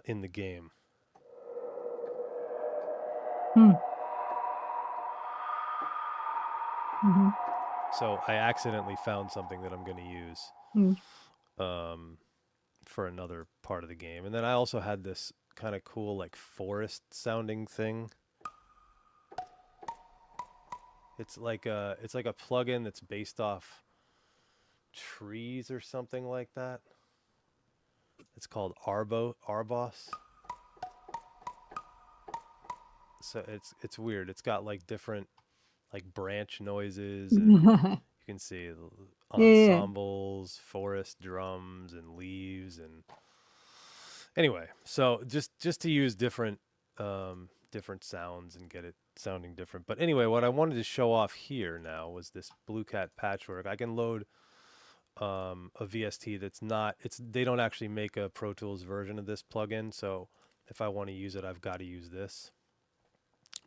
in the game. So I accidentally found something that I'm going to use for another part of the game. And then I also had this kind of cool like forest sounding thing. It's like a plugin that's based off trees or something like that. It's called Arbos. So it's weird. It's got like different like branch noises, and you can see ensembles, forest drums, and leaves, and anyway. So just to use different sounds and get it sounding different. But anyway, what I wanted to show off here now was this Blue Cat patchwork. I can load a VST that's not. They don't actually make a Pro Tools version of this plugin, so if I want to use it, I've got to use this.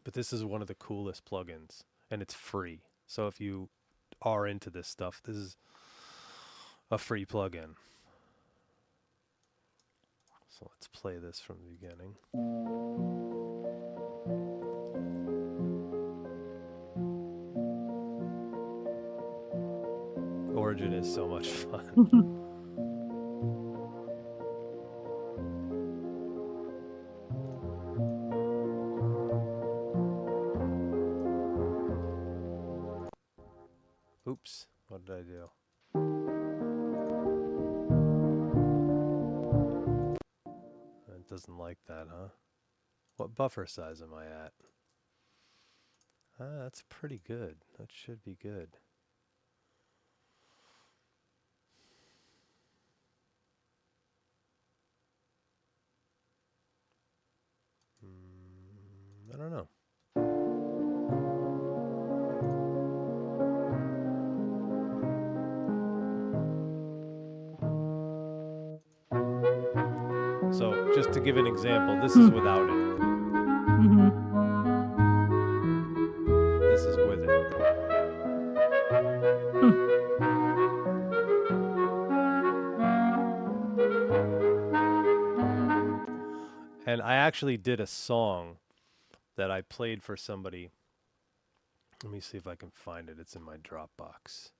But this is one of the coolest plugins. And it's free. So if you are into this stuff, this is a free plugin. So let's play this from the beginning. Origin is so much fun. Oops, what did I do? It doesn't like that, huh? What buffer size am I at? That's pretty good. That should be good. I don't know. So just to give an example, this is without it. This is with it. And I actually did a song that I played for somebody. Let me see if I can find it. It's in my Dropbox.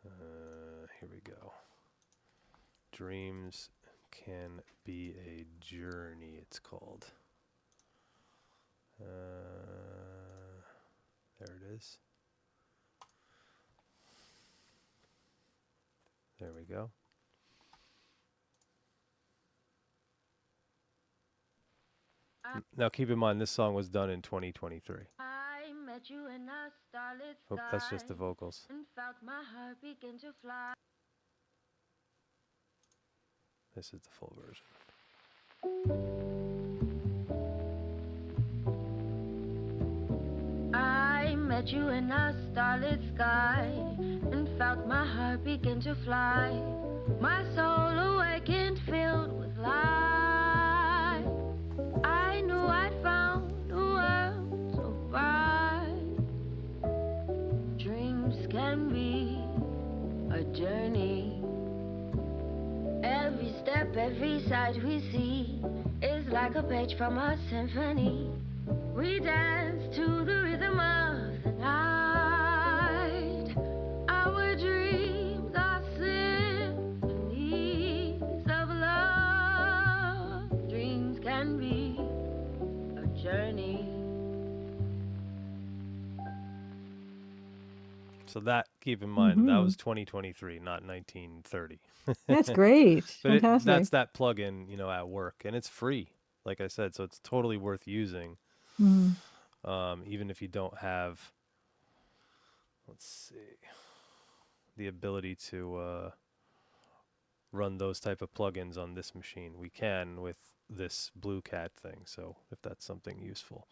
Here we go. Dreams Can Be a Journey, it's called. There it is. There we go. Now keep in mind, this song was done in 2023. I met you in a starlit sky. Oh, that's just the vocals. And felt my heart begin to fly. This is the full version. I met you in a starlit sky and felt my heart begin to fly. My soul awakened, filled with light. I knew I'd found a world so bright. Dreams can be a journey. Every step, every sight we see is like a page from a symphony. We dance to the rhythm of the night. Our dreams are symphonies of love. Dreams can be a journey. So that, keep in mind, that was 2023, not 1930. That's great. But Fantastic. that's that plugin, at work, and it's free, like I said, so it's totally worth using. Even if you don't have, let's see, the ability to run those type of plugins on this machine. We can with this Blue Cat thing, so if that's something useful.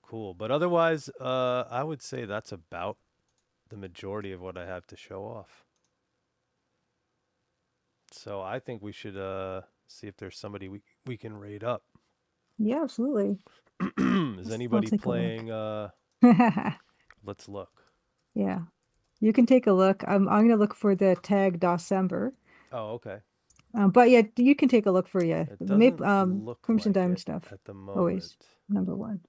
Cool. But otherwise, I would say that's about the majority of what I have to show off. So I think we should see if there's somebody we can raid up. Yeah, absolutely. Is anybody take a look. playing? Let's look. Yeah, you can take a look. I'm gonna look for the tag Crawlcember. Oh, okay. But yeah, you can take a look for It the doesn't look Crimson like Diamond it stuff. at the moment. Always number one.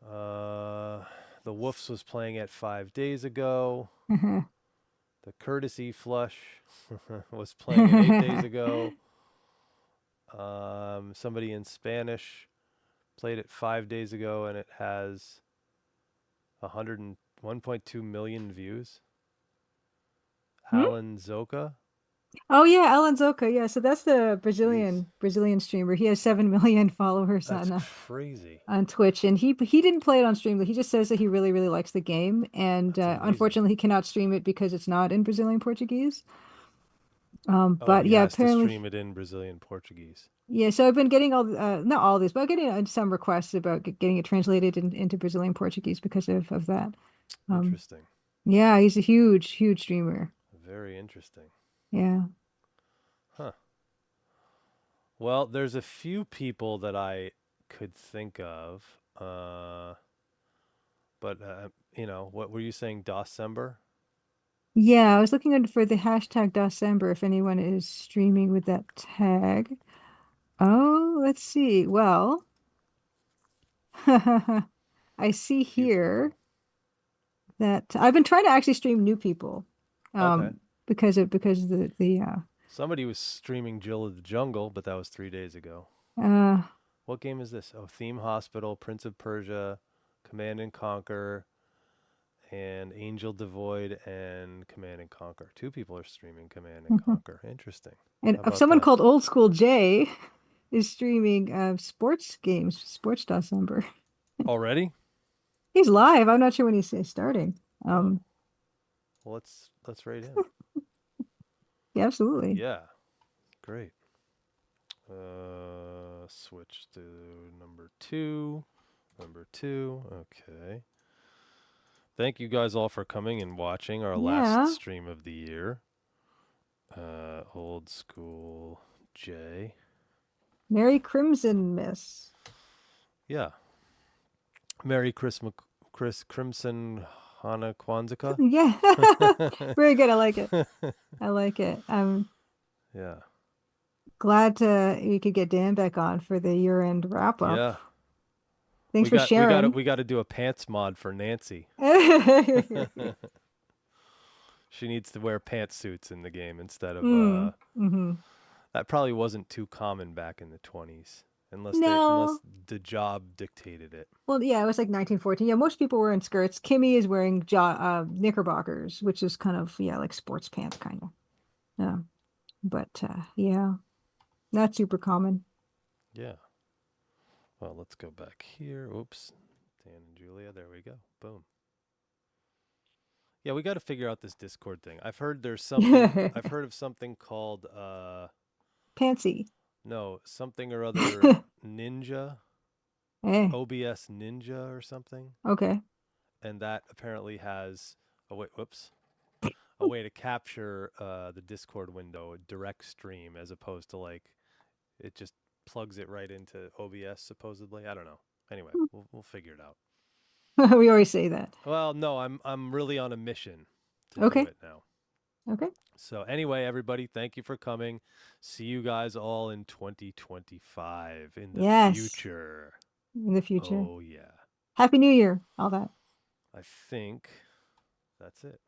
The Woofs was playing it 5 days ago. The Courtesy Flush was playing it 8 days ago. Somebody in Spanish played it 5 days ago, and it has 101.2 million views. Alan Zoka. Oh yeah, Alan Zoka. Yeah, so that's the Jeez. Brazilian streamer. He has 7 million followers That's crazy. on Twitch, and he didn't play it on stream, but he just says that he really really likes the game, and That's amazing. unfortunately he cannot stream it because it's not in Brazilian Portuguese. But he yeah, has to apparently stream it in Brazilian Portuguese. yeah. So I've been getting not all these, but I'm getting some requests about getting it translated into Brazilian Portuguese because of that. Interesting. Yeah, he's a huge streamer. Very interesting. Yeah. Huh. Well, there's a few people that I could think of. But what were you saying, Crawlcember? Yeah, I was looking for the hashtag Crawlcember if anyone is streaming with that tag. Oh, let's see. Well, I see here that I've been trying to actually stream new people. Okay. Because the Somebody was streaming Jill of the Jungle, but that was 3 days ago. What game is this? Oh, Theme Hospital, Prince of Persia, Command and Conquer, and Angel Devoid and Command and Conquer. 2 people are streaming Command and Conquer. Interesting. And How about someone that? called Old School J is streaming sports games, sports Crawlcember. Already? He's live. I'm not sure when he's starting. Well, let's rate him. Yeah, absolutely. Yeah. Great. Switch to number 2. Number 2. Okay. Thank you guys all for coming and watching our last stream of the year. Old School J. Merry Crimsonmas. Yeah. Merry Crimson Hana Kwanzaa. Yeah. Very good. I like it. I like it. I'm glad we could get Dan back on for the year-end wrap-up. Yeah. Thanks for sharing. We got to do a pants mod for Nancy. She needs to wear pantsuits in the game instead of that probably wasn't too common back in the 20s unless the job dictated it. Well, yeah, it was like 1914. Yeah, most people were in skirts. Kimmy is wearing knickerbockers, which is kind of like sports pants kind of. Yeah. But yeah. Not super common. Yeah. Well, let's go back here. Oops. Dan and Julia. There we go. Boom. Yeah, we got to figure out this Discord thing. I've heard there's something. I've heard of something called Pansy. No, something or other Ninja. OBS Ninja or something. Okay. And that apparently has a way to capture the Discord window, a direct stream, as opposed to like it just plugs it right into OBS supposedly. I don't know. Anyway, we'll figure it out. We always say that. Well, no, I'm really on a mission to do it now. Okay. So anyway, everybody, thank you for coming. See you guys all in 2025 in the future. In the future. Oh yeah. Happy New Year. All that. I think that's it.